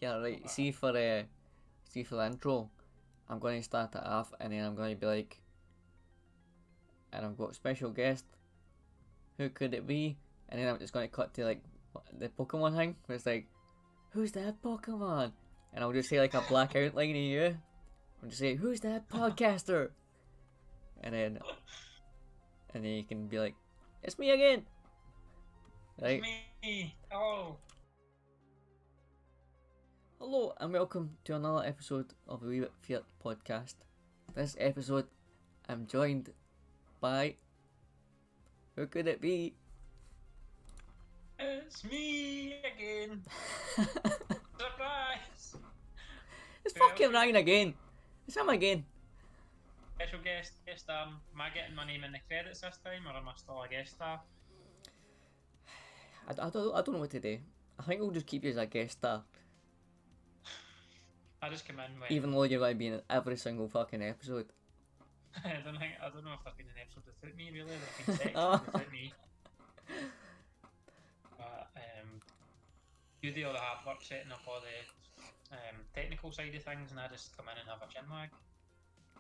Yeah, right. See for the intro, I'm going to start it off, and then I'm going to be like, and I've got a special guest. Who could it be? And then I'm just going to cut to like the Pokemon thing, where it's like, who's that Pokemon? And I'll just say like a black outline of you. I'll just say, who's that podcaster? And then you can be like, it's me again. Right? It's me. Hello. Hello and welcome to another episode of the Wee Bit Feart Podcast. This episode, I'm joined by... who could it be? It's me again. Surprise. It's fucking Ryan again. It's him again. Special guest star. Am I getting my name in the credits this time, or am I still a guest star? I don't know what to do. I think we'll just keep you as a guest star. I just come in with... Even though you're going to be in every single fucking episode. I don't know if there's been an episode without me, really. There's been sections without me. But, you do all the hard work setting up all the technical side of things, and I just come in and have a chin wag.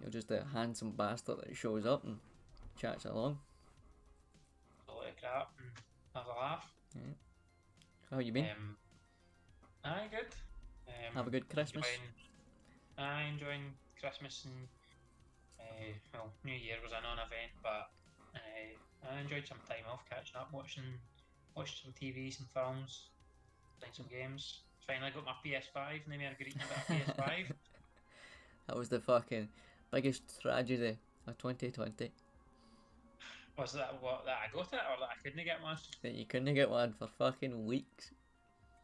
You're just a handsome bastard that shows up and chats along. A lot of crap and have a laugh. Yeah. How you been? Aye, good. Have a good Christmas. Enjoying Christmas and well, New Year was a non-event, but I enjoyed some time off, catching up, watching some TV, some films, playing some games. Finally got my PS5, and then we had a greeting about PS5. That was the fucking biggest tragedy of 2020. Was that what, that I got it, or that I couldn't get one? That you couldn't get one for fucking weeks.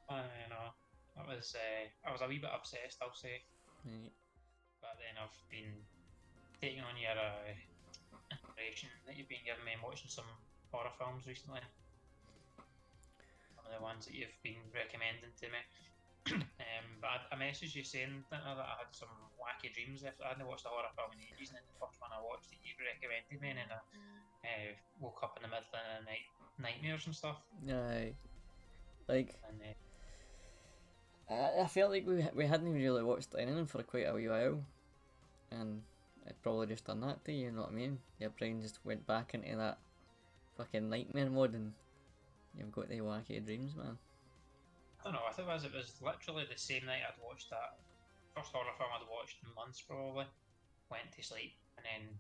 I know. I was a wee bit obsessed, I'll say. Right. But then I've been taking on your inspiration that you've been giving me and watching some horror films recently. Some of the ones that you've been recommending to me. But I messaged you saying that I had some wacky dreams after I hadn't watched a horror film in ages, and then the first one I watched that you recommended me, and then I woke up in the middle of the night, nightmares and stuff. Aye. Like, And I felt like we hadn't even really watched anything for quite a wee while. And it probably just done that to you, you know what I mean? Your brain just went back into that fucking nightmare mode, and you've got the wacky dreams, man. I don't know, I think it was literally the same night I'd watched that first horror film I'd watched in months probably. Went to sleep, and then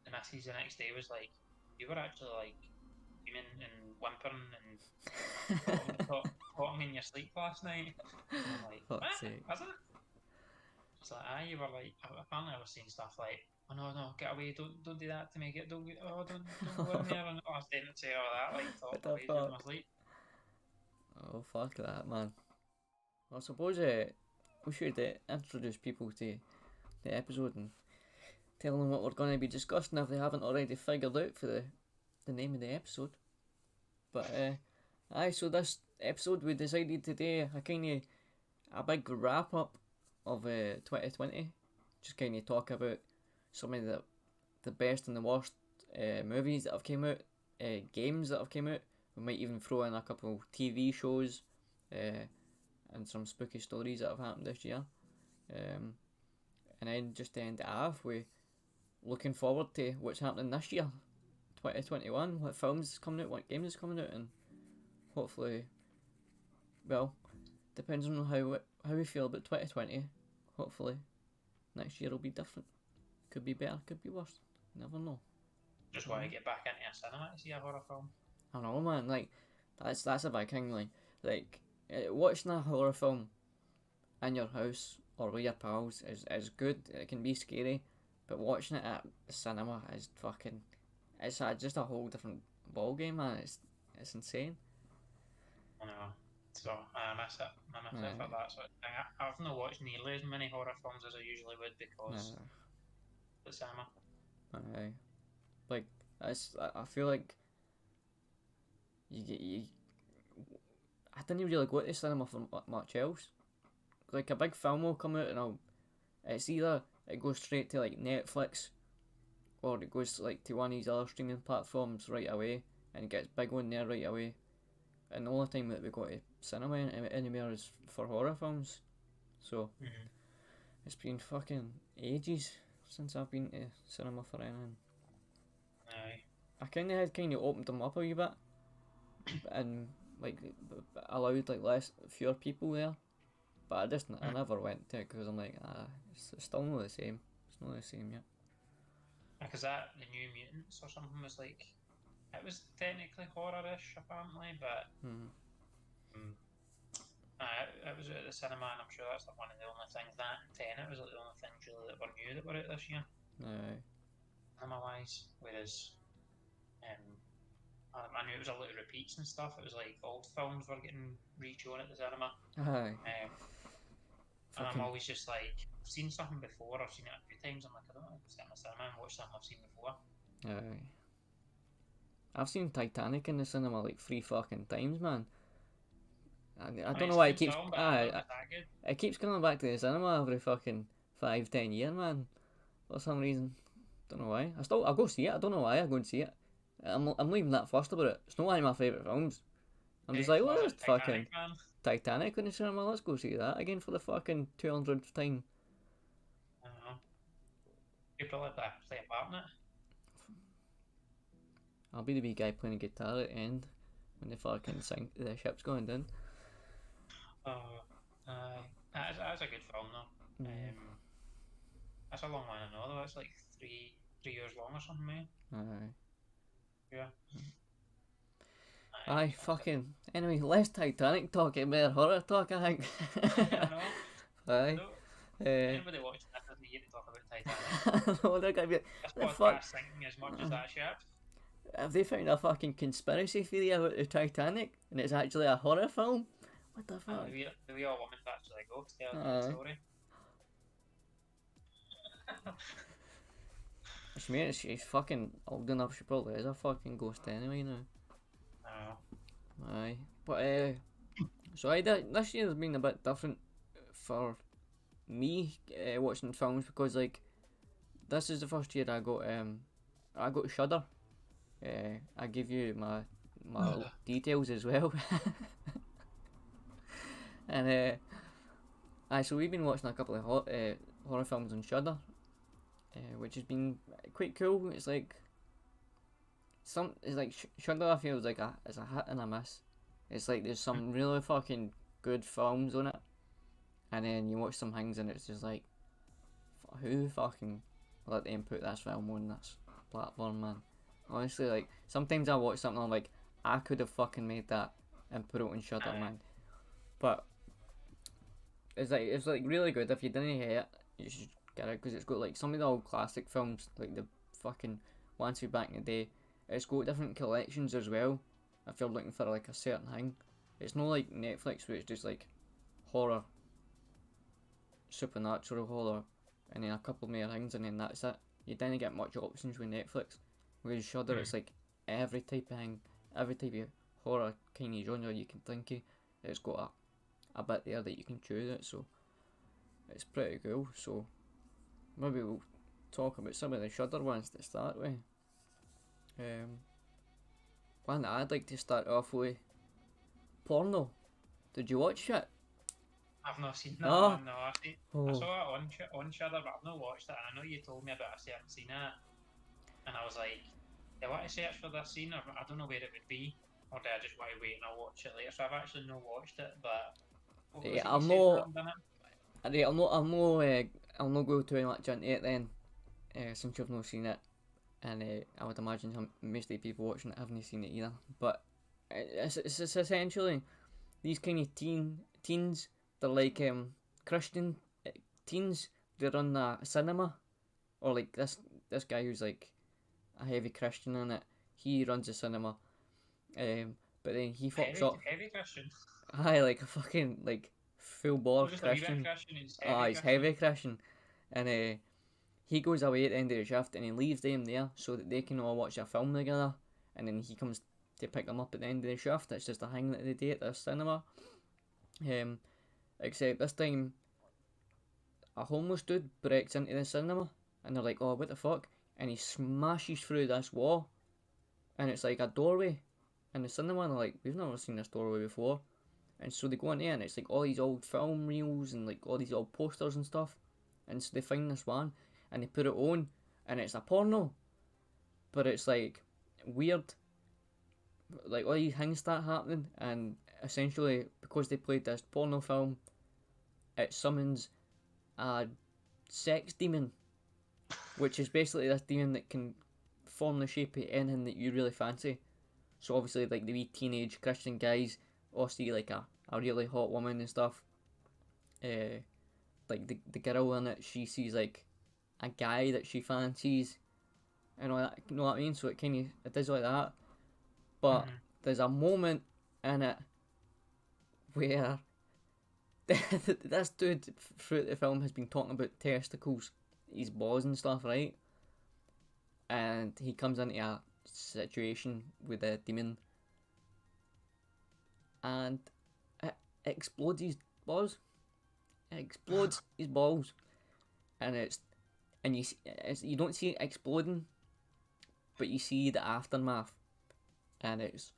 the missus the next day was like, you were actually like screaming and whimpering and talking in your sleep last night. And I'm like, what? Fuck's sake. Was it? It's like, aye, you were like, apparently I was saying stuff like, oh no, get away, don't do that to me, don't go in there, and I didn't say all that, like, What talk the away during my fuck? sleep. Oh, fuck that, man. Well, I suppose we should introduce people to the episode and tell them what we're going to be discussing if they haven't already figured out for the name of the episode. But, so this episode we decided today a big wrap up of 2020. Just kind of talk about some of the best and the worst movies that have came out, games that have came out. We might even throw in a couple TV shows and some spooky stories that have happened this year. And then just to end it off, we looking forward to what's happening this year, 2021, what films is coming out, what games is coming out, and hopefully, well, depends on how we feel about 2020. Hopefully, next year will be different. Could be better, could be worse. Never know. Just want to get back into a cinema to see a horror film. I know, man. Like that's a big thing. Like watching a horror film in your house or with your pals is good. It can be scary, but watching it at the cinema is fucking. It's just a whole different ball game, man. It's insane. I know. So I miss it. I miss it for that sort of thing. I've not watched nearly as many horror films as I usually would because of the cinema. Aye. Like I feel like you I didn't really go to the cinema for much else. Like a big film will come out and it's either it goes straight to like Netflix or it goes like to one of these other streaming platforms right away and it gets big on there right away. And the only time that we go to cinema anywhere is for horror films. So it's been fucking ages since I've been to cinema for anything. Aye. I kind of opened them up a wee bit, and like allowed like fewer people there. But I never went to it because I'm like, it's still not the same. It's not the same yet. Because that the New Mutants or something was like, it was technically horror-ish apparently, but it was at the cinema, and I'm sure that's like one of the only things, that and Tenet was like the only things really that were new that were out this year, Aye. cinema-wise. Whereas, I knew it was a lot of repeats and stuff. It was like old films were getting re-shown at the cinema. Aye. And I'm always just like, I've seen something before, I've seen it a few times, I'm like, I don't know, sit in the cinema and watch something I've seen before. Aye. I've seen Titanic in the cinema like 3 fucking times, man. I don't know why it keeps. It keeps coming back to the cinema every fucking 5-10 years, man. For some reason, don't know why. I'll go see it. I don't know why I go and see it. I'm not even that fussed about it. It's not one of my favourite films. I'm just like, what is fucking Titanic in the cinema? Let's go see that again for the fucking 200th time. I don't know. You probably play a part in it. I'll be the wee guy playing a guitar at the end when the fucking the ship's going down. That's a good film though. That's a long one, I know though. It's like 3 years long or something, man. Aye. Yeah. Aye, fucking. Anyway, less Titanic talk and more horror talk, I think. I know. Aye. Anybody watching that doesn't need to talk about Titanic. No, they're gonna be this podcast thinking as much as that shit. Have they found a fucking conspiracy theory about the Titanic and it's actually a horror film? What the fuck? The wee old woman actually go to tell the story. Which means she's fucking old enough, she probably is a fucking ghost anyway now. Aye. But so this year has been a bit different for me watching films because like this is the first year I got Shudder. I give you my details as well. And so we've been watching a couple of horror films on Shudder, which has been quite cool. It's like Shudder I feel is like it's a hit and a miss. It's like there's some really fucking good films on it, and then you watch some things and it's just like, who fucking let them put this film on this platform, man? Honestly, like sometimes I watch something I'm like, I could have fucking made that and put it on Shudder, man. But it's like really good. If you didn't hear it, you should get it because it's got like some of the old classic films, like the fucking ones from back in the day. It's got different collections as well. If you're looking for like a certain thing, it's not like Netflix where it's just like horror, supernatural horror, and then a couple more things, and then that's it. You didn't get much options with Netflix. Whereas Shudder, it's like every type of thing, every type of horror kind of genre you can think of. It's got a bit there that you can choose it, so it's pretty cool. So maybe we'll talk about some of the Shudder ones to start with. One that I'd like to start off with, Porno. Did you watch it? I've not seen that one, no. I saw it on Shudder, but I've not watched it. I know you told me about it, I haven't seen it. And I was like, do I want to search for this scene, or I don't know where it would be, or do I just want to wait and I'll watch it later? So I've actually not watched it, but I'll not go too much into it then, since you've not seen it, and I would imagine most of the people watching it haven't seen it either. But it's essentially these kind of teens. They're like Christian teens. They run a cinema, or like this guy who's like a heavy Christian in it. He runs a cinema, but then he fucks up. Heavy Christian. Aye, like a fucking like full bore Christian. He's heavy Christian, and he goes away at the end of the shift and he leaves them there so that they can all watch a film together, and then he comes to pick them up at the end of the shift. It's just a thing that they do at the cinema. Except this time, a homeless dude breaks into the cinema, and they're like, "Oh, what the fuck?" And he smashes through this wall, and it's like a doorway in the cinema, and they're like, "We've never seen this doorway before." And so they go in there and it's like all these old film reels and like all these old posters and stuff. And so they find this one and they put it on and it's a porno. But it's like weird. Like all these things start happening and essentially because they played this porno film, it summons a sex demon. Which is basically this demon that can form the shape of anything that you really fancy. So obviously like the wee teenage Christian guys all see like a really hot woman and stuff. Like the girl in it, she sees like a guy that she fancies and all that, you know what I mean? So it does like that. But there's a moment in it where this dude throughout the film has been talking about testicles, his balls and stuff, right? And he comes into a situation with a demon and it explodes his balls. It explodes his balls, and you don't see it exploding, but you see the aftermath, and it's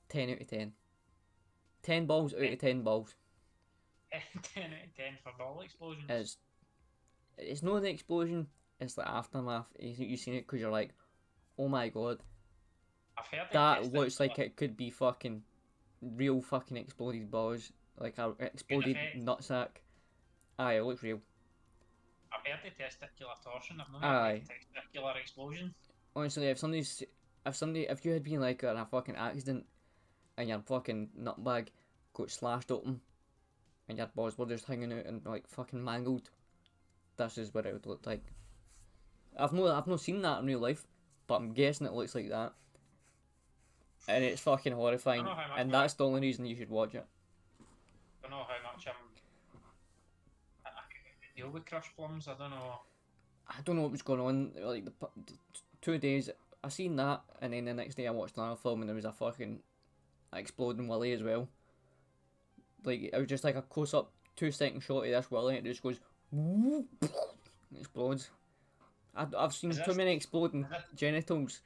10 out of 10. 10 balls out of 10 balls. 10 out of 10 for ball explosions. It's not the explosion, it's the aftermath. You've seen it because you're like, oh my god, I've heard that looks like it could be fucking real fucking exploded balls, like a exploded nutsack. Aye, it looks real. I've heard the testicular torsion. I've not Aye. heard the testicular explosion. Honestly, if you had been like in a fucking accident and your fucking nutbag got slashed open and your balls were just hanging out and like fucking mangled, this is what it would look like. I've not seen that in real life, but I'm guessing it looks like that. And it's fucking horrifying, and that's the only reason you should watch it. I don't know how much I deal with crush plums. I don't know what was going on. Like the 2 days, I seen that, and then the next day I watched another film, and there was a fucking exploding willy as well. Like it was just like a close up 2-second shot of this willy, and it just goes and explodes. I've seen too many exploding genitals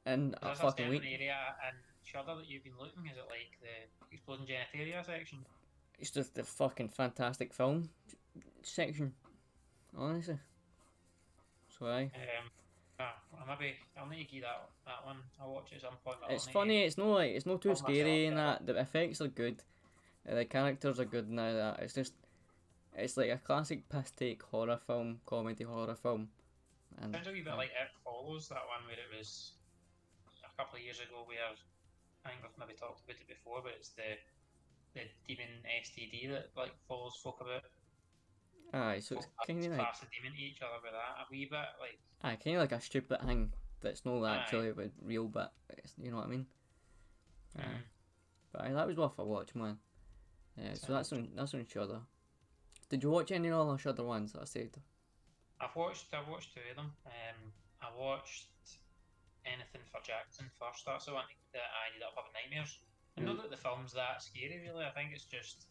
in a fucking week. Area in Shudder that you've been looking? Is it like the exploding genitalia section? It's just the fucking fantastic film section, honestly. So I'll need to give that one. I'll watch it at some point. It's funny. It's not too scary, and that the effects are good. The characters are good now. That it's like a classic piss take horror film, comedy horror film. And sounds a wee bit like It Follows, that one where it was a couple of years ago where I think we've maybe talked about it before, but it's the demon STD that like follows folk about. Aye, so it's kind of like pass the demon to each other with that a wee bit, like. Aye, kind of like a stupid thing that's not actually real, but you know what I mean. But that was worth a watch, man. Yeah, so that's on Shudder. Did you watch any other Shudder ones that I said? I've watched 2 of them. I watched Anything for Jackson first. That's the one that I ended up having nightmares. I know that the film's that scary, really. I think it's just,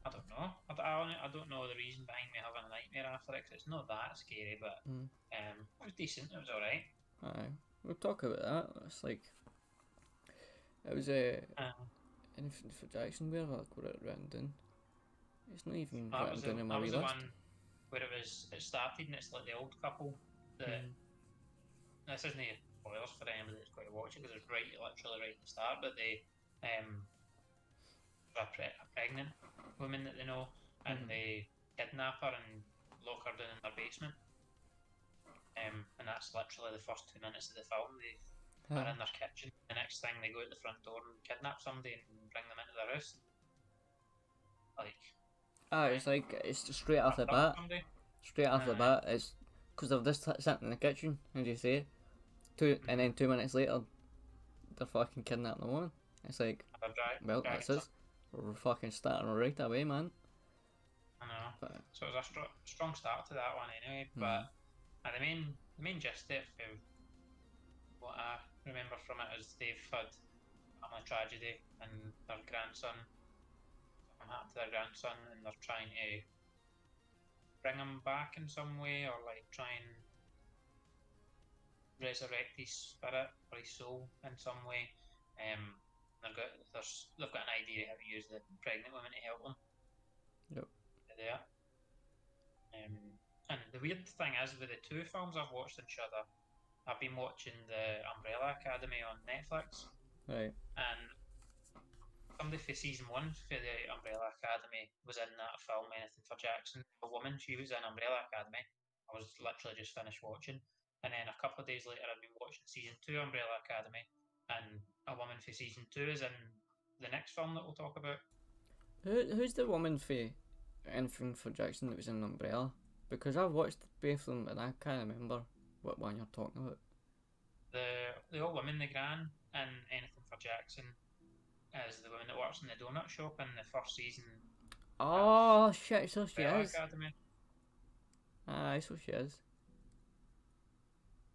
I don't know. I don't know the reason behind me having a nightmare after it, because it's not that scary, but it was decent. It was alright. Aye, we'll talk about that. It's like, it was Anything for Jackson. Where have I got it written down? It's not even written down in my wee list. One where it started and it's like the old couple that this isn't spoilers for anybody that's going to watch it because it's literally right at the start, but they a pregnant woman that they know, and they kidnap her and lock her down in their basement, and that's literally the first 2 minutes of the film. They are in their kitchen. The next thing, they go out the front door and kidnap somebody and bring them into their house. It's straight off the bat. Straight off the bat, it's because they're just sitting in the kitchen, as you say. And then 2 minutes later, they're fucking kidnapping the woman. It's like, well, that's it. We're fucking starting right away, man. I know. So it was a strong start to that one anyway. But the main gist of what I remember from it is they've had a family tragedy and their grandson. Happened to their grandson, and they're trying to bring him back in some way, or like try and resurrect his spirit or his soul in some way. They've got an idea how to use the pregnant women to help them. Yep. There. And the weird thing is, with the two films I've watched in Shudder, I've been watching the Umbrella Academy on Netflix, Right. and somebody for season 1 for the Umbrella Academy was in that film, Anything for Jackson. A woman, she was in Umbrella Academy. I was literally just finished watching. And then a couple of days later, I've been watching season 2 Umbrella Academy, and a woman for season 2 is in the next film that we'll talk about. Who's the woman for Anything for Jackson that was in Umbrella? Because I've watched both of them and I can't remember what one you're talking about. The old woman, the gran, in Anything for Jackson is the woman that works in the donut shop in the first season. Oh shit! So she Umbrella is. Academy. Aye, so she is.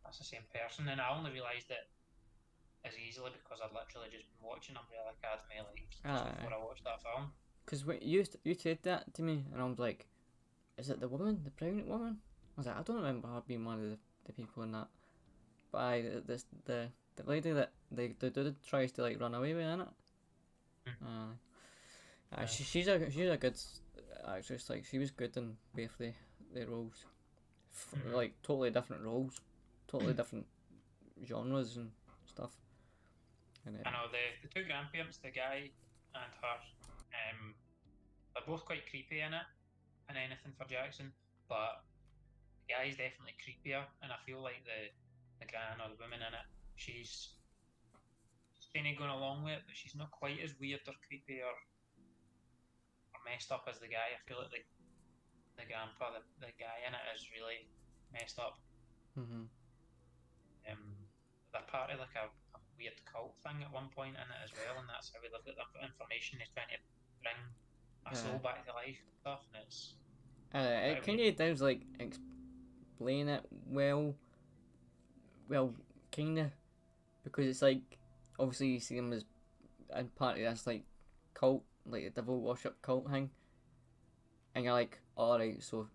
That's the same person, and I only realised it as easily because I'd literally just been watching Umbrella Academy before I watched that film. Because you said that to me, and I was like, "Is it the woman, the pregnant woman?" I was like, "I don't remember her being one of the people in that." But the lady that the dude tries to like run away with, innit? She's a good actress. Like she was good in both the roles, like totally different roles, totally different genres and stuff. And I know the two grandparents, the guy and her, they're both quite creepy in it, and Anything for Jackson. But the guy's definitely creepier, and I feel like the gran or the woman in it, she's kind of going along with it, but she's not quite as weird or creepy or messed up as the guy. I feel like the grandpa, the guy in it, is really messed up. They're part of like a weird cult thing at one point in it as well, and that's how we look at the information. He's trying to bring a soul back to life and stuff, and it's it kind of does like explain it well, kind of, because it's like obviously you see them as in part of this like cult, like the devil worship cult thing, and you're like, alright, so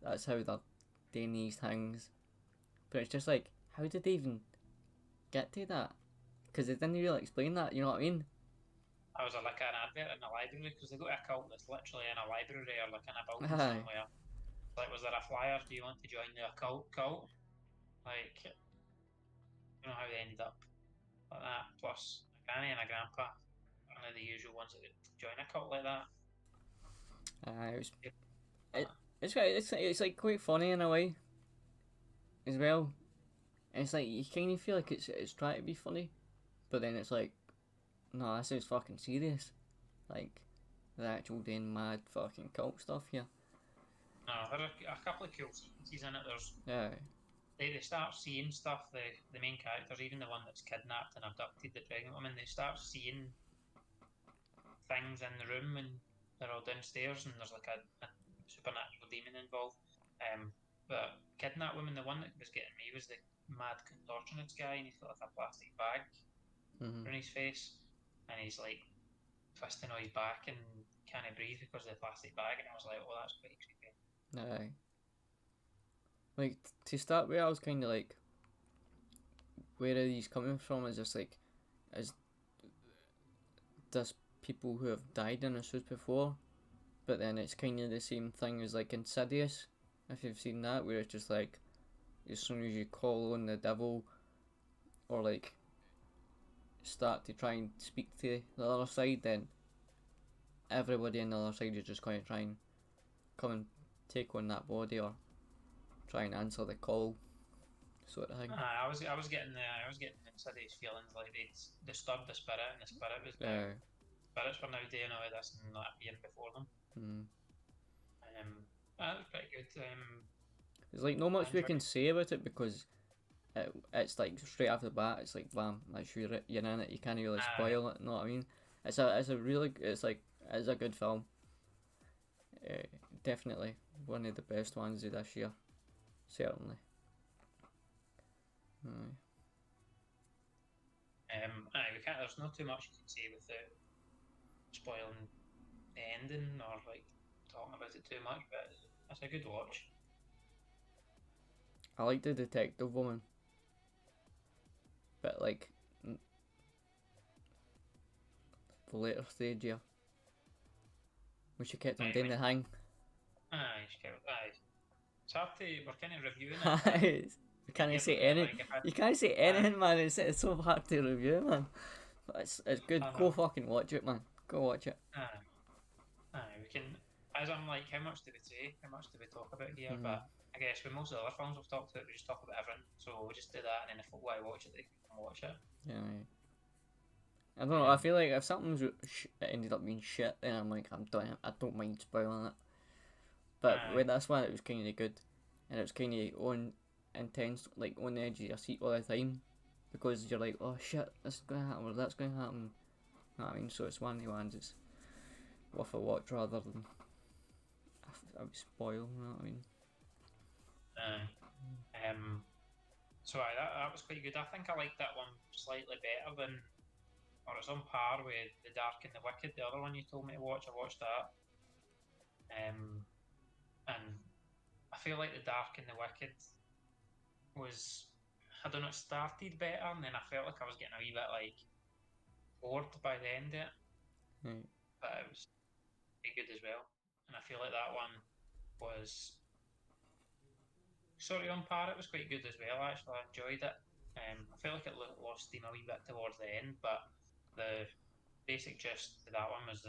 that's how they're doing these things, but it's just like, how did they even get to that? Because they didn't really explain that, you know what I mean? I was like an advert in a library, because they got a cult that's literally in a library or like in a building somewhere. Like, was there a flyer? Do you want to join the cult? Like, you know how they ended up like that. Plus, a granny and a grandpa are one of the usual ones that would join a cult like that. It's like quite funny in a way, as well. And it's like you kind of feel like it's trying to be funny, but then it's like, no, this is fucking serious. Like the actual damn mad fucking cult stuff here. No, there are a couple of cool sequences in it. They start seeing stuff. The main characters, even the one that's kidnapped and abducted the pregnant woman, they start seeing things in the room, and they're all downstairs, and there's like a supernatural demon involved. But kidnapped woman, the one that was getting me was the mad contortionist guy, and he's got like a plastic bag on his face, and he's like twisting on his back and can't breathe because of the plastic bag, and I was like, oh, that's quite creepy. Aye. Like, to start with, I was kind of like, where are these coming from? Is this like, is this people who have died in this house before? But then it's kind of the same thing as like Insidious, if you've seen that, where it's just like, as soon as you call on the devil, or like start to try and speak to the other side, then everybody on the other side is just going to try and come and take on that body or try and answer the call, sort of thing. I was getting Insidious feelings like they'd disturbed the spirit, and the spirit was now spirits were now doing all of this and not appearing before them. That was pretty good. There's like not much we can say about it because it's like straight off the bat. It's like, bam, like you're in it. You can't really spoil it. You know what I mean? It's a good film. Definitely one of the best ones of this year, certainly. There's not too much you can say without spoiling the ending or like talking about it too much, but it's a good watch. I like the detective woman, but like the later stage here. Which she kept on Right, doing the hang. Aye, it's hard to, we're kind of reviewing it, but You can't yeah, say but any. like, if I, You can't say anything, man. It's so hard to review, man. But it's good. I Go know. fucking watch it, man. Go watch it. We can, as I'm like, how much do we say? How much do we talk about here? Mhm. But I guess with most of the other films we've talked about, we just talk about everything. So we'll just do that, and then if people want to watch it, they can watch it. Yeah. I don't know. I feel like if something's ended up being shit, then I'm like, I'm done. I don't mind spoiling it. But with this one, it was kind of good, and it was kind of on intense, like on the edge of your seat all the time, because you're like, oh shit, this is gonna happen or that's gonna happen. You know what I mean? So it's one of the ones that's worth a watch rather than I would spoil. You know what I mean? So that was quite good. I think I liked that one slightly better than, or it's on par with The Dark and the Wicked, the other one you told me to watch. I watched that. And I feel like The Dark and the Wicked was, I don't know, it started better, and then I felt like I was getting a wee bit like bored by the end of it. Right. But it was pretty good as well. And I feel like that one was sort of on par. It was quite good as well, actually. I enjoyed it. I feel like it lost steam a wee bit towards the end, but the basic gist to that one was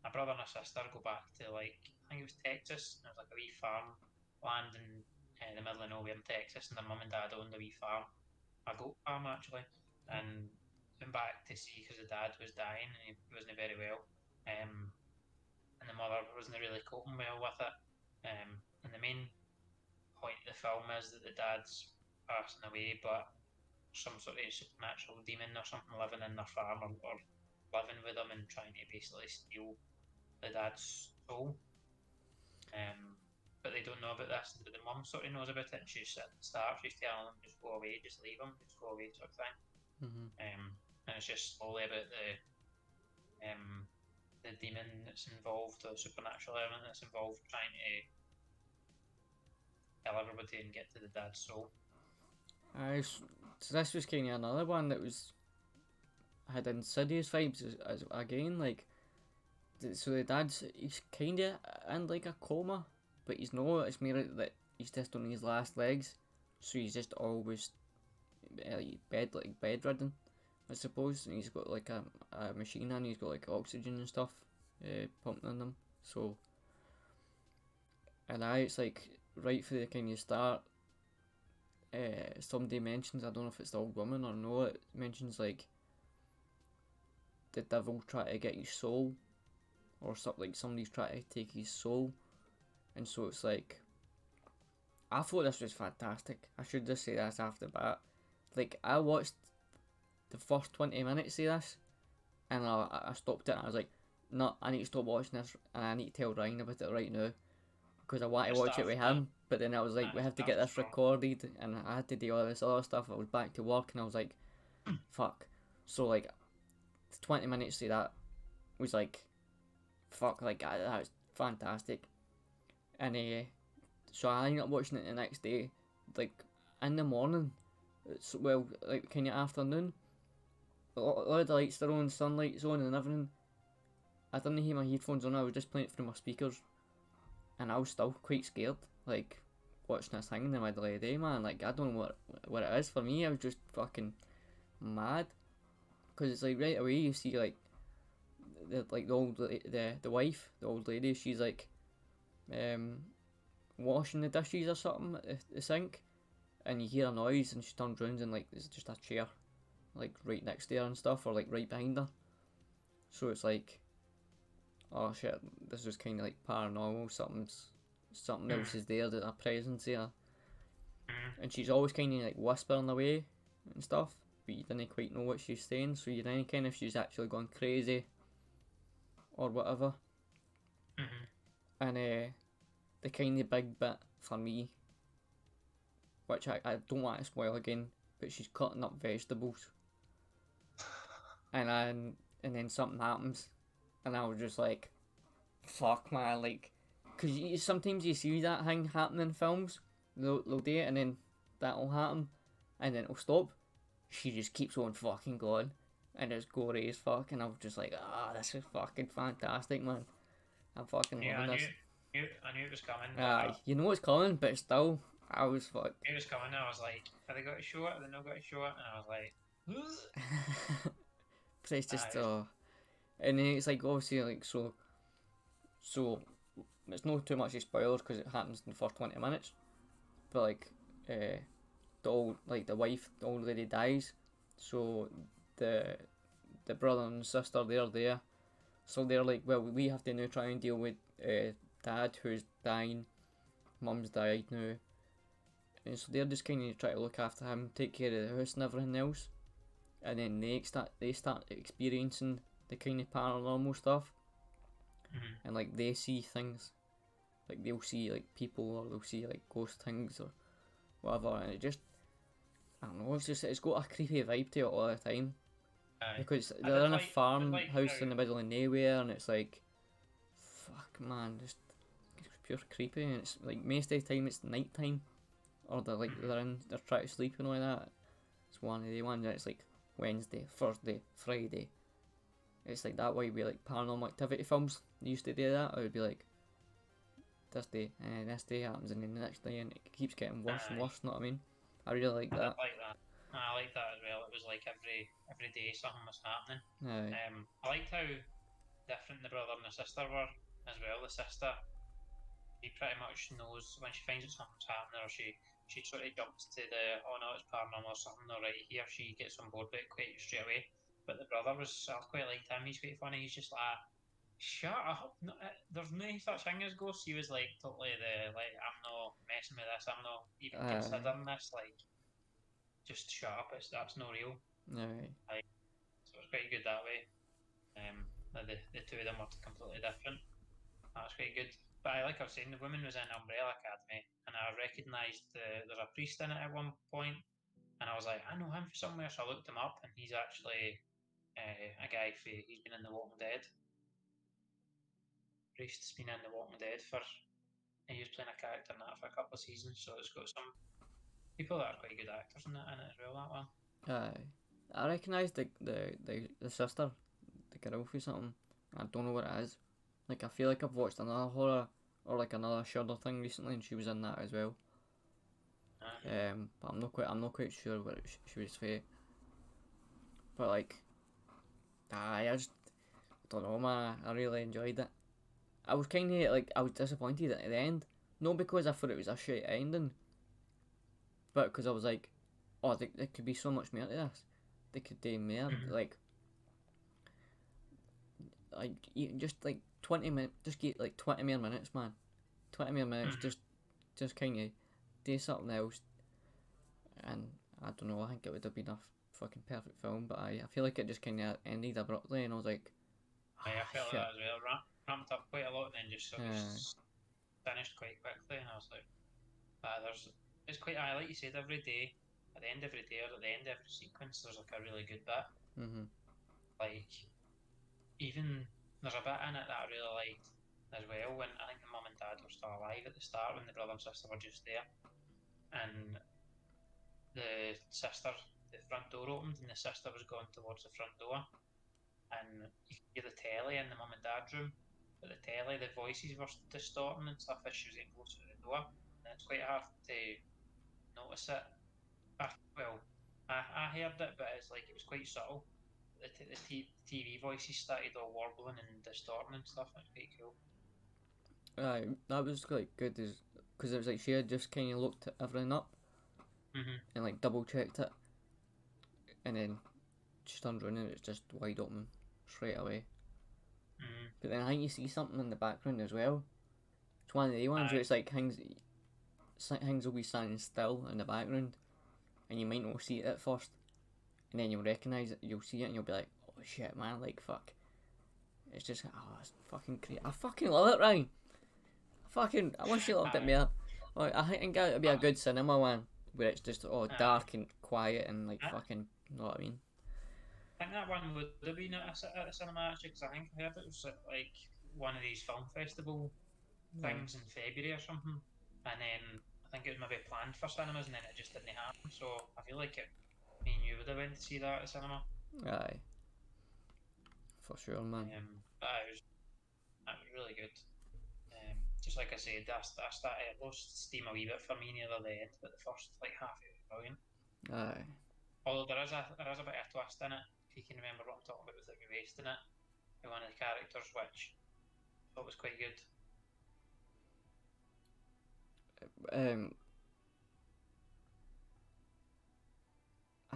my brother and a sister go back to, like, I think it was Texas, and it was like a wee farm land in the middle of nowhere in Texas, and their mum and dad owned a wee farm, a goat farm actually, and went back to see because the dad was dying and he wasn't very well, and the mother wasn't really coping well with it, and the main point of the film is that the dad's passing away, but some sort of supernatural demon or something living in their farm, or living with them and trying to basically steal the dad's soul. But they don't know about this, but the mum sort of knows about it, and she's at the start, she's telling them, just go away, just leave him, just go away, sort of thing. And it's just slowly about the demon that's involved, the supernatural element that's involved, trying to kill everybody and get to the dad's soul. So this was kind of another one that had insidious vibes as again, like, so the dad's, he's kind of in like a coma, but he's not. It's more that he's just on his last legs, so he's just always bedridden, I suppose, and he's got like a machine and he's got like oxygen and stuff pumping in him. So, and it's like right for the kind of start. Somebody mentions, I don't know if it's the old woman or no, it mentions like the devil try to get his soul, or something, like somebody's trying to take his soul, and so it's like, I thought this was fantastic. I should just say this after the bat. Like, I watched the first 20 minutes of this, and I stopped it, and I was like, no, I need to stop watching this, and I need to tell Ryan about it right now, because I want to watch it with him. But then I was like, we have to get this recorded, and I had to do all this other stuff. I was back to work, and I was like, fuck. So like, 20 minutes of that was like, fuck, like, that was fantastic. And so I ended up watching it the next day, like in the morning. Well, like kind of afternoon. A lot of the lights are on, sunlight's on and everything. I didn't hear my headphones on, I was just playing it through my speakers, and I was still quite scared, like, watching this thing in the middle of the day, man. Like, I don't know what it is for me. I was just fucking mad, because it's like right away you see like the wife, the old lady, she's like washing the dishes or something at the sink, and you hear a noise and she turns around and like there's just a chair like right next to her and stuff, or like right behind her. So it's like, oh shit, this is kind of like paranormal, something else is there, that a presence there. And she's always kind of like whispering away and stuff, but you didn't quite know what she's saying, so you didn't kind of if she's actually gone crazy or whatever. And the kind of big bit for me, which I don't want to spoil again, but she's cutting up vegetables, and then something happens, and I was just like, fuck, man, like, because sometimes you see that thing happen in films, they'll do it, and then that'll happen, and then it'll stop. She just keeps on fucking going, and it's gory as fuck, and I was just like, this is fucking fantastic, man. I'm fucking Yeah, loving this. I knew it was coming. Aye, you know it's coming, but still, I was fucked. It was coming, and I was like, have they got to show it? Have they not got to show it? And I was like, But it's just, and then it's like, obviously, like, so it's not too much of spoilers because it happens in the first 20 minutes, but like, the wife, the old lady dies, so the brother and sister, they're there, so they're like, well, we have to now try and deal with dad who's dying, mum's died now, and so they're just kind of trying to look after him, take care of the house and everything else, and then they start experiencing the kind of paranormal stuff, and like they see things, like they'll see like people, or they'll see like ghost things or whatever, and it just, I don't know, it's got a creepy vibe to it all the time. Because they're in a farmhouse in the middle of nowhere, and it's like, fuck man, just it's pure creepy, and it's like most of the time it's night time, or they're trying to sleep and all that. It's one of the ones that it's like Wednesday, Thursday, Friday. It's like that way with like Paranormal Activity films. They used to do that. I would be like, this day, and this day happens, and then the next day, and it keeps getting worse and worse. Know what I mean? I really like that. I like that. I like that as well. It was like every day something was happening. I liked how different the brother and the sister were as well. The sister, she pretty much knows when she finds that something's happening, or she sort of jumps to the, oh no, it's paranormal or something, or right here, she gets on board with it quite straight away. But the brother I quite liked him. He's quite funny. He's just like, shut up. No, there's no such thing as ghosts. He was like totally I'm not messing with this. I'm not even considering this. Like, just shut up. That's not real. Right. So it's quite good that way. The two of them were completely different. That's quite good. But like I was saying, the woman was in Umbrella Academy, and I recognised there's a priest in it at one point, and I was like, I know him from somewhere, so I looked him up, and he's actually a guy he's been in The Walking Dead. Priest's been in The Walking Dead he was playing a character in that for a couple of seasons, so it's got some people that are quite good actors in it as well, that one. I recognise the sister, the girl for something. I don't know what it is. Like, I feel like I've watched another horror or like another Shudder thing recently, and she was in that as well. But I'm not quite sure what she was for. But like, I don't know, man. I really enjoyed it. I was kind of like, I was disappointed at the end, not because I thought it was a shit ending, but because I was like, oh, there could be so much more to this. They could do more, like just like 20 minutes, just get like 20 more minutes, man. 20 more minutes, just kind of do something else. And I don't know, I think it would have been a fucking perfect film, but I feel like it just kind of ended abruptly, and I was like, I felt like that as well. Ramped up quite a lot, and then just sort of finished quite quickly, and I was like, it's quite, like you said, every day, at the end of every day, or at the end of every sequence, there's like a really good bit. Like, even there's a bit in it that I really liked as well, when I think the mum and dad were still alive at the start, when the brother and sister were just there, and the front door opened, and the sister was going towards the front door, and you could hear the telly in the mum and dad's room, but the telly, the voices were distorting and stuff as she was getting closer to the door, and it's quite hard to notice it. I heard it, but it's like it was quite subtle. The TV voices started all warbling and distorting and stuff. It's quite cool. That was quite good, because it was like she had just kind of looked everything up and like double checked it, and then she turned around and it's just wide open straight away. But then I think you see something in the background as well. It's one of the ones where it's like things will be standing still in the background, and you might not see it at first, and then you'll recognise it, you'll see it, and you'll be like, oh shit, man, like, fuck. It's just, it's fucking crazy. I fucking love it, Ryan. I wish you loved it more. Like, I think it would be a good cinema one, where it's just dark and quiet and like fucking, you know what I mean? I think that one would have been at the cinema actually, because I think I heard it was like one of these film festival things in February or something, and then I think it was maybe planned for cinemas, and then it just didn't happen. So I feel like me and you would have went to see that at the cinema. Aye. For sure, man. That was really good. Just like I said, I started lost steam a wee bit for me near the end, but the first like half it was brilliant. Aye. Although there is a bit of a twist in it, if you can remember what I'm talking about without me wasting it, with one of the characters, which I thought was quite good.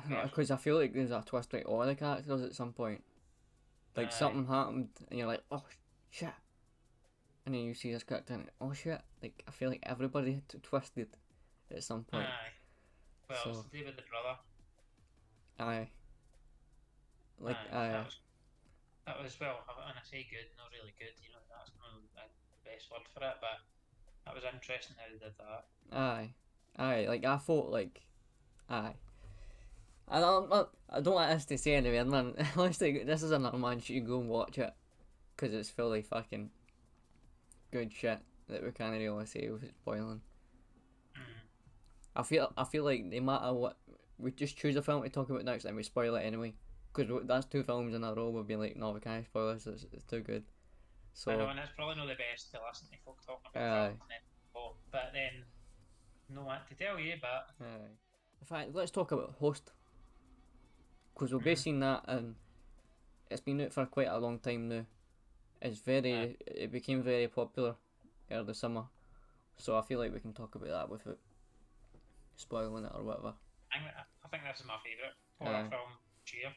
Because I feel like there's a twist like all the characters at some point. Like something happened and you're like, oh shit. And then you see this character and oh shit. Like I feel like everybody twisted at some point. Aye. Well, So, it's to do with the brother. Aye. Like That was well, and I say good, not really good. You know, that's not the best word for it, but that was interesting how they did that. Aye. Like I thought like, aye. I don't want us to say anyway, man. Honestly, this is another man. You should go and watch it, because it's fully fucking good shit that we can't really say without spoiling. I feel like no matter what, we just choose a film to talk about next and we spoil it anyway, because that's 2 films in a row. We'll be like, no, we can't spoil this. It's too good. So I know, and it's probably not the best to listen to folk talking about films, but then no what to tell you. But in fact, let's talk about Host. Because we've both seen that, and it's been out for quite a long time now. It became very popular early summer, so I feel like we can talk about that without spoiling it or whatever. I think this is my favourite horror film cheer.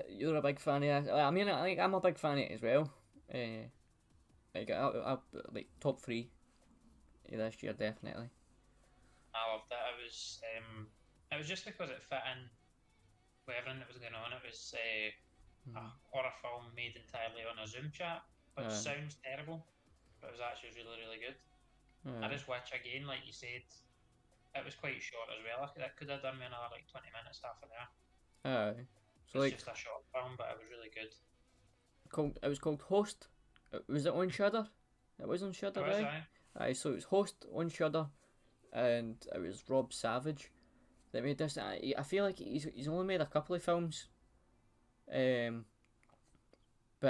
You're a big fan of it. I mean, I'm a big fan of it as well. Like I like top 3 of this year definitely. I loved it. It was just because it fit in with everything that was going on. It was a horror film made entirely on a Zoom chat, which sounds terrible, but it was actually really, really good. I just watch again, like you said, it was quite short as well. I could have done me another like 20 minutes, half an hour. So it's just a short film, but it was really good. It was called Host. Was it on Shudder? It was on Shudder, right? Aye, so it was Host on Shudder, and it was Rob Savage that made this. I feel like he's only made a couple of films, but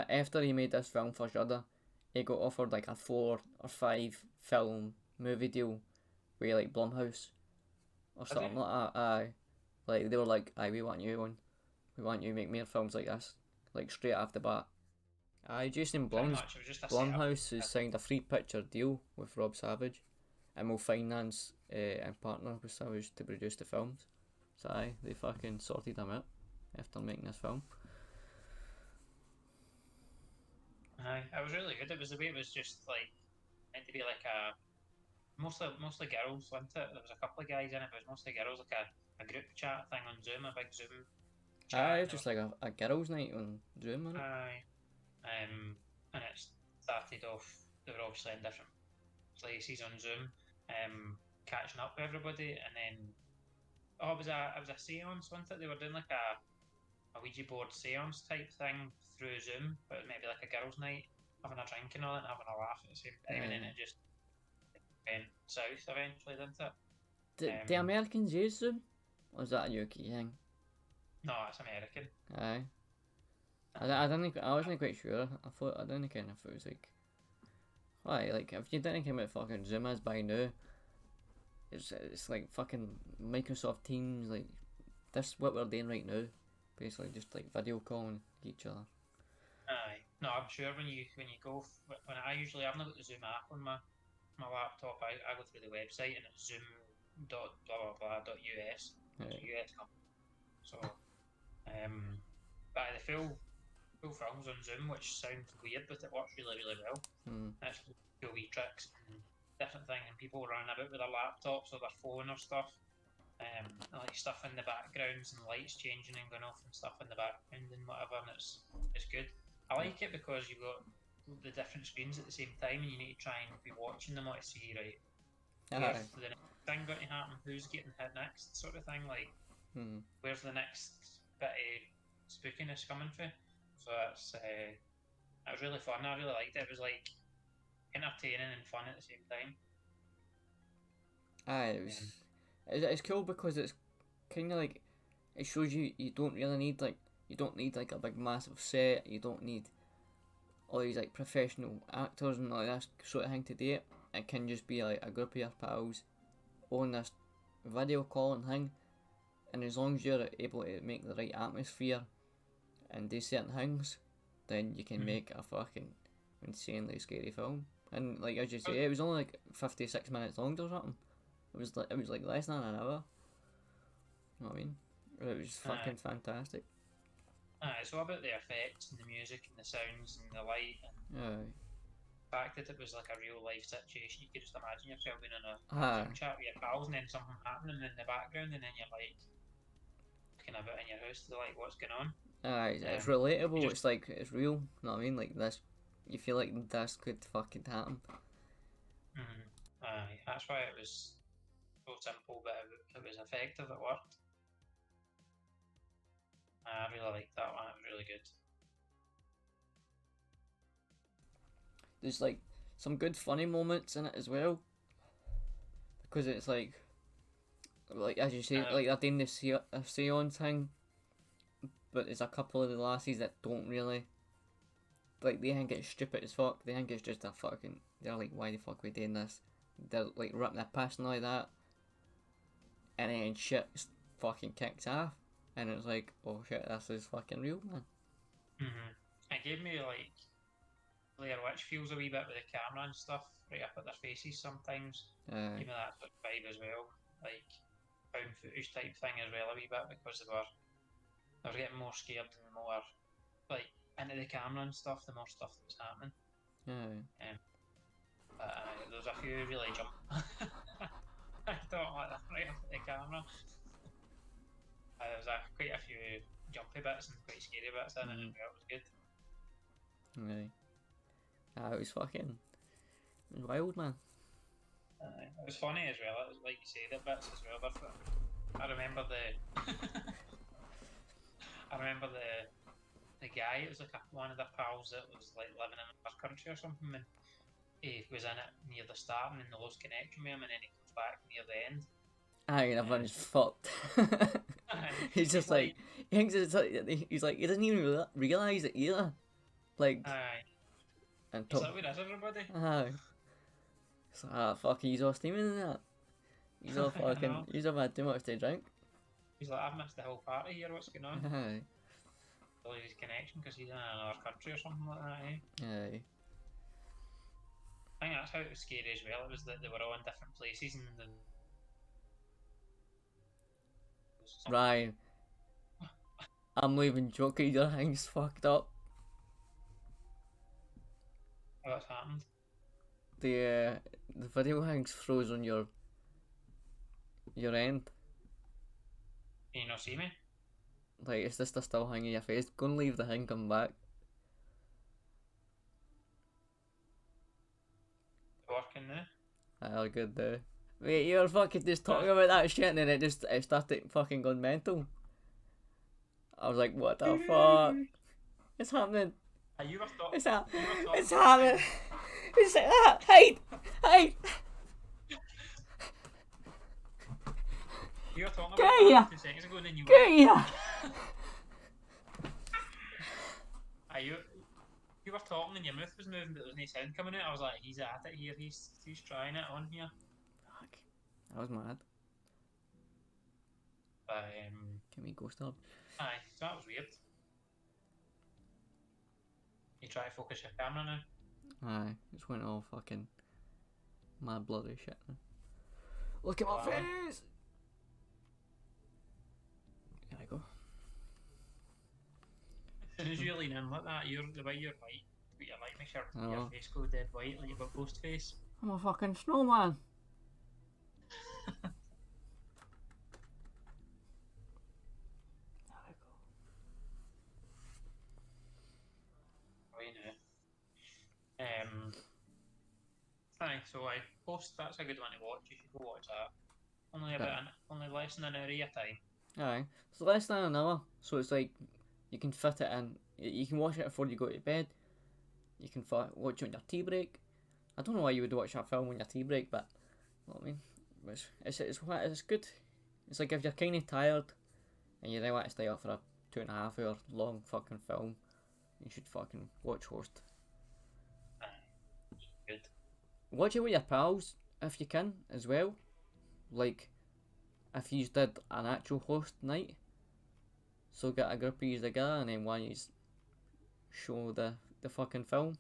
after he made this film for Shudder, he got offered like a 4 or 5 film movie deal with like Blumhouse or something like that. Aye, like they were like, aye, we want you to make more films like this, like straight off the bat. Aye, Jason Blumhouse has signed a 3-picture deal with Rob Savage, and will finance and partner with Savage to produce the films. So aye, they fucking sorted him out after making this film. Aye, it was really good. It was the way it was just like meant to be like a mostly girls, wasn't it? There was a couple of guys in it, but it was mostly girls, like a group chat thing on Zoom, a big Zoom chat. Aye, it's just like a girls' night on Zoom, wasn't it? Aye. And it started off, they were obviously in different places on Zoom, catching up with everybody, and then it was a seance, wasn't it? They were doing like a Ouija board seance type thing through Zoom, but maybe like a girls' night, having a drink and all that, and having a laugh at the same time, and then it just went south eventually, didn't it? Did the Americans use Zoom? Or was that a UK thing? No, it's American. Aye. I wasn't quite sure. I didn't kind of thought it was like, why? Like if you didn't know what fucking Zoom is by now, it's like fucking Microsoft Teams, like this what we're doing right now, basically just like video calling each other. Aye. No, I'm sure when you go when I've not got the Zoom app on my laptop. I go through the website and it's zoom.blah.us. It's a US company. So, but the full films on Zoom, which sounds weird, but it works really, really well. It's cool wee tricks and different things, and people running about with their laptops or their phone or stuff, like stuff in the backgrounds and lights changing and going off and stuff in the background and whatever, and it's good. I like it because you've got the different screens at the same time, and you need to try and be watching them to see where's the next thing going to happen, who's getting hit next, sort of thing. Like, where's the next bit of spookiness coming from? So it was really fun. I really liked it. It was like entertaining and fun at the same time. Aye, it was. It's cool because it's kind of like it shows you don't really need like You don't need like a big massive set. You don't need all these like professional actors and like that sort of thing to do it. It can just be like a group of your pals on this video calling thing, and as long as you're able to make the right atmosphere and do certain things, then you can make a fucking insanely scary film. And like as you say, it was only like 56 minutes long or something. It was like less than an hour. You know what I mean? It was fucking fantastic. So about the effects and the music and the sounds and the light and the fact that it was like a real life situation. You could just imagine yourself being in a Zoom chat with your pals and then something happening in the background, and then you're like looking about in your house to like what's going on. It's relatable. It's like it's real. You know what I mean? Like this, you feel like this could fucking happen. That's why it was so simple, but it was effective. It worked. I really liked that one. It was really good. There's like some good funny moments in it as well, because it's like as you say, like they're doing the seance thing, but there's a couple of the lassies that don't really, like, they think it's stupid as fuck. They think it's just a fucking, they're like, why the fuck are we doing this? They're like ripping their piss and like that, and then shit fucking kicks off, and it's like, oh shit, this is fucking real, man. It gave me like Blair Witch feels a wee bit with the camera and stuff right up at their faces sometimes. Gave me that sort of vibe as well, like found footage type thing as well a wee bit, because they were getting more scared and more like into the camera and stuff, the more stuff that was happening. There's a few really jump. I don't like that right up at the camera. There's quite a few jumpy bits and quite scary bits in it as well. It was good. It was fucking, it was wild, man. It was funny as well. It was, like you say, the bits as well. I remember the guy. It was like one of the pals that was like living in another country or something, and he was in it near the start, and then they lost connection with him, and then he comes back near the end. Everyone is fucked. He's just like, he thinks it's like, he's like, he doesn't even realise it either. Like, and he's like, where is everybody? It's like, fuck, he's all steaming in that. He's all fucking, he's all had too much to drink. He's like, I've missed the whole party here, what's going on? Lose his connection because he's in another country or something like that, Aye. I think that's how it was scary as well. It was that they were all in different places and Ryan, I'm not even joking, your thing's fucked up. What's happened? The video hangs froze on your end. Can you not see me? Like, it's just a still hanging your face. Go and leave the thing, come back. Working now? Oh, good there. Wait, you were fucking just talking about that shit and then it started fucking going mental. I was like, what the fuck? It's happening. You were talking. It's happening. It's like that. Hide! You were talking Get about that 2 seconds ago and then you were... You were talking and your mouth was moving but there was no sound coming out. I was like, he's at it here, he's trying it on here. Fuck. That was mad. Can we go stop? Aye, so that was weird. You try to focus your camera now? Aye, it's went all fucking mad bloody shit now. Look at my face! There we go. As soon as you lean in like that, the way you're white, but your light makes your face go dead white, like you've got ghost face. I'm a fucking snowman. There we go. Aye, so that's a good one to watch. You should go watch that. Only less than an hour of your time. Aye, it's less than an hour, so it's like you can fit it in. You can watch it before you go to bed. You can watch it on your tea break. I don't know why you would watch that film on your tea break, but you know what I mean. It's good. It's like if you're kind of tired and you really want to stay up for a 2.5 hour long fucking film. You should fucking watch Host. Good. Watch it with your pals if you can as well. Like, if you did an actual host night, so get a group of you together and then one you show the fucking film.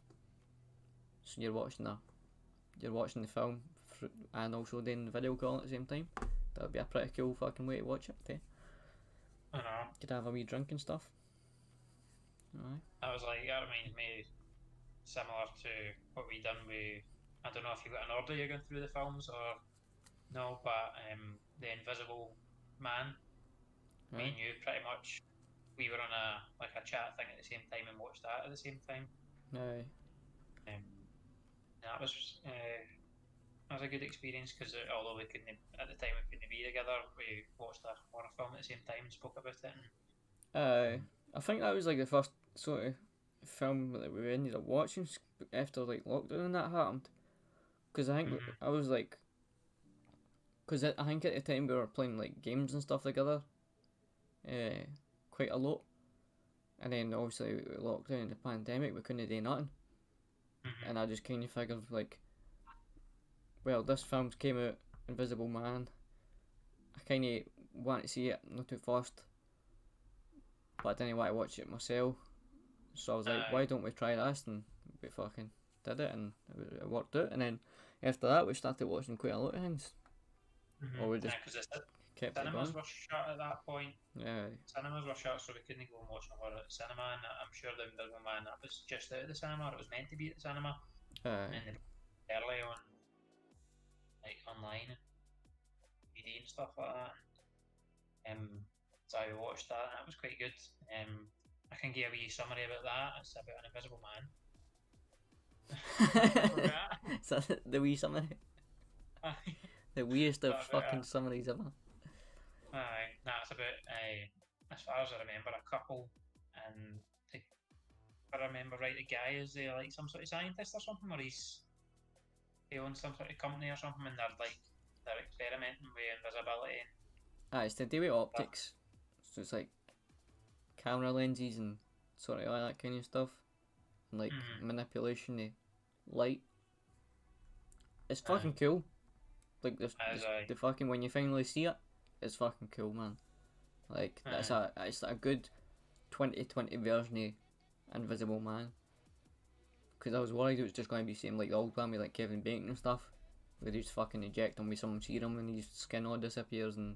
So you're watching the film and also doing the video call at the same time. That would be a pretty cool fucking way to watch it. Eh? I know. Could have a wee drink and stuff. Aye. That reminds me similar to what we done with. I don't know if you got an order you're going through the films or no, but The Invisible Man. Aye. Me and you pretty much. We were on a chat thing at the same time and watched that at the same time. Aye. That was a good experience because although we couldn't at the time we couldn't be together, we watched a horror film at the same time and spoke about it. I think that was like the first sort of film that we ended up watching after like lockdown and that happened. Because I think I was like, because I think at the time we were playing like games and stuff together, quite a lot. And then obviously lockdown and the pandemic, we couldn't do nothing. And I just kind of figured like, well, this film came out, Invisible Man. I kind of want to see it, not too fast, but I didn't want to watch it myself. So I was like, why don't we try this? And we fucking did it, and it worked out. And then after that, we started watching quite a lot of things. Or we just kept it going. Cinemas were shut at that point. Yeah. Cinemas were shut, so we couldn't go and watch a horror at the cinema. And I'm sure The Invisible Man, that was just out of the cinema. It was meant to be at the cinema. And then early on, like online, DVD and stuff like that. So I watched that, and that was quite good. I can give a wee summary about that. It's about an invisible man. Is that the wee summary? The weirdest of fucking summaries ever. Aye, it's about, as far as I remember, a couple, and if I remember right, the guy is like some sort of scientist or something, or he owns some sort of company or something, and they're experimenting with invisibility. It's to do with optics, so it's like camera lenses and sort of all that kind of stuff, and like manipulation of light. It's fucking cool. Like the fucking, when you finally see it, it's fucking cool, man. Like it's a good 2020 version of Invisible Man. Because I was worried it was just going to be the same like the old one with like Kevin Bacon and stuff, where they just fucking inject him with some serum and his skin all disappears and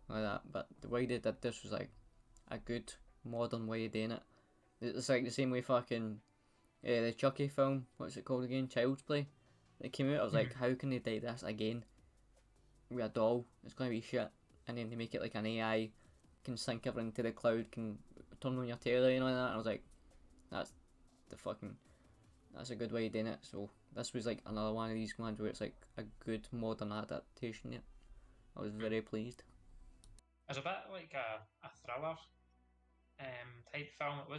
like that. But the way they did this was like a good modern way of doing it. It's like the same way fucking the Chucky film, what's it called again? Child's Play. It came out, I was like, how can they do this again with a doll? It's going to be shit. And then they make it like an AI, can sync everything to the cloud, can turn on your telly and all that. And I was like, that's a good way of doing it. So this was like another one of these ones where it's like a good modern adaptation. Yeah, I was very pleased. It was a bit like a thriller type film. It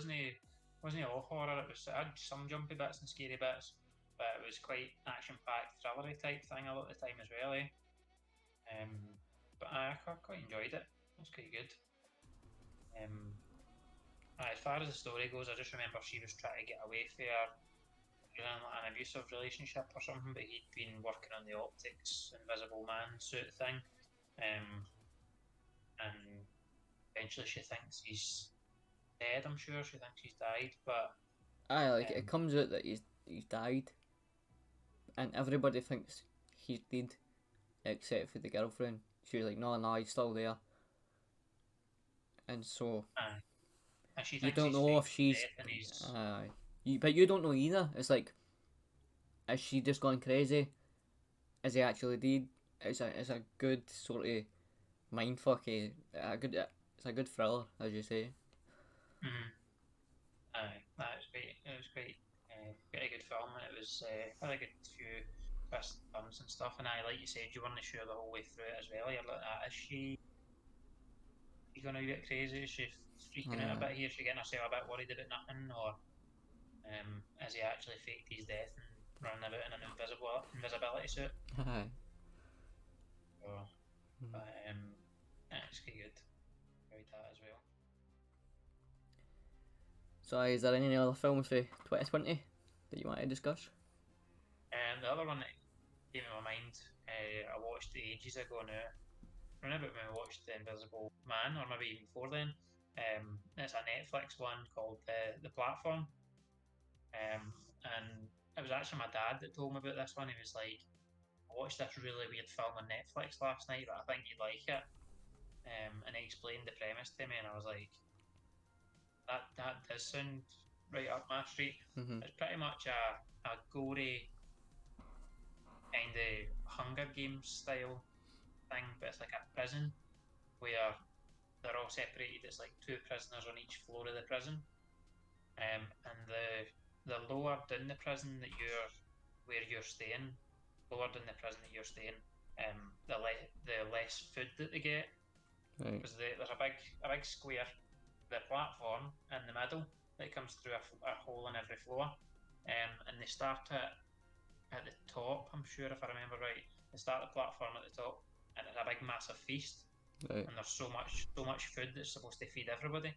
wasn't all horror. It had some jumpy bits and scary bits, but it was quite action-packed, thrillery type thing a lot of the time as well. But I quite enjoyed it. It was quite good. As far as the story goes, I just remember she was trying to get away from an abusive relationship or something, but he'd been working on the optics Invisible Man suit thing, and eventually she thinks he's dead. I'm sure she thinks he's died, but it comes out that he's died, and everybody thinks he's dead, except for the girlfriend. She was like, no, he's still there, and so and she you don't know if she's but you don't know either. It's like, is she just going crazy? Is he actually dead? It's a good sort of mindfucky. It's a good thriller, as you say. That was great. It was great. Pretty good film, and it was had a good few twists and turns and stuff. And like you said, you weren't sure the whole way through it as well. You're like, is she going to get crazy? Is she freaking out a bit here? Is she getting herself a bit worried about nothing, or has he actually faked his death and running about in an invisibility suit? But it's pretty good. Enjoyed that as well. So is there any other films for 2020 that you want to discuss? The other one that came in my mind, I watched ages ago now. I remember when we watched The Invisible Man, or maybe even before then. It's a Netflix one called The Platform. And it was actually my dad that told me about this one. He was like, I watched this really weird film on Netflix last night, but I think you'd like it. And he explained the premise to me, and I was like, that does sound right up my street. Mm-hmm. It's pretty much a gory kind of Hunger Games style thing, but it's like a prison where they're all separated. It's like 2 prisoners on each floor of the prison, and the lower down the prison that where you're staying, lower down the prison that you're staying, the less food that they get. Right. Because there's a big square, the platform in the middle that comes through a hole in every floor, and they start at the top. I'm sure if I remember right, they start the platform at the top, and it's a big massive feast. Right. And there's so much food that's supposed to feed everybody.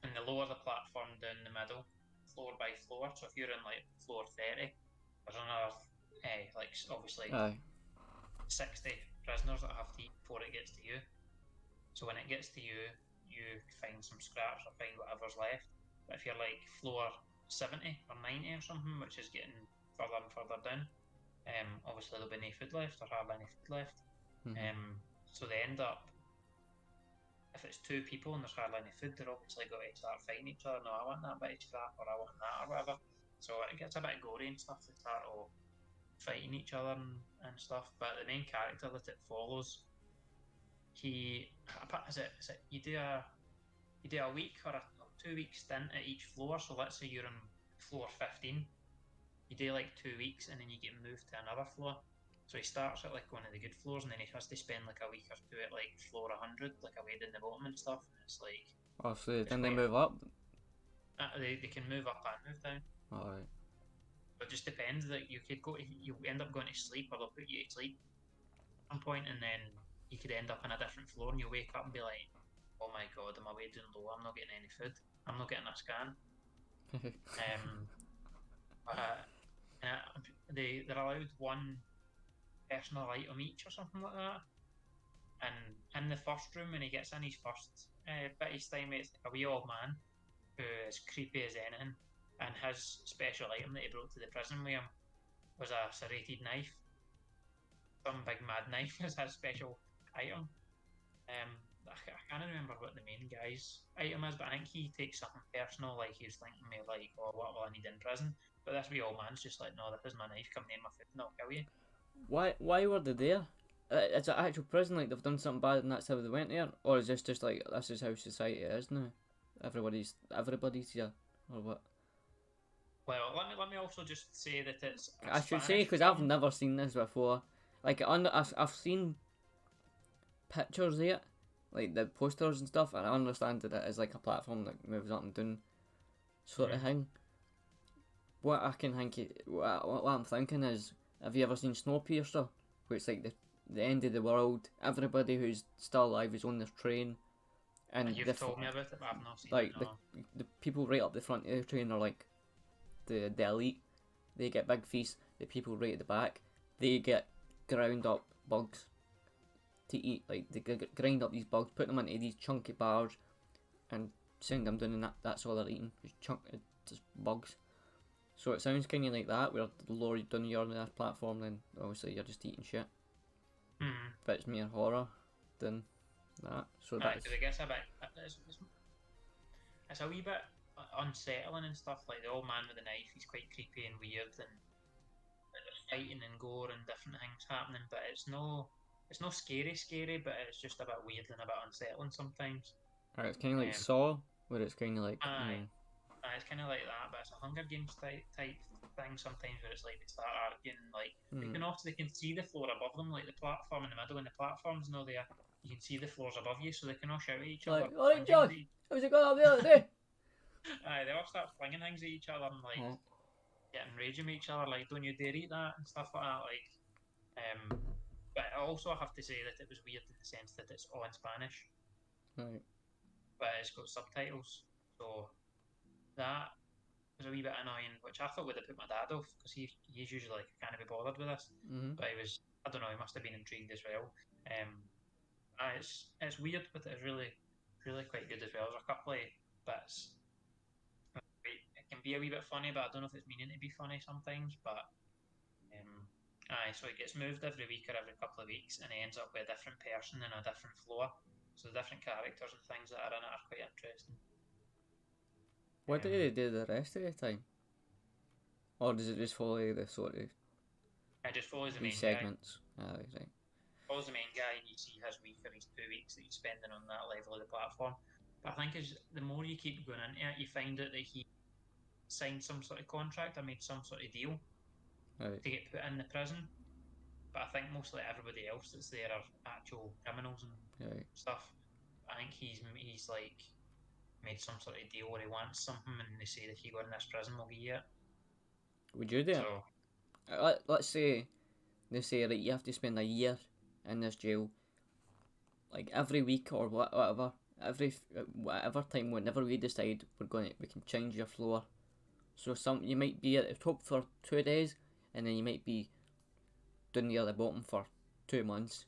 And they lower the platform down the middle, floor by floor. So if you're in like floor 30, there's another like obviously Aye. 60 prisoners that have to eat before it gets to you. So when it gets to you, you find some scraps or find whatever's left. But if you're like floor 70 or 90 or something, which is getting further and further down, obviously there'll be no food left or hardly any food left. Mm-hmm. So they end up, if it's 2 people and there's hardly any food, they're obviously going to start fighting each other. No, I want that bit of scrap, or I want that, or whatever. So it gets a bit gory and stuff. They start all fighting each other and stuff. But the main character that it follows, you do a week or a 2-week stint at each floor. So let's say you're on floor 15, you do like 2 weeks and then you get moved to another floor. So he starts at like one of the good floors and then he has to spend like a week or 2 at like floor 100, like away down the bottom and stuff. And it's like, Oh, so then they move up? they can move up and move down. Alright. But it just depends. That you end up going to sleep, or they'll put you to sleep at some point, and then you could end up on a different floor and you'll wake up and be like, oh my god, am I way down low? I'm not getting any food. I'm not getting a scan. They're allowed 1 personal item each or something like that. And in the first room, when he gets in his first bit of time, it's like a wee old man who is creepy as anything, and his special item that he brought to the prison with him was a serrated knife. Some big mad knife is his special item. I can't remember what the main guy's item is, but I think he takes something personal, like he was thinking me like, oh, what will I need in prison? But this wee old man's just like, no, this is my knife, come near my food and I'll kill you. Why were they there? It's an actual prison, like they've done something bad and that's how they went there? Or is this just like, this is how society is now? Everybody's here, or what? Well, let me also just say that it's I should say, because I've never seen this before. Like, I've seen pictures of it, like the posters and stuff, and I understand that it is like a platform that moves up and down, sort of thing. What I can think, what I'm thinking is, have you ever seen Snowpiercer? Where it's like the end of the world, everybody who's still alive is on this train, and you've told me about it, but I've not seen like it. No. the people right up the front of the train are like the elite. They get big feasts. The people right at the back, they get ground up bugs to eat. Like they grind up these bugs, put them into these chunky bars, and send them down, and that's all they're eating. Just bugs. So it sounds kind of like that, where the lower down you're on this platform, then obviously you're just eating shit. But it's more horror than that. So that's. Because it gets a bit. It's a wee bit unsettling and stuff. Like the old man with the knife, he's quite creepy and weird, and there's fighting and gore and different things happening. But it's no scary, but it's just a bit weird and a bit unsettling sometimes. Alright, it's kind of like Saw, where it's kind of like. It's kind of like that, but it's a Hunger Games type thing sometimes, where it's like they start arguing, like they can see the floor above them, like the platform in the middle, and the platform's not there. You can see the floors above you, so they can all shout at each other. Alright, John, how's it going up the other day? They all start flinging things at each other and like getting raging with each other, like don't you dare eat that and stuff like that. Like, but also I have to say that it was weird in the sense that it's all in Spanish, right? But it's got subtitles, so that was a wee bit annoying, which I thought would have put my dad off because he's usually like, can't be bothered with this, but he was. I don't know. He must have been intrigued as well. It's weird, but it's really quite good as well. There's a couple of bits. It can be a wee bit funny, but I don't know if it's meaning to be funny sometimes. But so it gets moved every week or every couple of weeks, and he ends up with a different person in a different floor. So the different characters and things that are in it are quite interesting. What do they do the rest of the time? Or does it just follow the sort of... It just follows the main segments? guy. Right. Follows the main guy, and you see his week or his 2 weeks that he's spending on that level of the platform. But I think the more you keep going into it, you find out that he signed some sort of contract or made some sort of deal to get put in the prison. But I think mostly everybody else that's there are actual criminals and stuff. I think he's like made some sort of deal where he wants something, and they say that if you go in this prison, we'll give you it. Would you do it? Let's say they say that you have to spend a year in this jail, like every week or whatever, whatever time, whenever we decide we can change your floor. So you might be at the top for 2 days, and then you might be down near the bottom for 2 months.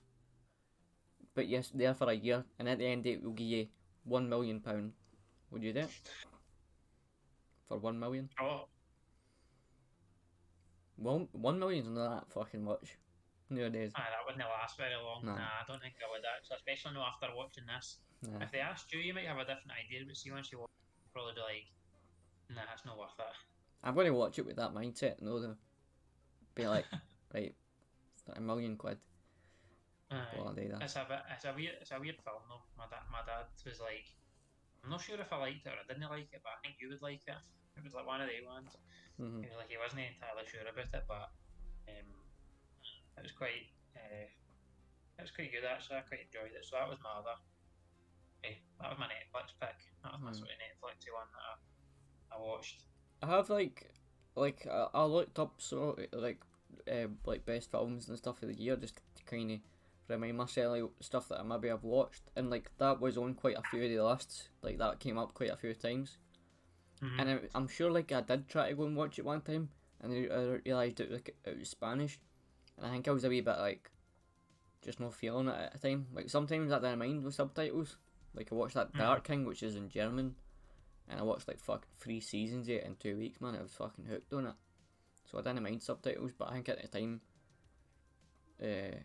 But yes, there for a year, and at the end it will give you £1 million. Would you do it? For 1 million? Oh. Well, 1 million's not that fucking much nowadays. That wouldn't last very long. Nah, I don't think I would actually, especially not after watching this. Nah. If they asked you, you might have a different idea, but see, once you watch, you'll probably be like, nah, it's not worth it. I'm going to watch it with that mindset, though. Be like, right, £1 million. It's a weird film though. My dad was like, I'm not sure if I liked it or I didn't like it, but I think you would like it. It was like one of the ones. Mm-hmm. He was like, he wasn't entirely sure about it, but it was quite good actually. I quite enjoyed it. So that was my that was my Netflix pick. That was my sort of Netflixy one that I watched. I have I looked up like best films and stuff of the year just to kind of remind myself of stuff that maybe I've watched, and like that was on quite a few of the lists. Like that came up quite a few times. Mm-hmm. And I'm sure like I did try to go and watch it one time, and I realised it was Spanish, and I think I was a wee bit like just not feeling it at the time. Like sometimes I didn't mind with subtitles. Like I watched that Dark King, which is in German, and I watched like fucking 3 seasons of it in 2 weeks, man. I was fucking hooked on it. So I didn't mind subtitles, but I think at the time, I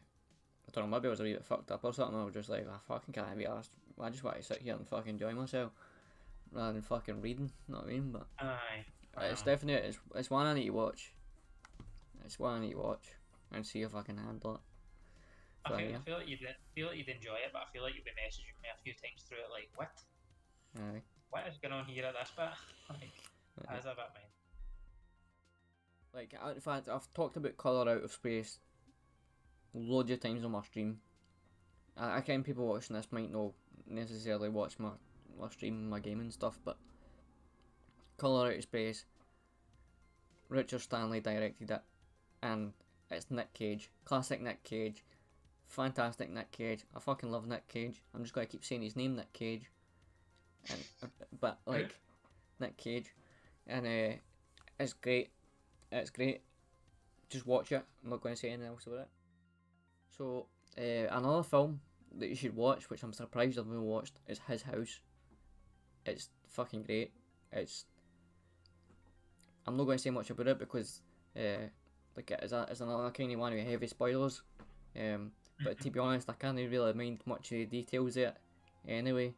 don't know, maybe I was a wee bit fucked up or something. I was just like, I fucking can't be arsed. I just want to sit here and fucking enjoy myself rather than fucking reading. You know what I mean? But it's definitely it's one I need to watch. It's one I need to watch and see if I can handle it. So, I feel like you'd enjoy it, but I feel like you'd be messaging me a few times through it, like, what? What is going on here at this bit? Like, how's that about mine? Like, in fact, I've talked about Colour Out of Space loads of times on my stream. I kind people watching this might not necessarily watch my stream, my gaming stuff, but Colour Out of Space, Richard Stanley directed it, and it's Nick Cage, classic Nick Cage, fantastic Nick Cage. I fucking love Nick Cage. I'm just gonna keep saying his name, Nick Cage, but like Nick Cage, and it's great. It's great. Just watch it. I'm not going to say anything else about it. So, another film that you should watch, which I'm surprised I've never watched, is His House. It's fucking great. I'm not going to say much about it because, it's another kind of one with heavy spoilers. But to be honest, I can't really mind much of the details of it anyway.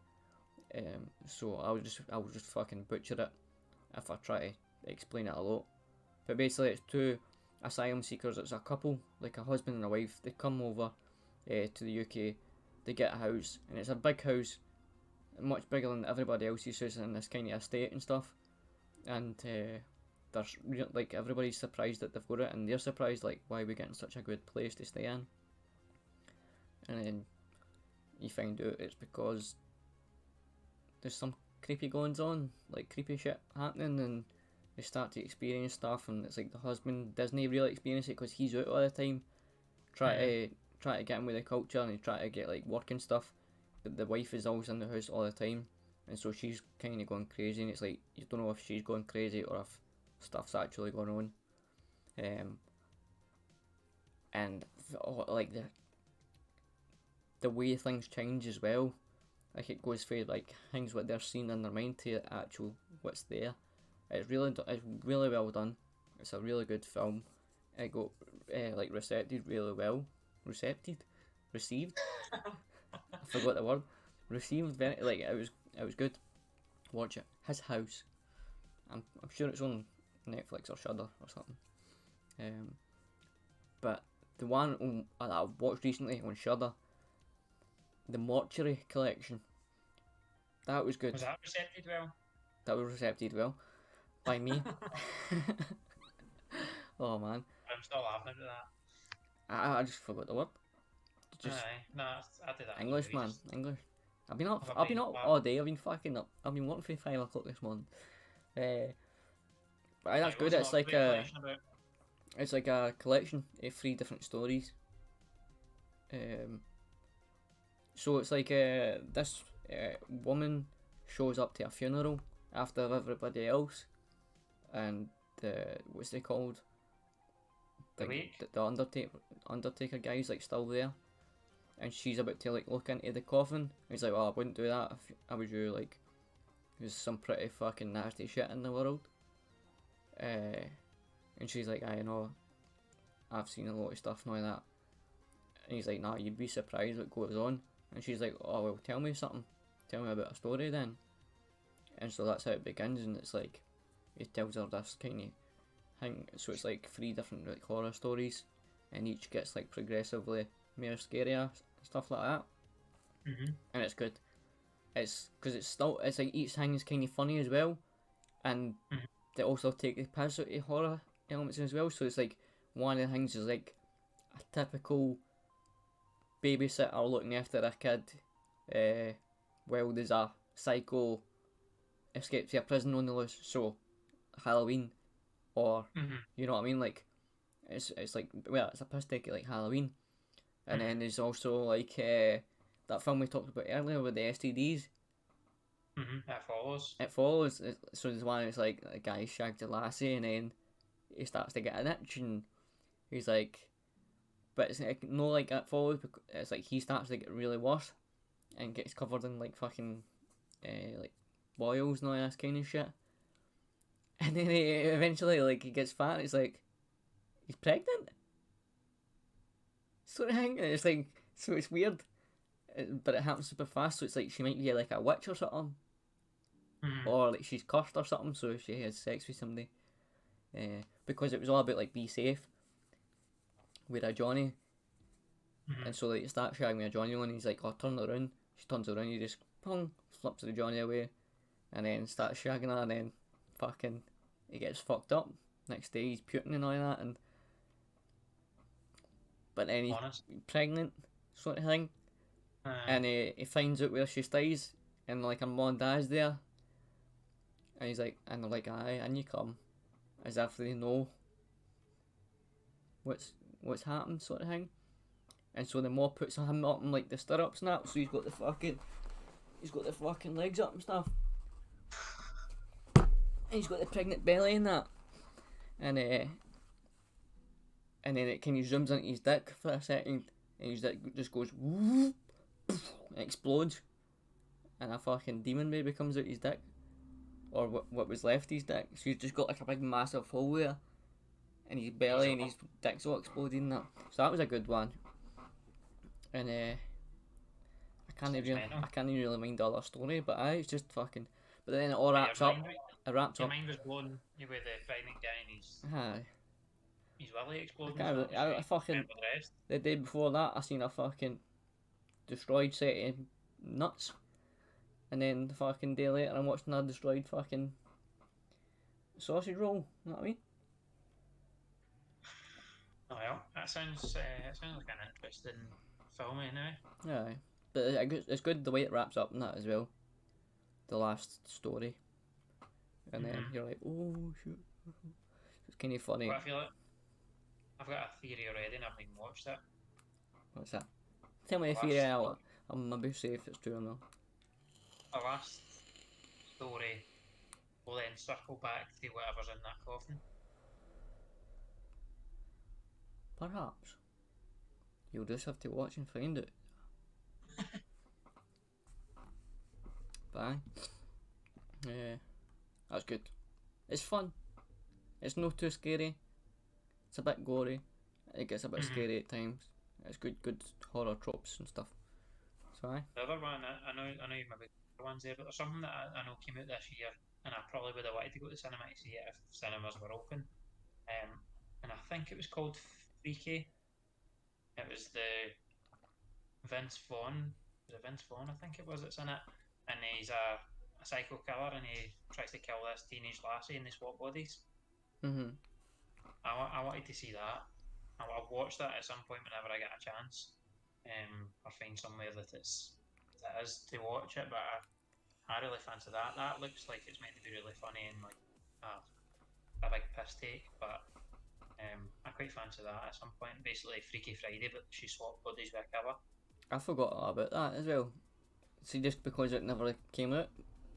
So I'll just fucking butcher it if I try to explain it a lot. But basically, it's 2 asylum seekers. It's a couple, like a husband and a wife. They come over to the UK. They get a house, and it's a big house, much bigger than everybody else's house in this kind of estate and stuff. And there's like everybody's surprised that they've got it, and they're surprised like why we're getting such a good place to stay in. And then you find out it's because there's some creepy goings on, like creepy shit happening, and they start to experience stuff, and it's like the husband doesn't really experience it because he's out all the time, try to get in with the culture, and he try to get like work and stuff, but the wife is always in the house all the time, and so she's kind of going crazy, and it's like you don't know if she's going crazy or if stuff's actually going on. And like the way things change as well, like it goes from like things what they're seeing in their mind to actual what's there. It's really well done. It's a really good film. It got like received really well. Received. I forgot the word. Received very like it was good. Watch it. His House. I'm sure it's on Netflix or Shudder or something. But the one that I've watched recently on Shudder, the Mortuary Collection. That was good. Was that received well? That was received well by me. Oh man. I'm still laughing about that. I just forgot the word. Just No, I did that. English, man. English. I've been up I've all day. I've been fucking up. I've been working for 5 o'clock this morning. But aye, that's good. It's like a collection of 3 different stories. So it's like this woman shows up to a funeral after everybody else, and what's they called? The Undertaker guy's like still there, and she's about to like look into the coffin. He's like, "Oh, I wouldn't do that if I was you." Like, there's some pretty fucking nasty shit in the world. And she's like, "I know, I've seen a lot of stuff and all that." And he's like, "Nah, you'd be surprised what goes on." And she's like, "Oh well, tell me something. Tell me about a story then." And so that's how it begins, and it's like he tells her this kind of thing. So it's like 3 different like horror stories, and each gets like progressively more scarier, stuff like that. And it's good. It's because it's like each thing is kind of funny as well, and they also take the piss out of horror elements as well. So it's like one of the things is like a typical babysitter looking after a kid, while there's a psycho escapes to a prison on the loose. So Halloween, or you know what I mean? Like it's like, well, it's a piss take like Halloween, and then there's also like that film we talked about earlier with the STDs. It follows. So there's one. It's like a guy shagged a lassie, and then he starts to get an itch, and he's like, but it's like no, like it follows. It's like he starts to get really worse, and gets covered in like fucking like boils and all that kind of shit. And then he eventually like he gets fat. And it's like he's pregnant, sort of thing. And it's like, so it's weird, but it happens super fast. So it's like she might be like a witch or something. Or like she's cursed or something, so she has sex with somebody. Because it was all about like be safe with a Johnny. And so like you start shagging with a Johnny and he's like, "Oh, turn around." She turns around, he just flips the Johnny away, and then starts shagging her, and then fucking he gets fucked up. Next day he's puking and all that, and but then he's pregnant, sort of thing. And he finds out where she stays, and like her mom and dad's there. And he's like, and they're like, "Aye, and you come," as if they know what's happened, sort of thing. And so the mom puts him up in like the stirrups and that, so he's got the fucking legs up and stuff. And he's got the pregnant belly and that. And then it kind of zooms into his dick for a second, and his dick just goes whoop, and explodes, and a fucking demon baby comes out his dick. Or what was left of his dick. So he's just got like a big massive hole there, and his belly and his dick's all exploding and that. So that was a good one. And I can't even really mind the other story, but it's just fucking. But then it all wraps up. Your mind was blown with the pregnant guy and his willy exploding. I fucking the day before that I seen a fucking destroyed set of nuts. And then the fucking day later, I'm watching a destroyed fucking sausage roll. You know what I mean? Oh well, that sounds like an interesting film anyway. Yeah, but it's good the way it wraps up and that as well. The last story, and then you're like, oh shit, it's kind of funny. But I feel like I've got a theory already, and I haven't even watched it. What's that? Tell me the theory. I'll maybe say if it's true or not. The last story will then circle back to whatever's in that coffin. Perhaps. You'll just have to watch and find it. Bye. Yeah, that's good. It's fun. It's not too scary. It's a bit gory. It gets a bit scary at times. It's good horror tropes and stuff. So aye. The other one, I know you maybe the ones there, but there's something that I know came out this year, and I probably would have wanted to go to the cinema to see it if cinemas were open. And I think it was called Freaky. It was the Vince Vaughn. Was it Vince Vaughn? I think it was. It's in it, and he's a psycho killer, and he tries to kill this teenage lassie, and they swap bodies. I wanted to see that. I'll watch that at some point whenever I get a chance, or find somewhere that it is to watch it. But I really fancy that. That looks like it's meant to be really funny and like a big piss take. But I quite fancy that at some point. Basically, Freaky Friday, but she swapped bodies with a killer. I forgot about that as well. See, just because it never came out,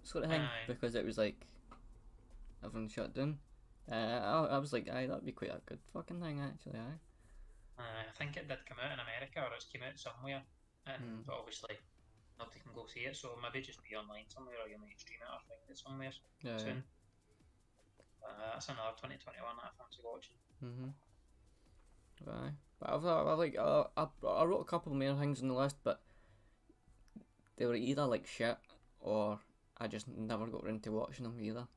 sort of thing. Aye. Because it was like everyone shut down. I was like, aye, that'd be quite a good fucking thing, actually. Aye. I think it did come out in America, or it's came out somewhere, but obviously nobody can go see it. So maybe just be online somewhere, or you might stream it or find it somewhere soon. That's another 2021 that I fancy watching. Right. But I wrote a couple more things on the list, but they were either like shit or I just never got around to watching them either.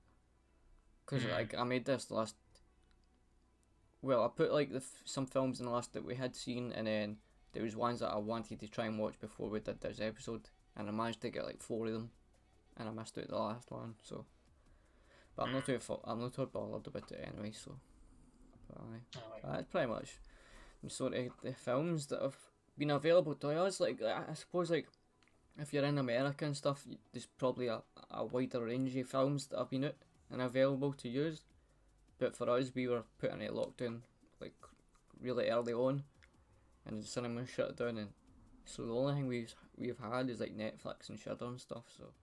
Because like I made this list. Well, I put like some films in the list that we had seen, and then there was ones that I wanted to try and watch before we did this episode, and I managed to get like 4 of them, and I missed out the last one. So, but I'm not too bothered about it anyway. So, but that's pretty much sort of the films that have been available to us. Like I suppose, like if you're in America and stuff, there's probably a wider range of films that have been out and available to use. But for us, we were put into lockdown like really early on, and the cinema shut down, and so the only thing we've had is like Netflix and Shudder and stuff. So,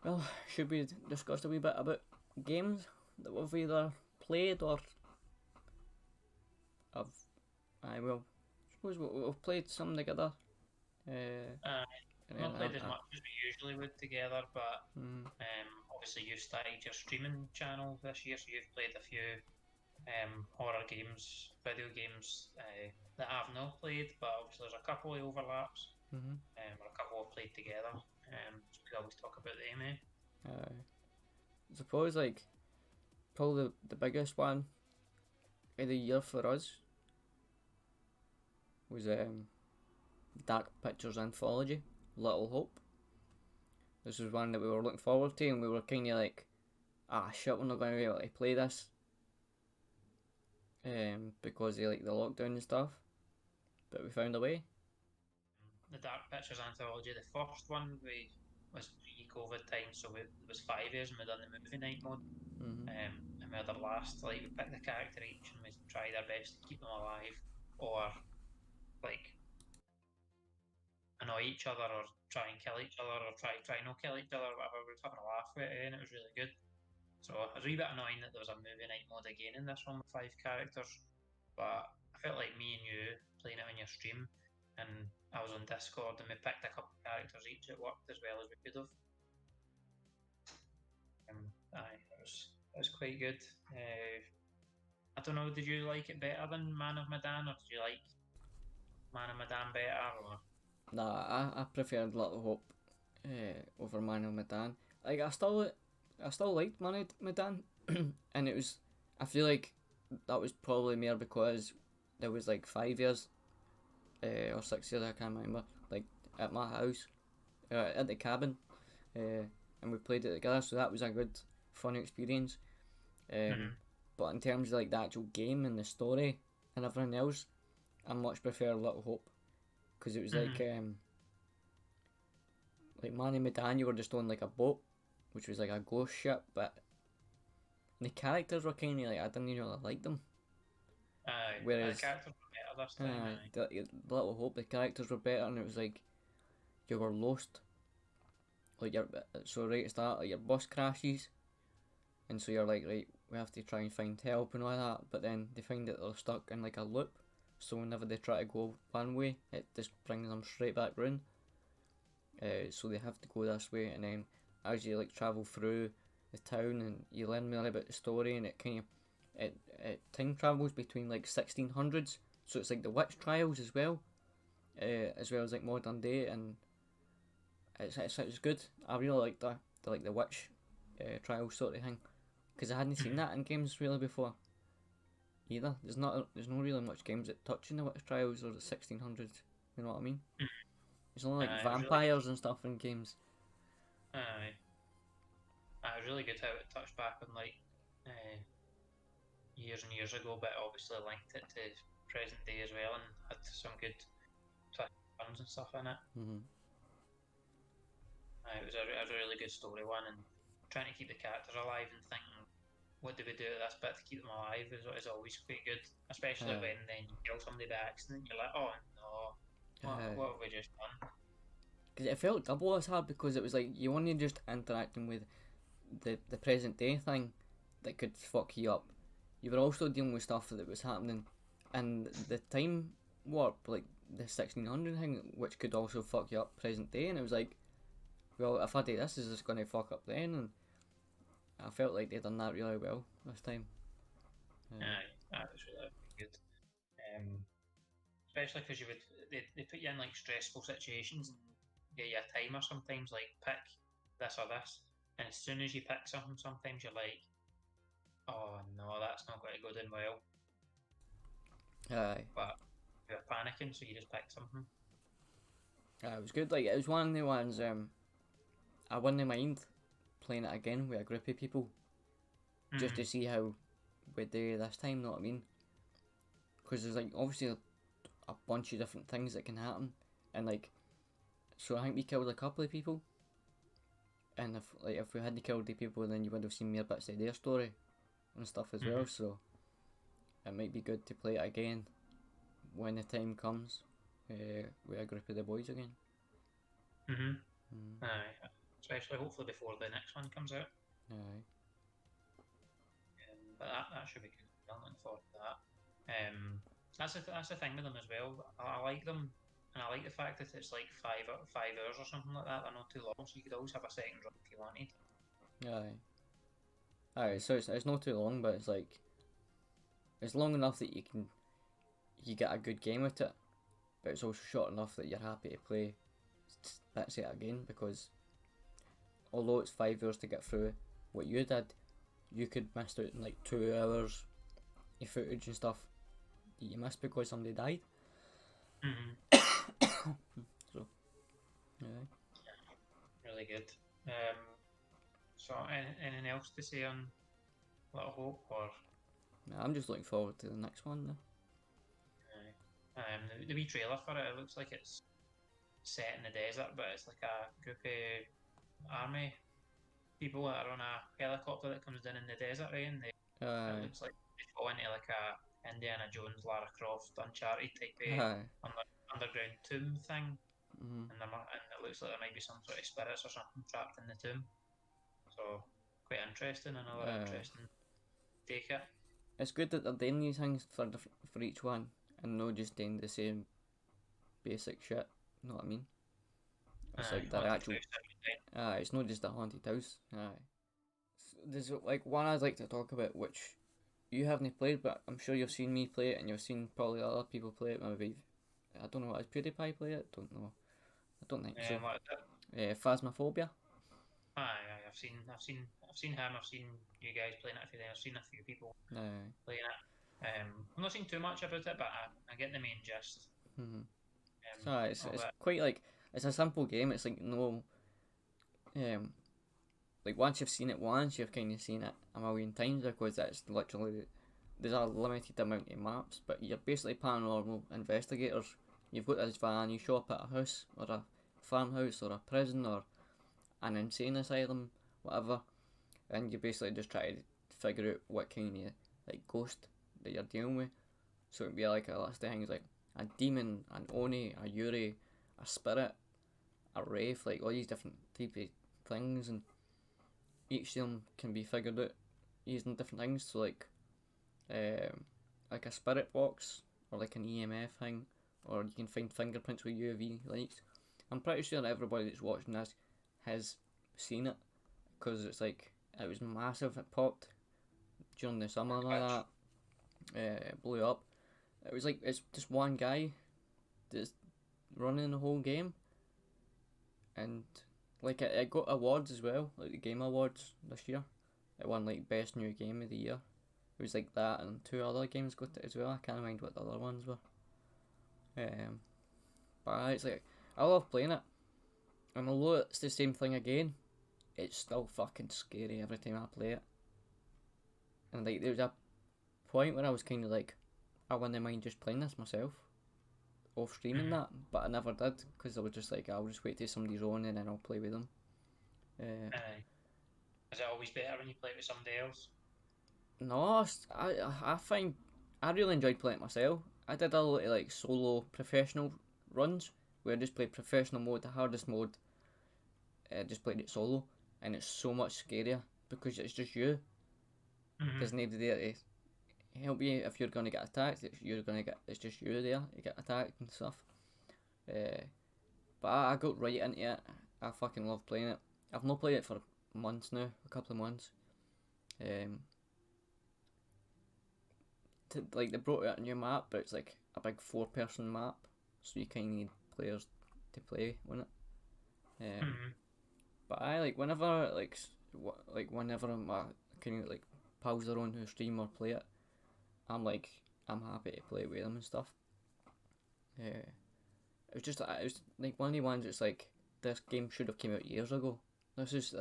well, should we discuss a wee bit about games that we've either played or suppose we've played some together. Not played as much as we usually would together, but obviously you started your streaming channel this year, so you've played a few horror games, video games that I've not played, but obviously there's a couple of overlaps, or a couple I've played together, so we always talk about them, I suppose like probably the biggest one of the year for us was Dark Pictures Anthology, Little Hope. This was one that we were looking forward to, and we were kind of like, shit, we're not going to be able to play this because of like the lockdown and stuff, but we found a way. The Dark Pictures Anthology, the first one was pre-COVID time, so it was 5 years, and we done the movie night mode, and we had our last, like, we picked the character each, and we tried our best to keep them alive, or like annoy each other, or try and kill each other, or try not kill each other, or whatever. We were having a laugh with it, and it was really good. So it was a wee bit annoying that there was a movie night mode again in this one with 5 characters, but I felt like me and you playing it on your stream, and I was on Discord, and we picked a couple of characters each. It worked as well as we could have. It was quite good. I don't know, did you like it better than Man of Medan, or did you like Man of Medan better? Or? Nah, I preferred Little Hope over Man of Medan. Like I still liked Man of Medan, and it was, I feel like that was probably more because there was like 5 years or 6 years, I can't remember, like at my house, at the cabin, and we played it together, so that was a good fun experience. But in terms of like the actual game and the story and everything else, I much prefer Little Hope, because it was like Man of Medan, you were just on like a boat, which was like a ghost ship, but the characters were kind of like, I didn't even really like them. Whereas the characters were better this time. the Little Hope, the characters were better, and it was like you were lost like so right at the start, like your bus crashes, and so you're like, right, we have to try and find help and all that, but then they find that they're stuck in like a loop, so whenever they try to go one way, it just brings them straight back round. So they have to go this way, and then as you like travel through the town and you learn more about the story, and it kind of it time travels between like 1600s, so it's like the witch trials as well as like modern day, and it's good. I really like the witch trial sort of thing, because I hadn't seen that in games really before either. There's no really much games that touch on the witch trials or the 1600s. You know what I mean? There's only like vampires and stuff in games. Aye. It was really good how it touched back on like years and years ago, but obviously linked it to present day as well, and had some good puns and stuff in it. It was a really good story one, and trying to keep the characters alive and thinking, what do we do at this bit to keep them alive is always quite good, especially when then you kill somebody by accident. You're like, oh no, what have we just done? Because it felt double as hard, because it was like you weren't just interacting with the present day thing that could fuck you up. You were also dealing with stuff that was happening in the time warp, like the 1600 thing, which could also fuck you up present day. And it was like, well, if I do this, is this going to fuck up then? And I felt like they done that really well this time. That was really good. Especially because they put you in like stressful situations and give you a timer sometimes, like pick this or this, and as soon as you pick something, sometimes you're like, oh no, that's not going to go down well. Aye. But you're panicking, so you just pick something. It was good. Like, it was one of the ones I wouldn't mind playing it again with a group of people, just to see how we do this time. Know what I mean? Because there's like obviously a bunch of different things that can happen, and like, so I think we killed a couple of people, and if we hadn't killed the people, then you would have seen more bits of their story and stuff as well. So it might be good to play it again when the time comes with a group of the boys again. Aye, especially hopefully before the next one comes out. Aye. But that should be good. I'm looking forward to that. That's the thing with them as well. I like them, and I like the fact that it's like 5 hours or something like that. They're not too long, so you could always have a second run if you wanted. Aye, so it's not too long, but it's like it's long enough that you get a good game with it, but it's also short enough that you're happy to play bits of it again, because although it's 5 hours to get through what you did, you could miss out in like 2 hours of footage and stuff that you missed because somebody died. So, yeah. Really good. So, anything else to say on Little Hope, or? I'm just looking forward to the next one now. The wee trailer for it looks like it's set in the desert, but it's like a group of army people that are on a helicopter that comes down in the desert, right? And it looks like they fall into like a Indiana Jones, Lara Croft, Uncharted type of underground tomb thing, and it looks like there might be some sort of spirits or something trapped in the tomb. So quite interesting. Another interesting take it. It's good that they're doing these things for each one, and not just doing the same basic shit. You know what I mean? It's like their actual. It's not just a haunted house. There's like one I'd like to talk about, which you haven't played, but I'm sure you've seen me play it, and you've seen probably other people play it. Maybe I don't know. Has PewDiePie play it? Don't know. I don't think so. What is it? Phasmophobia. I've seen him. I've seen you guys playing it. I've seen a few people playing it. I'm not seeing too much about it, but I get the main gist. So it's quite like, it's a simple game. It's like no, like once you've seen it once, you've kind of seen it a million times, because it's literally, there's a limited amount of maps, but you're basically paranormal investigators. You've got this van, you show up at a house or a farmhouse or a prison or an insane asylum, whatever, and you basically just try to figure out what kind of like ghost that you're dealing with. So it'd be like a list of things like a demon, an oni, a yuri, a spirit, a wraith, like all these different type of things, and each of them can be figured out using different things. So like a spirit box or like an EMF thing, or you can find fingerprints with UV lights. I'm pretty sure everybody that's watching this has seen it, because it's like, it was massive. It popped during the summer and all that. It blew up. It was like, it's just one guy that's running the whole game, and like it got awards as well, like the Game Awards this year. It won like Best New Game of the Year. It was like that, and 2 other games got it as well. I can't mind what the other ones were. But it's like, I love playing it, and although it's the same thing again, it's still fucking scary every time I play it. And like, there was a point where I was kind of like, I wouldn't mind just playing this myself, off streaming that, but I never did, because I was just like, I'll just wait till somebody's on and then I'll play with them. Is it always better when you play it with somebody else? No, I find I really enjoyed playing it myself. I did a lot of like solo professional runs where I just played professional mode, the hardest mode. Just played it solo, and it's so much scarier because it's just you. There's nobody there to help you if you're gonna get attacked. It's just you there. You get attacked and stuff. But I got right into it. I fucking love playing it. I've not played it for months now, a couple of months. Like, they brought out a new map, but it's like a big 4-person map, so you kind of need players to play on it. But I like whenever whenever my kind of like pals are on who stream or play it, I'm happy to play with them and stuff. It was like one of the ones that's like, this game should have came out years ago. This is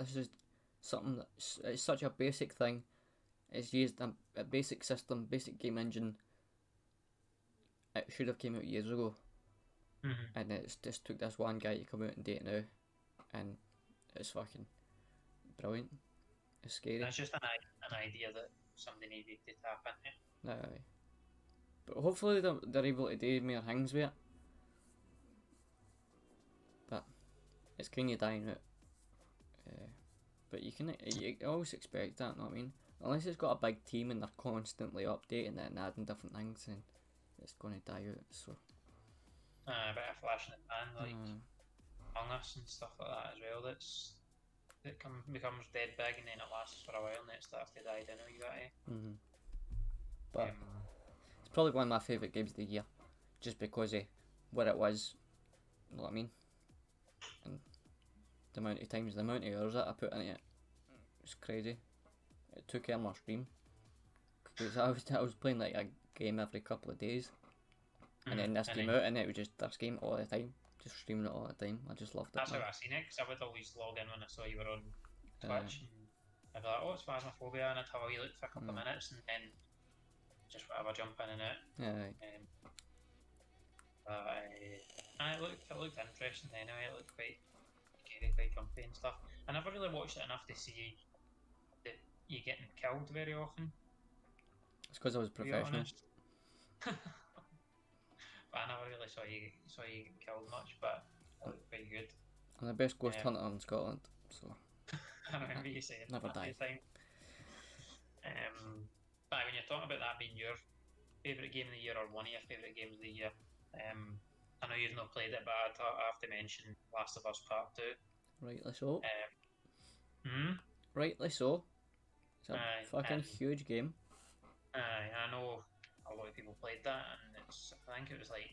something that's, it's such a basic thing. It's used a basic system, basic game engine. It should have came out years ago. And it's just took this one guy to come out and do it now, and it's fucking brilliant. It's scary. That's just an idea that somebody needed to tap into. Aye. But hopefully they're able to do more things with it. But it's kind of dying out. But you always expect that, know what I mean? Unless it's got a big team and they're constantly updating it and adding different things, then it's going to die out. So. A bit of flash in the pan, like Among Us and stuff like that as well. Becomes dead big and then it lasts for a while and then it starts to die down. You got it. But it's probably one of my favourite games of the year, just because of what it was. You know what I mean? And the amount of times, the amount of hours that I put into it, it's crazy. It took in my stream, because I was playing like a game every couple of days. And then this came out, and it was just this game all the time, just streaming it all the time. I just loved it. That's how I seen it, because I would always log in when I saw you were on Twitch, and I'd be like, oh, it's Phasmophobia, and I'd have a wee look for a couple of minutes, and then just whatever, jump in and out. It looked interesting anyway. It looked quite scary, quite jumpy and stuff. I never really watched it enough to see that you getting killed very often. It's because I was professional. But I never really saw you get killed much, but it looked pretty good. I'm the best ghost hunter in Scotland, so. I remember you saying never that died. Time. But when you're talking about that being your favourite game of the year or one of your favourite games of the year, I know you've not played it, but I have to mention Last of Us Part 2. Rightly so. Rightly so. It's a fucking huge game. I know a lot of people played that, and I think it was like,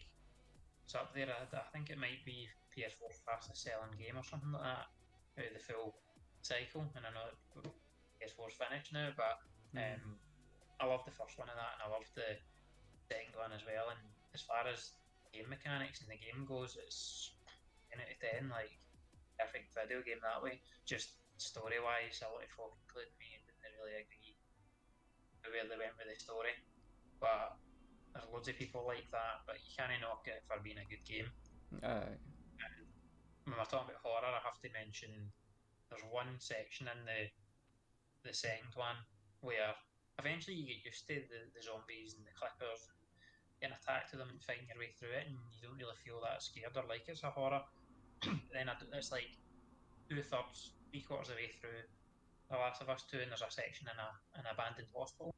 it's up there. I think it might be PS4's fastest selling game or something like that out of the full cycle. And I know that PS4's finished now, but I love the first one of that, and I love the second one as well. And as far as game mechanics and the game goes, it's 10 out of 10, like perfect video game that way. Just story wise, a lot of folk, including me, didn't really agree with where they went with the story. But there's loads of people like that, but you can't knock it for being a good game. And when we're talking about horror, I have to mention there's one section in the second one where eventually you get used to the zombies and the clickers and getting attacked to them and fighting your way through it, and you don't really feel that scared or like it's a horror. Then it's like 2/3 3/4 of the way through The Last of Us 2, and there's a section in an abandoned hospital,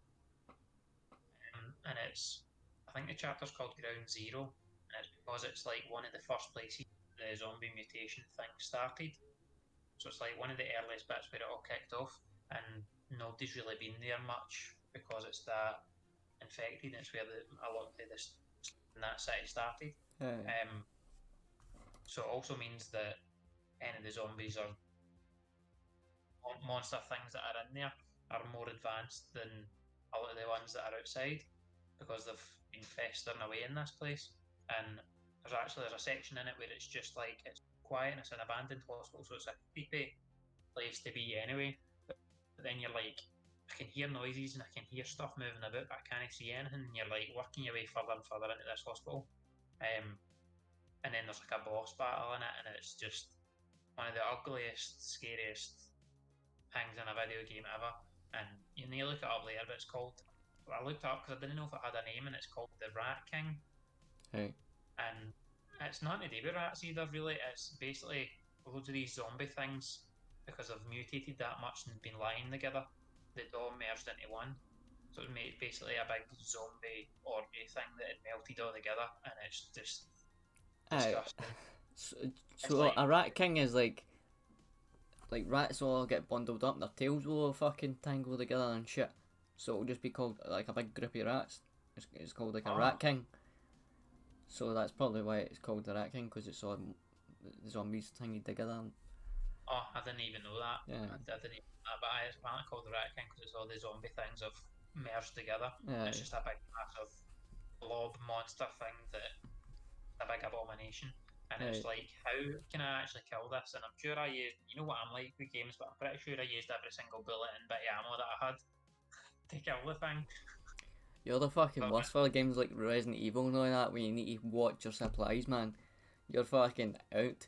and I think the chapter's called Ground Zero, and it's because it's like one of the first places the zombie mutation thing started. So it's like one of the earliest bits where it all kicked off, and nobody's really been there much because it's that infected. It's where a lot of this in that city started. So it also means that any of the zombies or monster things that are in there are more advanced than a lot of the ones that are outside, because they've been festering away in this place. And there's a section in it where it's just like it's quiet and it's an abandoned hospital, so it's a creepy place to be anyway. But then you're like, I can hear noises and I can hear stuff moving about, but I can't see anything. And you're like working your way further and further into this hospital. And then there's like a boss battle in it, and it's just one of the ugliest, scariest things in a video game ever. And you need to look it up later, but it's called. I looked it up because I didn't know if it had a name, and it's called the Rat King. Hey. And it's nothing to do with rats either, really. It's basically loads of these zombie things, because they've mutated that much and been lying together. They'd all merged into one. So it made basically a big zombie orgy thing that had melted all together, and it's just disgusting. So like, a rat king is like rats all get bundled up, their tails will all fucking tangle together and shit. So it'll just be called like a big group of rats. It's called like a rat king. So that's probably why it's called the Rat King, because it's all the zombies tangled together. Oh, I didn't even know that. Yeah. I didn't even know that, but it's apparently called the Rat King because it's all the zombie things have merged together. Yeah. It's just a big massive blob monster thing that a big abomination. And it's like, how can I actually kill this? And I'm sure I used, you know what I'm like with games, but I'm pretty sure I used every single bullet and bit of ammo that I had to kill the thing. You're the fucking worst for games like Resident Evil and all that, where you need to watch your supplies, man. You're fucking out.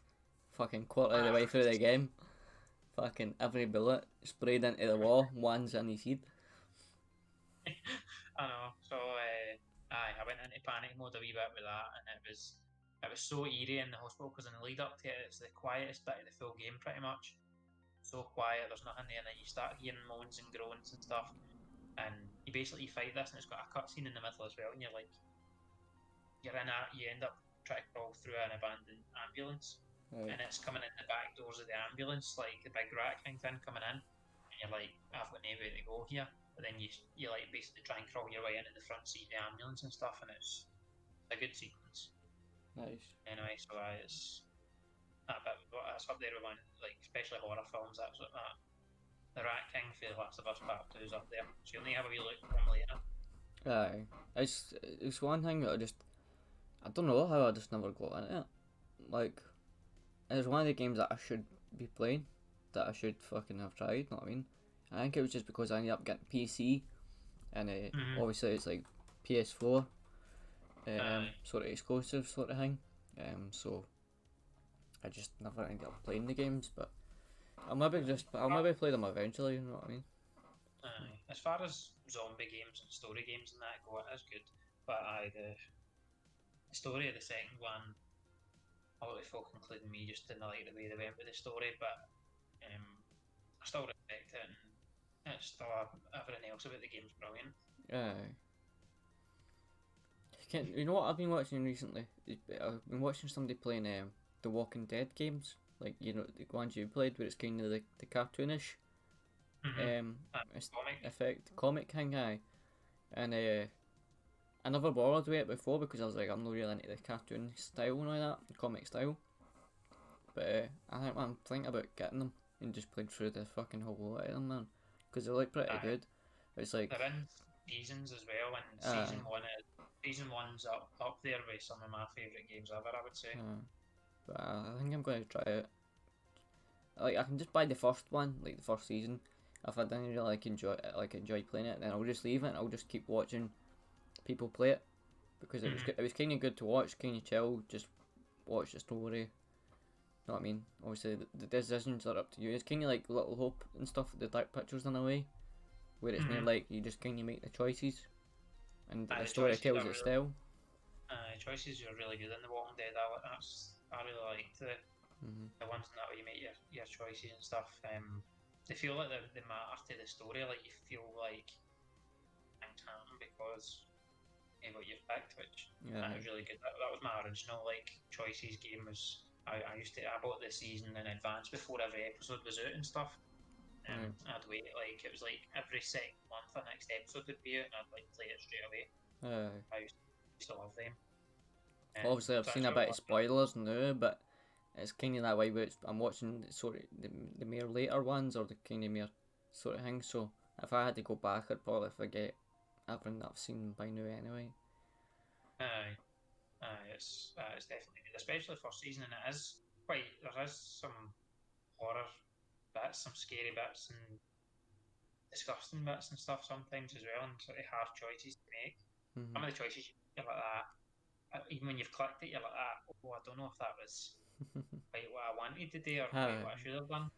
Fucking quarter of the way through the game. Fucking every bullet sprayed into the wall, one's in his head. I know, so I went into panic mode a wee bit with that, and it was so eerie in the hospital, because in the lead up to it, it's the quietest bit of the full game pretty much. So quiet, there's nothing there, and then you start hearing moans and groans and stuff. And you basically fight this, and it's got a cutscene in the middle as well, and you're like, you end up trying to crawl through an abandoned ambulance, and it's coming in the back doors of the ambulance, like the big Rat King thing coming in, and you're like, I've got nowhere to go here. But then you like basically try and crawl your way into the front seat of the ambulance and stuff, and it's a good sequence. Nice. Anyway, so it's that bit, that's up there with one, like especially horror films. That's what that. The Rat King for The Last of Us Part 2 is up there. So you'll need to have a wee look for him later. Aye. It's one thing that I don't know how I just never got into it. Like, it's one of the games that I should be playing, that I should fucking have tried, you know what I mean? I think it was just because I ended up getting PC, and obviously it's like PS4, sort of exclusive sort of thing. So I just never ended up playing the games, but I'll maybe play them eventually, you know what I mean? As far as zombie games and story games and that go, it is good. But the story of the second one, a lot of folk, including me, just didn't like the way they went with the story, but I still respect it, and it's still everything else about the game's brilliant. You know what I've been watching recently? I've been watching somebody playing the Walking Dead games. Like, you know, the ones you played where it's kind of the cartoonish comic thing, aye. And I never bothered with it before because I was like, I'm not really into the cartoon style and all that, the comic style. But I think I'm thinking about getting them and just playing through the fucking whole lot of them, man. Because they look pretty good. It's like, they're in seasons as well, and season one's up there with some of my favourite games ever, I would say. But I think I'm going to try it. Like, I can just buy the first one, like the first season. If I didn't really enjoy playing it, then I'll just leave it and I'll just keep watching people play it, because it was kind of good to watch, kind of chill, just watch the story. You know what I mean? Obviously, the decisions are up to you. It's kind of like Little Hope and stuff, the Dark Pictures in a way, where it's not like you just kind of make the choices, and the story tells itself. Choices are really good in The Walking Dead. I really liked The ones in that where you make your choices and stuff. They feel like they matter to the story. Like you feel like things happen because what you've picked, which that was really good. That was my original choices game. I bought the season in advance before every episode was out and stuff. I'd wait it was like every second month the next episode would be out, and I'd play it straight away. I used to love them. Obviously, I've seen a bit of spoilers now, but it's kind of that way where I'm watching sort of the more later ones or the kind of more sort of things. So if I had to go back, I'd probably forget everything that I've seen by now anyway. It's definitely good, especially first season, and there is some horror bits, some scary bits, and disgusting bits and stuff sometimes as well, and sort of hard choices to make. Some of the choices you're like that. Even when you've clicked it, you're like that. Oh, I don't know if that was quite what I wanted to do or quite what I should have done.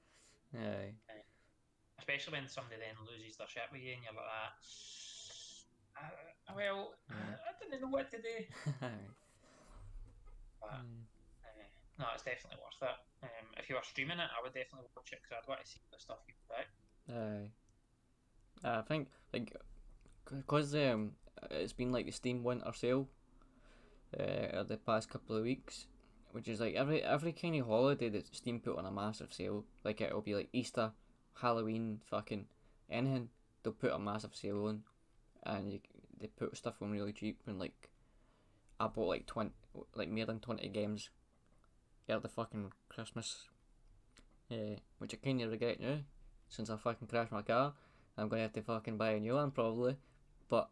Especially when somebody then loses their shit with you and you're like that. I didn't know what to do. But no, it's definitely worth it. If you were streaming it, I would definitely watch it because I'd want to see the stuff you put out. I think because it's been the Steam Winter Sale the past couple of weeks, which is every kind of holiday that Steam put on a massive sale. It'll be Easter, Halloween, fucking anything. They'll put a massive sale on, and they put stuff on really cheap. And I bought 20, more than 20 games at the fucking Christmas, which I kind of regret now, since I fucking crashed my car. I'm gonna have to fucking buy a new one probably, but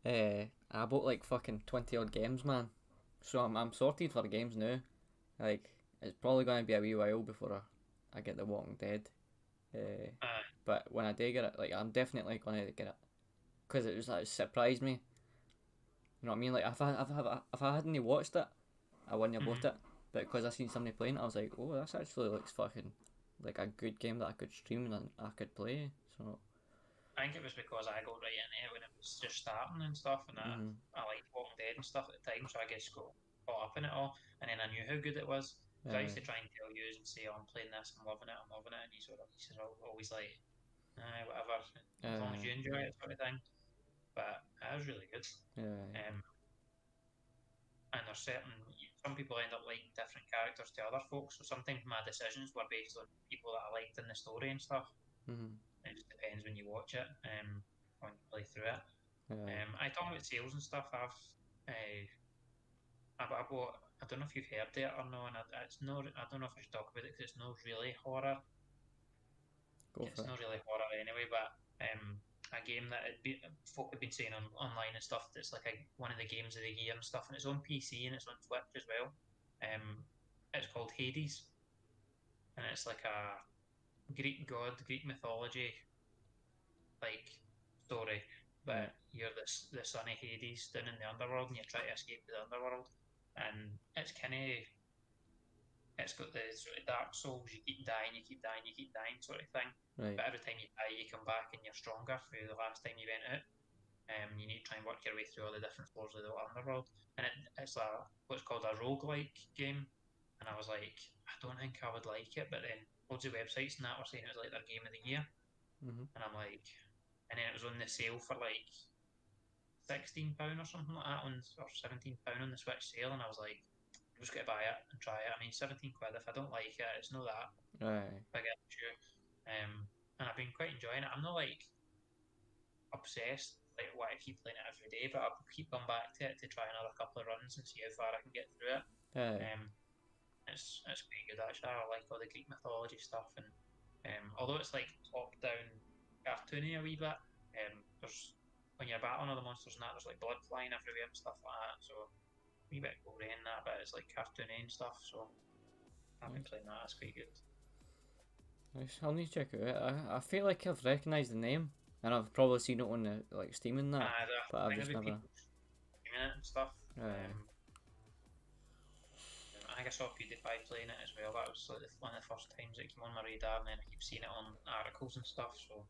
I bought fucking 20 odd games, man. So I'm sorted for games now. It's probably gonna be a wee while before I get The Walking Dead. But when I do get it, I'm definitely gonna get it, because it surprised me. You know what I mean? If I hadn't watched it, I wouldn't have bought it. But because I seen somebody playing it, I was like, oh, this actually looks fucking a good game that I could stream and I could play. So I think it was because I got right in it when it was just starting and stuff, and I liked Walking Dead and stuff at the time, so I guess got caught up in it all, and then I knew how good it was. So I used to try and tell you and say, oh, I'm playing this, I'm loving it, and he's always like, whatever, as long as you enjoy it, sort of thing. But it was really good. And there's some people end up liking different characters to other folks, so sometimes my decisions were based on people that I liked in the story and stuff. It just depends when you watch it, when you play through it. I talk about sales and stuff. I bought. I don't know if you've heard it or no, and it's no. I don't know if I should talk about it because it's not really horror. It's not really horror anyway, but a game that folk have been saying online and stuff. That's one of the games of the year and stuff, and it's on PC and it's on Twitch as well. It's called Hades, and it's a Greek god, Greek mythology story, but you're the son of Hades down in the underworld, and you try to escape to the underworld, and it's got the sort of Dark Souls, you keep dying sort of thing. Right. But every time you die, you come back and you're stronger for the last time you went out. You need to try and work your way through all the different floors of the underworld, and it's what's called a roguelike game. And I was like, I don't think I would like it, but then loads of websites and that were saying it was their game of the year. And I'm like, and then it was on the sale for £16 or something like that, or £17 on the Switch sale, and I was like, I'm just going to buy it and try it. I mean, £17, if I don't like it, it's not that big an issue. And I've been quite enjoying it. I'm not obsessed, why I keep playing it every day, but I'll keep going back to it to try another couple of runs and see how far I can get through it. It's quite good actually. I like all the Greek mythology stuff, and although it's top down cartoony a wee bit, there's when you're battling other monsters and that, there's blood flying everywhere and stuff like that, so a wee bit gory in that, but it's cartoony and stuff, so I've been playing that. That's quite good. Nice. I'll need to check it out. I feel like I've recognised the name, and I've probably seen it on the Steam and that, but I've just never streaming it and stuff. I think I saw PewDiePie playing it as well. That was one of the first times it came on my radar, and then I keep seeing it on articles and stuff, so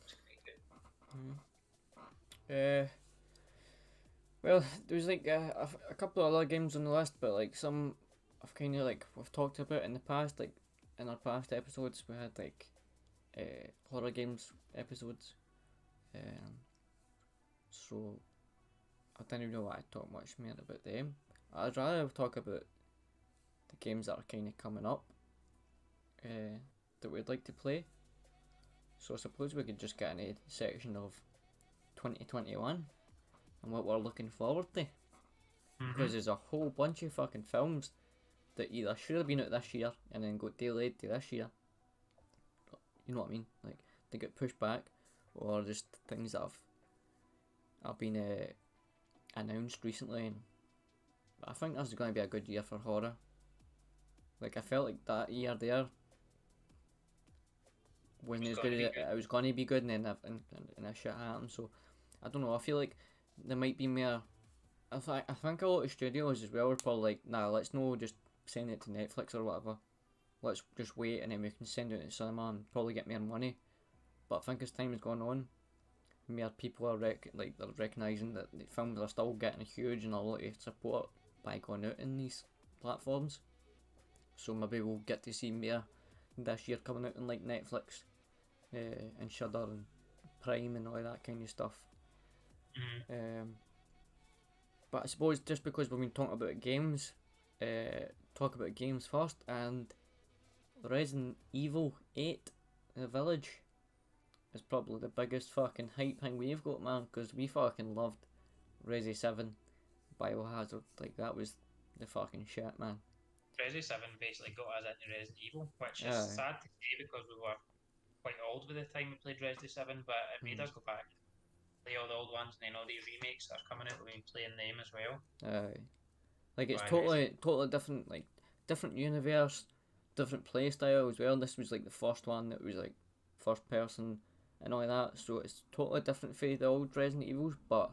it's quite good. Well, there's a couple of other games on the list, but some I've kind of like we've talked about in the past, like in our past episodes, we had like horror games episodes. So I didn't really want to talk much more about them. I'd rather talk about the games that are kind of coming up that we'd like to play. So I suppose we could just get in a section of 2021 and what we're looking forward to. Because there's a whole bunch of fucking films that either should have been out this year and then got delayed to this year. You know what I mean? Like, they get pushed back, or just things that have been announced recently. And I think this is going to be a good year for horror. Like, I felt like that year there, when it was going to be good, and then that shit happened. So I don't know. I feel like there might be more. I think a lot of studios as well are probably like, nah, let's no just send it to Netflix or whatever. Let's just wait and then we can send it to cinema and probably get more money. But I think as time has gone on, more people are they're recognising that the films are still getting a huge and a lot of support by going out in these platforms. So maybe we'll get to see more this year coming out on like Netflix and Shudder and Prime and all that kind of stuff. But I suppose just because we've been talking about games, talk about games first, and Resident Evil 8, The Village, is probably the biggest fucking hype thing we've got, man, because we fucking loved Resi 7, Biohazard, like that was the fucking shit, man. Resi 7 basically got us into Resident Evil, which is sad to say because we were quite old by the time we played Resi 7, but it made us go back, play all the old ones, and then all these remakes that are coming out, we've been playing them as well. Like it's totally different, like different universe, different play style as well. This was like the first one that was like first person and all that, so it's totally different from the old Resident Evils, but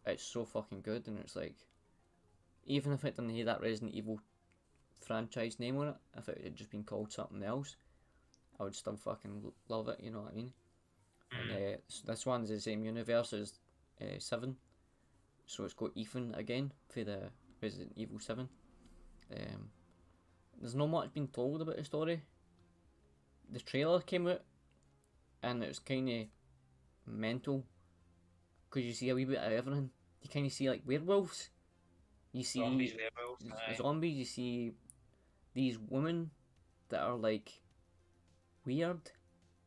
it's so fucking good. And it's like, even if it didn't have that Resident Evil franchise name on it, if it had just been called something else, I would still fucking love it, you know what I mean? And this one's the same universe as 7, so it's got Ethan again for the Resident Evil 7. There's not much been told about the story. The trailer came out and it was kind of mental because you see a wee bit of everything. You kind of see like werewolves, you see zombies, werewolves, zombies, you see these women that are like weird.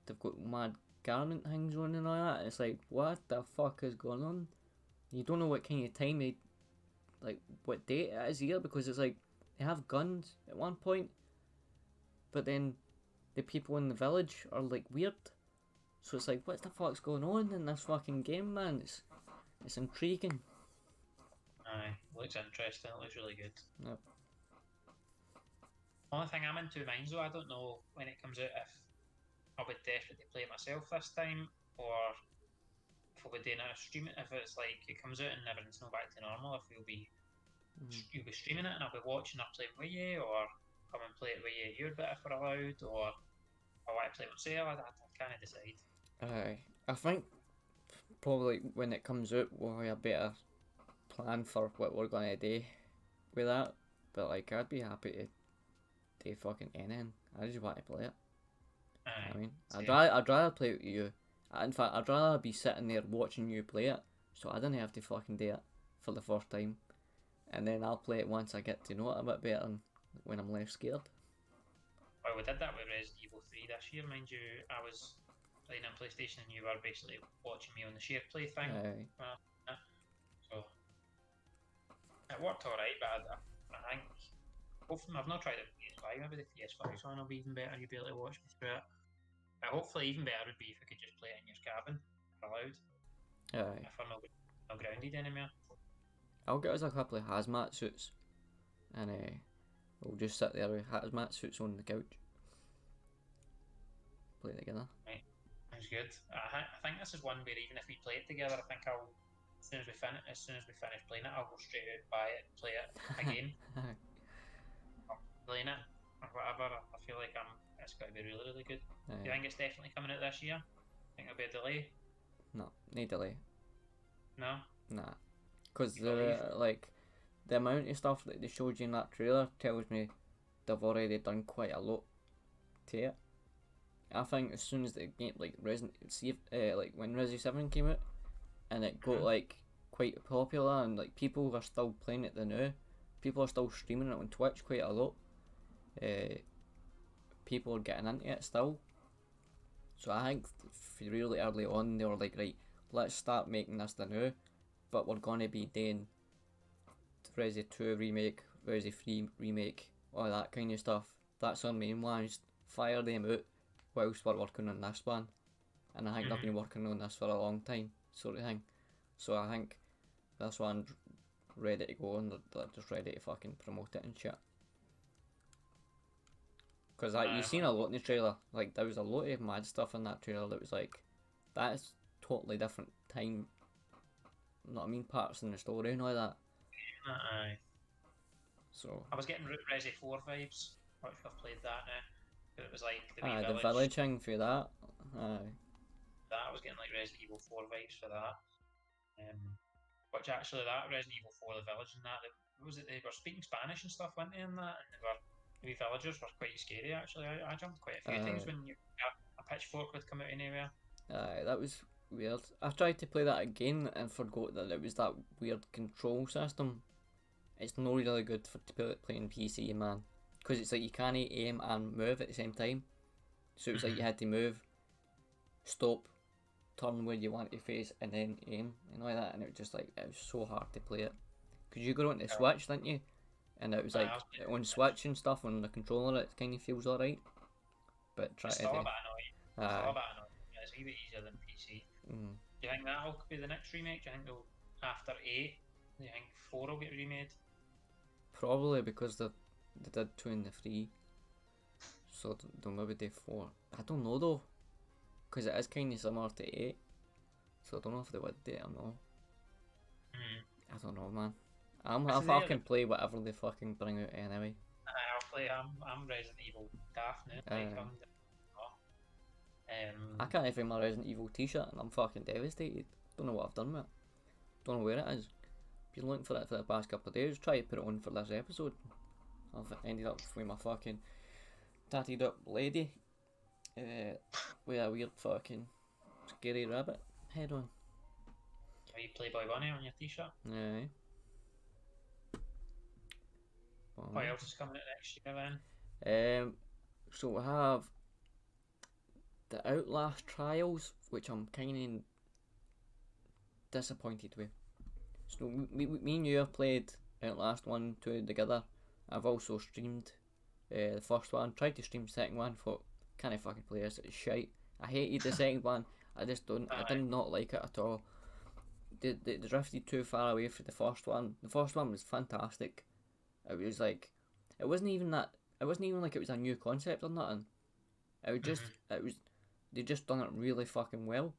They've got mad garment things on and all that. It's like, what the fuck is going on? You don't know what kind of time like what date it is here, because it's like they have guns at one point, but then the people in the village are like weird. So it's like, what the fuck's going on in this fucking game, man? It's intriguing. Aye, looks interesting. It looks really good. Yep. Only thing I'm in two minds though, I don't know when it comes out if I would definitely play it myself this time, or if I would do it stream it. If it's like it comes out and everything's not back to normal, if you'll be streaming it and I'll be watching or playing with you, or come and play it with you your bit if we're allowed, or I want to play it myself. I can't decide. I think probably when it comes out we'll have a better plan for what we're gonna do with that. But like, I'd be happy to do fucking anything. I just want to play it. I mean, I'd rather play it with you. In fact, I'd rather be sitting there watching you play it, so I didn't have to fucking do it for the first time, and then I'll play it once I get to know it a bit better and when I'm less scared. Well, we did that with Resident Evil 3 this year, mind you. I was playing on PlayStation and you were basically watching me on the share play thing. So it worked alright, but I think both of them, I've not tried it with PS5, maybe the PS5 one will be even better, you'll be able to watch me through it. But hopefully even better would be if we could just play it in your cabin, if allowed. If we're not grounded anymore. I'll get us a couple of hazmat suits and we'll just sit there with hazmat suits on the couch. Play it together. Right, sounds good. I think this is one where even if we play it together, I think I'll, as soon as we finish playing it, I'll go straight out, buy it, play it again. Playing it or whatever. I feel like it's going to be really, really good. Do you think it's definitely coming out this year? Think there'll be a delay? No, no delay. No? Nah, because the amount of stuff that they showed you in that trailer tells me they've already done quite a lot to it. I think as soon as the game, like like when Resi 7 came out, and it got like quite popular, and like people are still playing it now. People are still streaming it on Twitch quite a lot. People are getting into it still. So I think really early on they were like, right, let's start making this now, but we're gonna be doing Resi 2 remake, Resi 3 remake, all that kind of stuff. That's our main ones. Fire them out whilst we're working on this one. And I think they've been working on this for a long time, sort of thing. So I think this one's ready to go, and they're just ready to fucking promote it and shit. Because like, you've seen a lot in the trailer. Like, there was a lot of mad stuff in that trailer that was like, that is totally different time. You know what I mean? Parts in the story and all that. Aye. So I was getting Resi 4 vibes. What if I've played that now? But it was like the Wee the Village. village thing for that. Aye. That I was getting like Resident Evil 4 vibes for that. Which actually, that Resident Evil 4, the village and that, they were speaking Spanish and stuff, weren't they, in that? And the wee villagers were quite scary, actually. I jumped quite a few times when a pitchfork would come out anywhere. That was weird. I tried to play that again and forgot that it was that weird control system. It's not really good for playing PC, man. Because it's like you can't aim and move at the same time. So it was like you had to move, stop, turn where you want to face, and then aim and all that. And it was just like, it was so hard to play it. Because you got on the Switch, didn't you? And it was like, on Switch and stuff, on the controller, it kind of feels alright. But try it's to still do. a bit annoying. It's still a bit annoying. It's a wee bit easier than PC. Do you think that'll be the next remake? Do you think they'll, after 8, do you think 4 will get remade? Probably, because they did 2 and 3. So they'll maybe do 4. I don't know though. Because it is kind of similar to 8. So I don't know if they would do it or not. I don't know, man. I'll fucking play whatever they fucking bring out anyway. I'll play. I'm Resident Evil daft now. I can't even find my Resident Evil t-shirt and I'm fucking devastated. Don't know what I've done with it. Don't know where it is. Been looking for it for the past couple of days. Try to put it on for this episode. I've ended up with my fucking tatted up lady with a weird fucking scary rabbit head on. Are you Playboy Bunny on your t-shirt? Aye. What else is coming out next year then? So we have the Outlast Trials, which I'm kind of disappointed with. So me and you have played Outlast 1, 2 together. I've also streamed the first one, tried to stream the second one, thought, can't I fucking play this, it's shite. I hated the second one, I did not like it at all. They drifted too far away from the first one. The first one was fantastic. It was like, it wasn't even like it was a new concept or nothing. It was just, they just done it really fucking well.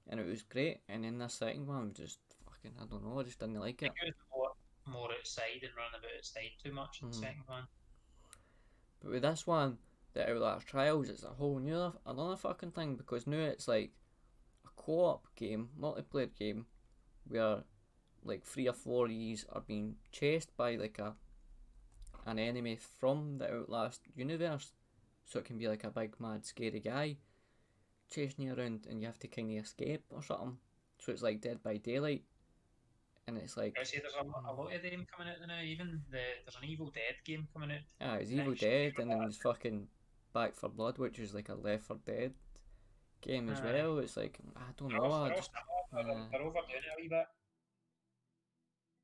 And it was great. And then this second one was just fucking, I don't know, I just didn't like it. It was more outside and running about outside too much in the second one. But with this one, the Outlast Trials, it's a whole new, another fucking thing, because now it's like a co-op game, multiplayer game, where like 3 or 4 of yous are being chased by like an enemy from the Outlast universe. So it can be like a big mad scary guy chasing you around and you have to kind of escape or something. So it's like Dead by Daylight. And it's like, I see there's a lot of them coming out now. Even there's an Evil Dead game coming out. it's Evil Dead, and then there's fucking Back 4 Blood, which is like a Left 4 Dead game as well. It's like, I don't know. They're overdoing it a wee bit.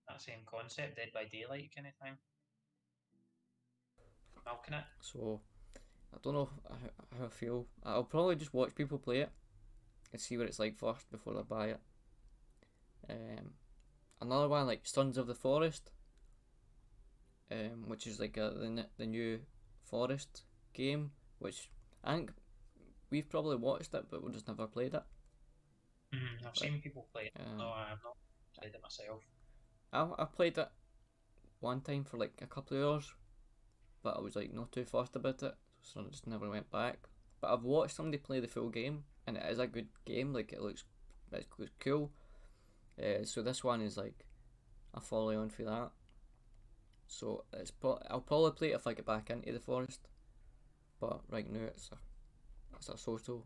That same concept, Dead by Daylight kind of thing. Milking it. So, I don't know how I feel. I'll probably just watch people play it and see what it's like first before I buy it. Another one like Sons of the Forest, which is like the new Forest game, which I think we've probably watched it, but we've just never played it. I've seen people play it. No, I have not played it myself. I played it one time for like a couple of hours, but I was like not too fussed about it, so I just never went back. But I've watched somebody play the full game, and it is a good game. Like it's cool. So this one is like a follow on for that. So I'll probably play it if I get back into the forest. But right now it's a social.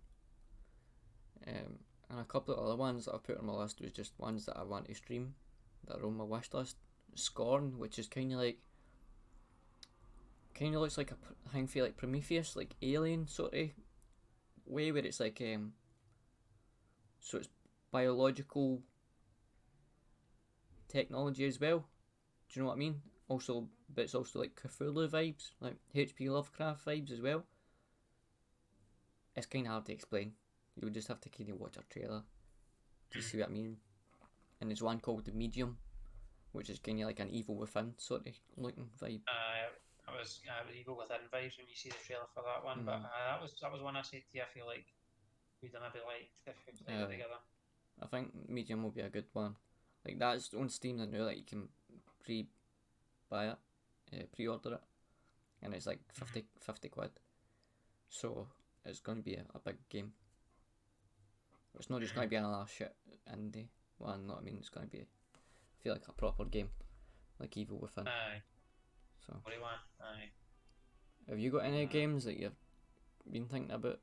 And a couple of other ones that I put on my list was just ones that I want to stream that are on my wish list. Scorn, which is kind of looks like a thing for like Prometheus, like Alien sort of way, where it's like so it's biological technology as well. Do you know what I mean? Also, but it's also like Cthulhu vibes, like H.P. Lovecraft vibes as well. It's kind of hard to explain. You would just have to kind of watch a trailer to see what I mean. And there's one called The Medium, which is kind of like an Evil Within sort of looking vibe. I was Evil Within vibes when you see the trailer for that one, but that was one I said to you. I feel like we'd maybe liked if we played it together. I think Medium will be a good one. Like that's on Steam now. Like you can pre-buy it, pre-order it, and it's like 50 quid. So it's going to be a big game. It's not just going to be another shit indie one. Know what I mean? It's going to be, I feel like, a proper game, like Evil Within. Aye. So. What do you want? Aye. Have you got any games that you've been thinking about?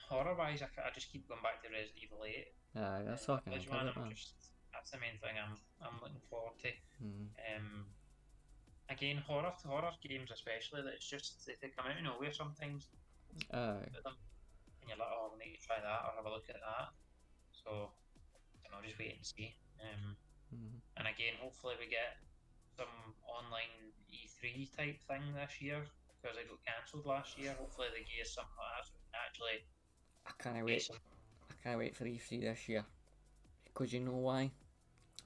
Horror wise, I just keep going back to Resident Evil 8. Aye, that's talking about it, man. That's the main thing I'm looking forward to. Mm. Again, horror games especially, that it's just they come out of nowhere sometimes. Aye. And you're like, oh, we need to try that or have a look at that. So, I don't know, just wait and see. And again, hopefully we get some online E3 type thing this year, because it got cancelled last year. Hopefully they give us something like that so we can actually. I can't wait for E3 this year, because you know why?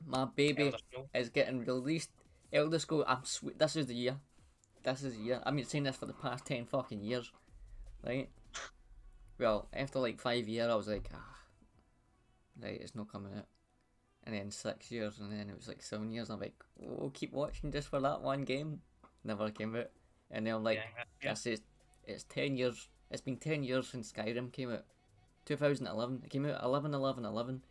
My baby is getting released. Elder Scrolls. This is the year. This is the year. I've been saying this for the past 10 fucking years, right? Well, after like 5 years, I was like, right, it's not coming out. And then 6 years, and then it was like 7 years. I'm like, we'll keep watching just for that one game. Never came out. And then I'm like, it's 10 years. It's been 10 years since Skyrim came out. 2011. It came out 11/11/11.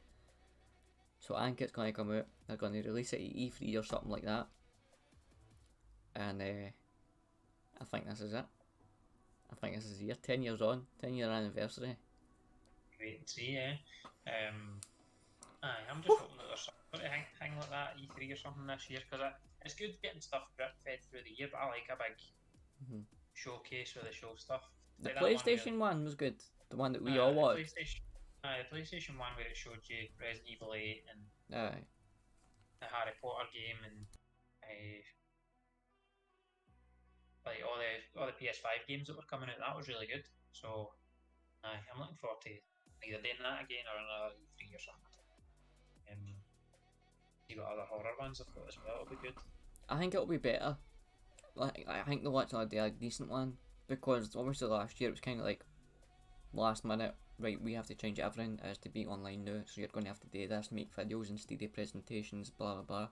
So I think it's going to come out. They're going to release it at E3 or something like that. And I think this is it. I think this is the year. 10 years on. 10-year anniversary. Wait and see, I'm just hoping that there's some sort of thing like that, E3 or something this year, because it's good getting stuff fed through the year, but I like a big showcase where they show stuff. The like PlayStation one was good. The one that we all watched. The PlayStation one where it showed you Resident Evil 8 and the Harry Potter game and like all the PS5 games that were coming out. That was really good. So I'm looking forward to either doing that again or another E3 or something. You got other horror ones I've got as well. It'll be good. I think it'll be better. Like I think they'll actually do a decent one, because obviously last year it was kind of like last minute. Right, we have to change everything as to be online now, so you're going to have to do this, make videos instead of presentations, blah blah blah.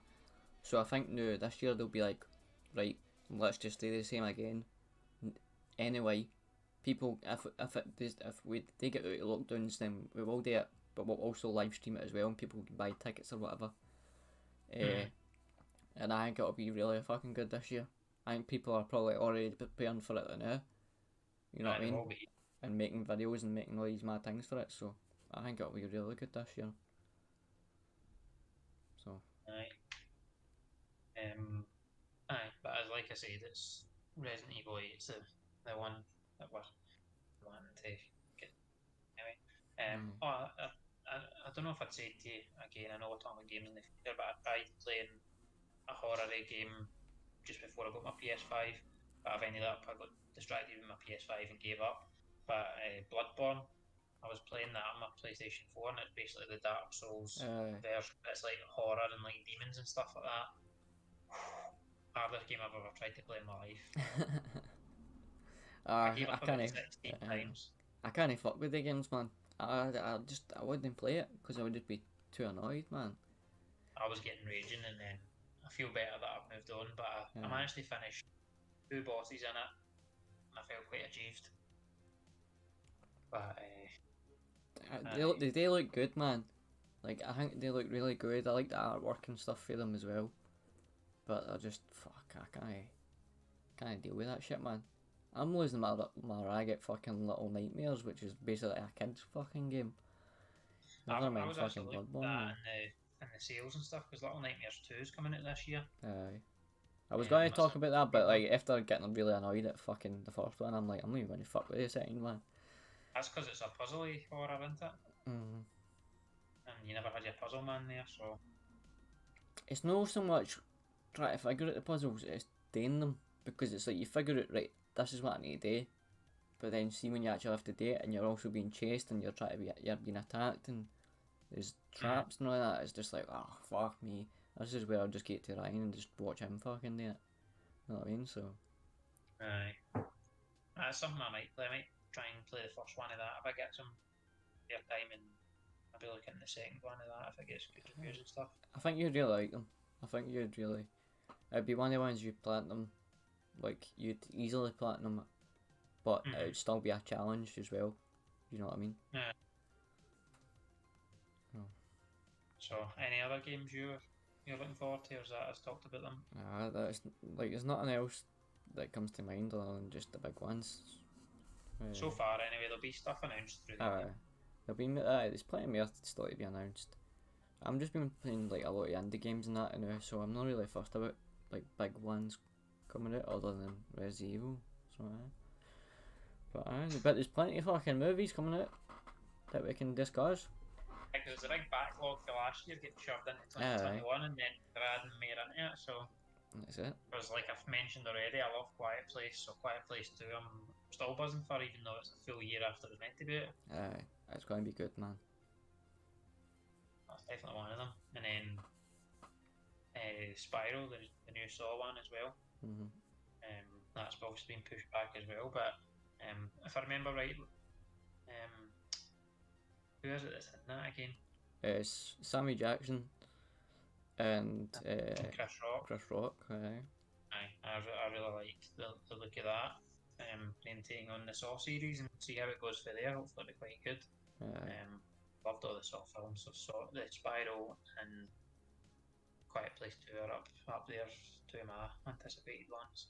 So I think now this year they'll be like, right, let's just do the same again. Anyway, people, if we take it out of lockdowns, then we will do it, but we'll also live stream it as well, and people can buy tickets or whatever. And I think it'll be really fucking good this year. I think people are probably already preparing for it now. You know what I mean? And making videos and making all these mad things for it, so I think it'll be really good this year. So. But as like I said, it's Resident Evil 8. It's the one that we're wanting to get. Anyway, I don't know if I'd say to you again. I know we're talking about games in the future, but I tried playing a horror game just before I got my PS5. But I've ended up, I got distracted with my PS5 and gave up. But Bloodborne, I was playing that on my PlayStation 4, and it's basically the Dark Souls version. It's like horror and like demons and stuff like that. Hardest game I've ever tried to play in my life. I gave up about 16 times. I can't fuck with the games, man. I wouldn't play it because I would just be too annoyed, man. I was getting raging, and then I feel better that I've moved on, but I managed to finish 2 bosses in it, and I felt quite achieved. But they look good, man. Like I think they look really good. I like the artwork and stuff for them as well. but I just I can't deal with that shit, man. I'm losing my rag at fucking Little Nightmares, which is basically a kid's fucking game. Never I mind was fucking actually looking Bloodborne. at that in the sales and stuff, because Little Nightmares 2 is coming out this year. Aye. I was going to talk about that, but like after getting really annoyed at fucking the first one, I'm like, I'm not even going to fuck with the second one. That's because it's a puzzly horror, isn't it? Mm. And you never had your puzzle man there, so... It's not so much trying to figure out the puzzles, it's doing them. Because it's like you figure out, right, this is what I need to do. But then see when you actually have to do it and you're also being chased and you're being attacked and there's traps and all that, it's just like, oh, fuck me. This is where I'll just get to Ryan and just watch him fucking do it. You know what I mean? So... Aye. That's something I might play. I might try and play the first one of that if I get some airtime, and I'll be looking at the second one of that if it gets good reviews and stuff. I think you'd really like them. I think you'd really... It'd be one of the ones you'd platinum. Like, you'd easily platinum it. But it would still be a challenge as well. You know what I mean? Yeah. Oh. So, any other games you're looking forward to, or is that us talked about them? That's, like, there's nothing else that comes to mind other than just the big ones. So far, anyway, there'll be stuff announced through the year. There'll be, there's plenty more still to be announced. I'm just been playing like a lot of indie games and that now, so I'm not really fussed about like big ones coming out other than Resident Evil. So, but there's plenty of fucking movies coming out that we can discuss. Because it's a big backlog for last year getting shoved into 2021, and then they're adding more into it, so... That's it. Because, like I've mentioned already, I love Quiet Place, so Quiet Place 2 I'm still buzzing for, even though it's a full year after it's meant to be out. It's going to be good, man. That's definitely one of them. And then Spiral, the new Saw one as well. That's obviously been pushed back as well, but if I remember right, who is it that's in that again? It's Sammy Jackson and Chris Rock. Aye. I really like the look of that. Then taking on the Saw series and see how it goes for there. Hopefully it'll be quite good. Loved all the Saw films, so the Spiral and Quiet Place 2 are up there, two of my anticipated ones.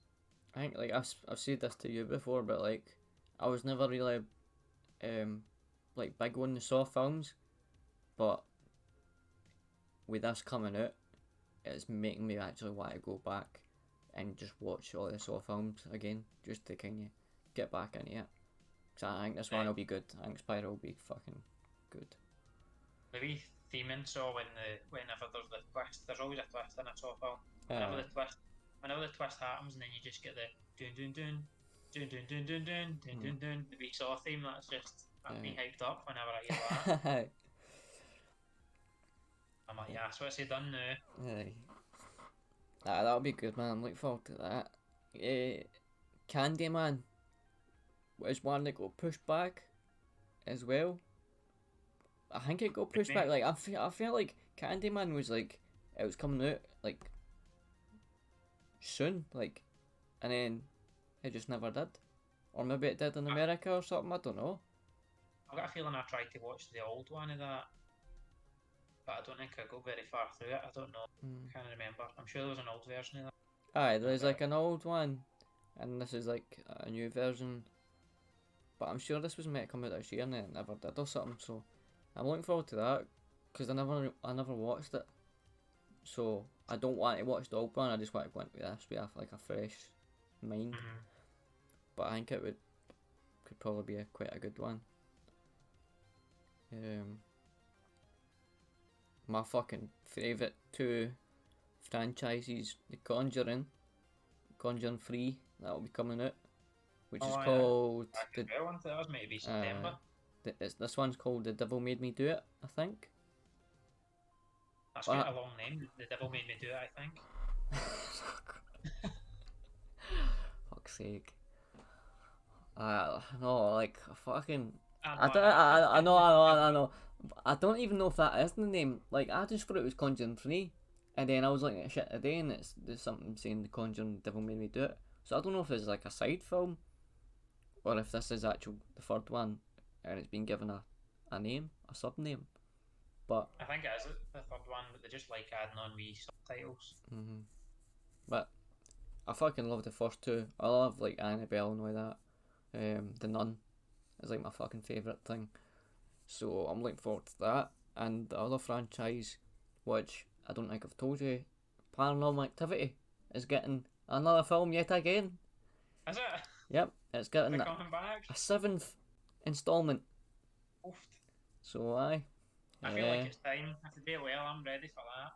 I think like I've said this to you before, but like I was never really like big on the Saw films, but with this coming out, it's making me actually want to go back and just watch all the Saw films again, just to kind of get back into it. Cause I think this one will be good. I think Spiral will be fucking good. The wee theme in Saw whenever there's the twist, there's always a twist in a Saw film. Whenever the twist happens, and then you just get the dun dun dun dun dun dun dun dun dun dun dun, the wee Saw theme. That's me hyped up whenever I hear that. I'm like, yeah, that's what I done now. Aye. That'll be good, man. I'm looking forward to that. Candyman was one that got pushed back as well. I think it got pushed back. Like I feel like Candyman was like it was coming out like soon, like, and then it just never did, or maybe it did in America or something. I don't know. I've got a feeling I tried to watch the old one of that, but I don't think I got very far through it. I don't know. I can't remember. I'm sure there was an old version of that. Aye, there's like an old one, and this is like a new version. But I'm sure this was meant to come out this year and it never did or something. So I'm looking forward to that because I never watched it. So I don't want to watch the old one. I just want to go into this with like a fresh mind. But I think it could probably be quite a good one. My fucking favourite two franchises, The Conjuring 3, that'll be coming out, which is called... That was maybe September. This one's called The Devil Made Me Do It, I think. That's quite a long name, The Devil Made Me Do It, I think. Fuck's sake. No, like, fucking... I know. I don't even know if that is the name. Like, I just thought it was Conjuring 3. And then I was looking at shit today and there's something saying The Conjuring Devil Made Me Do It. So I don't know if it's like a side film or if this is the third one and it's been given a name, a sub-name. But I think it is the third one, but they just like adding on wee subtitles. But I fucking love the first two. I love like Annabelle and all that. The Nun is like my fucking favourite thing. So I'm looking forward to that. And the other franchise, which I don't think I've told you, Paranormal Activity, is getting another film yet again. Is it? Yep, it's getting They're coming back? a 7th installment. Oof. So aye. I feel like it's time. If they do well, I'm ready for that.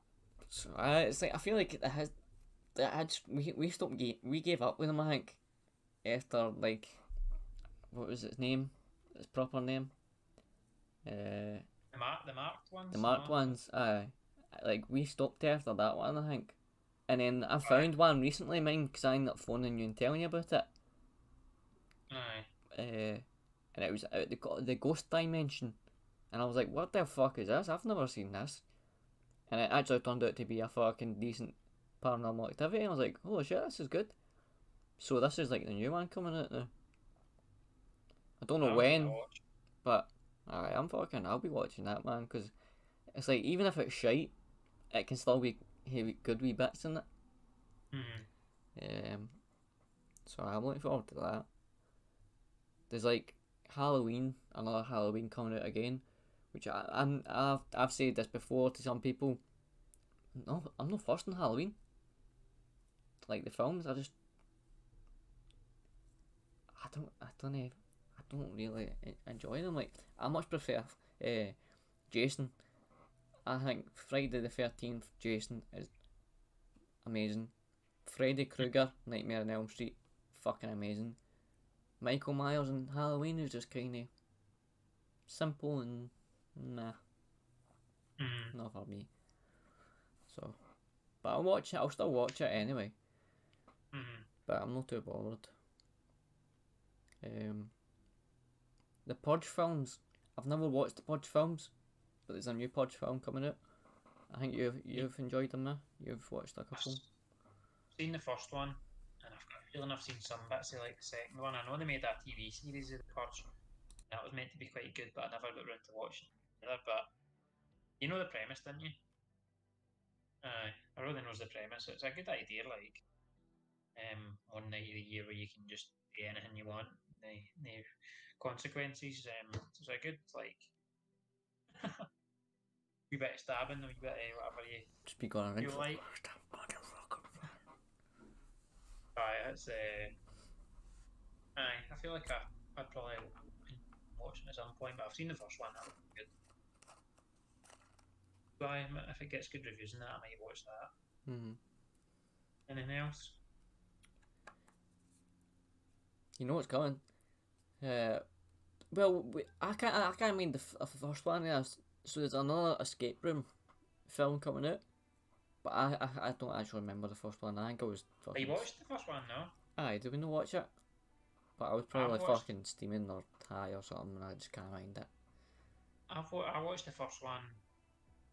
So it's like I feel like we stopped we gave up with them, I think, after like what was its name? Its proper name? The marked ones. The marked ones. Aye, like we stopped after that one, I think. And then I found one recently, mine, because I ended up phoning you and telling you about it. Aye. And it was the Ghost Dimension, and I was like, what the fuck is this? I've never seen this. And it actually turned out to be a fucking decent Paranormal Activity. I was like, oh shit, this is good. So this is like the new one coming out now. I don't know when, but I'll be watching that, man, because it's like, even if it's shite, it can still be good wee bits in it. So I'm looking forward to that. There's like another Halloween coming out again, which I've said this before to some people. No, I'm not first on Halloween. Like the films, I don't really enjoy them. Like, I much prefer Jason. I think Friday the 13th Jason is amazing. Freddy Krueger, Nightmare on Elm Street, fucking amazing. Michael Myers and Halloween is just kind of simple and nah, not for me. So, but I'll still watch it anyway. But I'm not too bothered. The Purge films, I've never watched the Purge films, but there's a new Purge film coming out. I think you've enjoyed them now. You've watched a couple. I've seen the first one, and I've got a feeling I've seen some bits of like the second one. I know they made that TV series of the Purge. That was meant to be quite good, but I never got around to watching it either. But you know the premise, didn't you? Everyone knows the premise. It's a good idea, like one night of the year where you can just do anything you want, no consequences. It's a good like wee bit of stabbing, a wee bit of whatever you Speak on feel like. Aye, it's I feel like I'd probably watch it at some point, but I've seen the first one. That was good. So if it gets good reviews and that, I might watch that. Anything else? You know what's coming. Well, I can't mean the first one. So there's another escape room film coming out, but I don't actually remember the first one. I think I was fucking. You watched the first one, no? Aye, did we not watch it? But I was probably fucking steaming or high or something, and I just can't mind it. I watched the first one.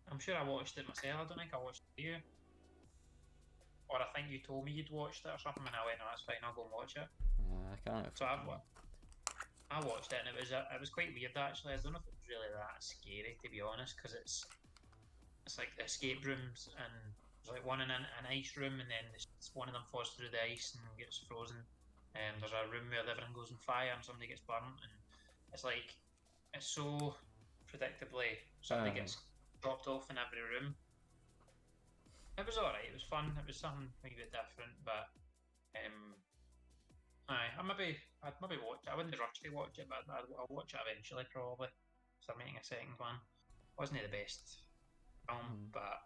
I'm sure I watched it myself. I don't think I watched it with you. Or I think you told me you'd watched it or something, and I went, no, that's fine, I'll go and watch it. I can't. So I watched it, and it was quite weird actually. I don't know if it was really that scary, to be honest, because it's like the escape rooms, and there's like one in an ice room, and then one of them falls through the ice and gets frozen. There's a room where everything goes on fire and somebody gets burnt, and it's so predictably somebody gets dropped off in every room. It was alright, it was fun, it was something a bit different, but I'd maybe watch it. I wouldn't rush to watch it, but I'll watch it eventually, probably. So I'm making a second one. Wasn't the best film, but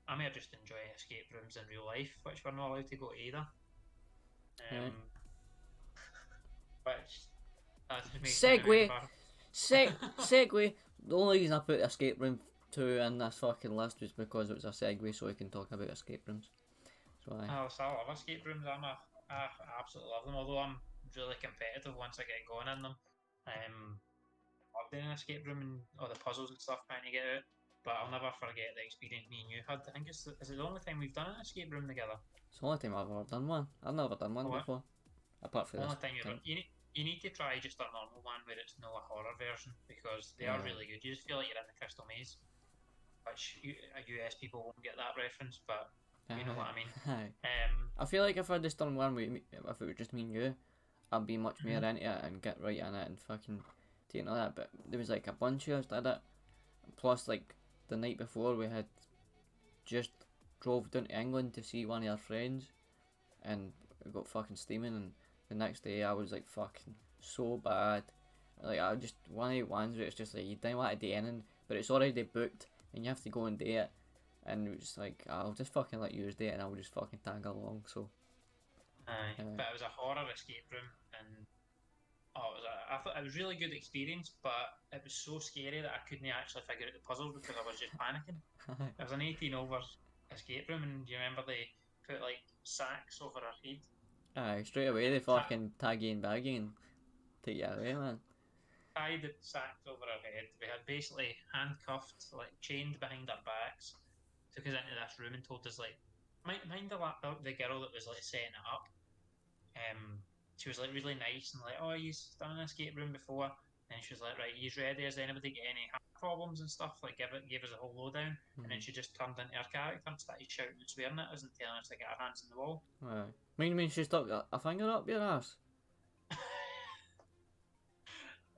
I may just enjoy escape rooms in real life, which we're not allowed to go to either. Which segue. The only reason I put Escape Room 2 in this fucking list was because it was a segue, so we can talk about escape rooms. So I love escape rooms. I absolutely love them. Although I'm really competitive once I get going in them. I love doing an escape room and all the puzzles and stuff trying to get out. But I'll never forget the experience me and you had. I think is it the only time we've done an escape room together? It's the only time I've ever done one. I've never done one before. Apart from this. You need to try just a normal one where it's no a horror version, because they are really good. You just feel like you're in the Crystal Maze, which US people won't get that reference, but You know what I mean? Aye. I feel like if I'd just done one with me, if it was just me and you, I'd be much more into it and get right in it and fucking take all that. But there was like a bunch of us did it. Plus, like the night before, we had just drove down to England to see one of our friends, and we got fucking steaming. And the next day, I was like fucking so bad. Like I just one of the ones where it's just like you don't want to do anything, but it's already booked, and you have to go and do it. And it was like, I'll just fucking let you do it, and I'll just fucking tag along. So. Aye, but it was a horror escape room, and I thought it was a really good experience, but it was so scary that I couldn't actually figure out the puzzles because I was just panicking. It was an 18 over escape room, and do you remember they put like sacks over our head? Aye, straight away they fucking tag you and bag you and take you away, man. Tied the sacks over our head. We had basically handcuffed, like chained behind our backs, took us into this room and told us like, mind the girl that was like setting it up. She was like really nice and like, oh, you've done an escape room before, and she was like, right, you's ready? Has anybody got any heart problems and stuff? Like, gave us a whole lowdown, and then she just turned into her character and started shouting and swearing at us and telling us to get our hands on the wall. Aye. Mean she stuck a finger up your ass?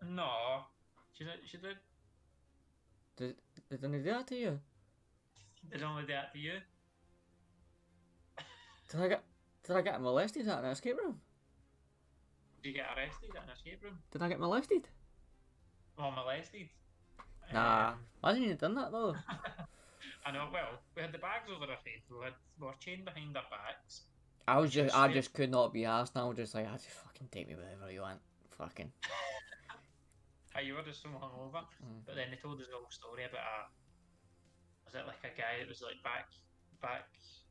No, she did. Did they do that to you? Did only do that to you? Did I get molested at an escape room? Did you get arrested at an escape room? Did I get molested? Well, molested. Nah, I didn't even done that though. I know. Well, we had the bags over our head. We were chained behind our backs. I just could not be asked. I was just like, I just fucking take me wherever you want. Fucking. You were just so hungover. But then they told us a whole story about was it like a guy that was like back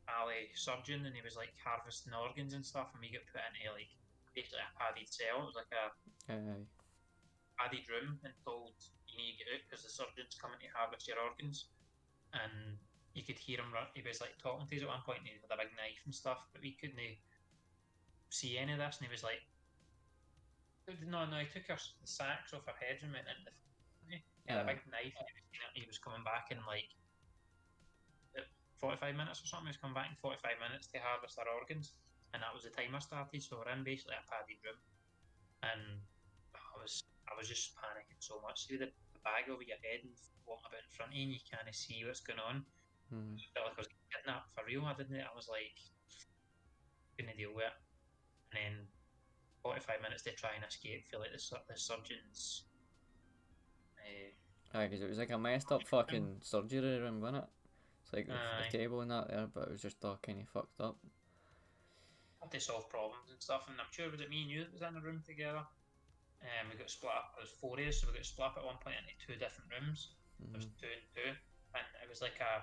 alley surgeon, and he was like harvesting organs and stuff, and we got put into like basically a padded cell. It was like a padded room, and told you need to get out because the surgeon's coming to harvest your organs. And you could hear him run. He was like talking to us at one point, and he had a big knife and stuff, but we couldn't see any of this. And he was like, no, he took the sacks off our heads and went into he had a big knife, and he was coming back in like 45 minutes or something. He was coming back in 45 minutes to harvest our organs, and that was the timer started. So we're in basically a padded room, and I was just panicking so much. See the bag over your head and walking about in front of you, and you can't see what's going on. I felt like I was kidnapped for real. I was like, couldn't deal with it. And then 45 minutes to try and escape. Feel like the surgeons. Because it was like a messed up fucking surgery room, wasn't it? It's like the table and that there, but it was just all kind of fucked up. Had to solve problems and stuff, and I'm sure was it me and you that was in the room together. We got split up. There was 4 of us, so we got split up at one point into 2 different rooms. There was 2 and 2, and it was like a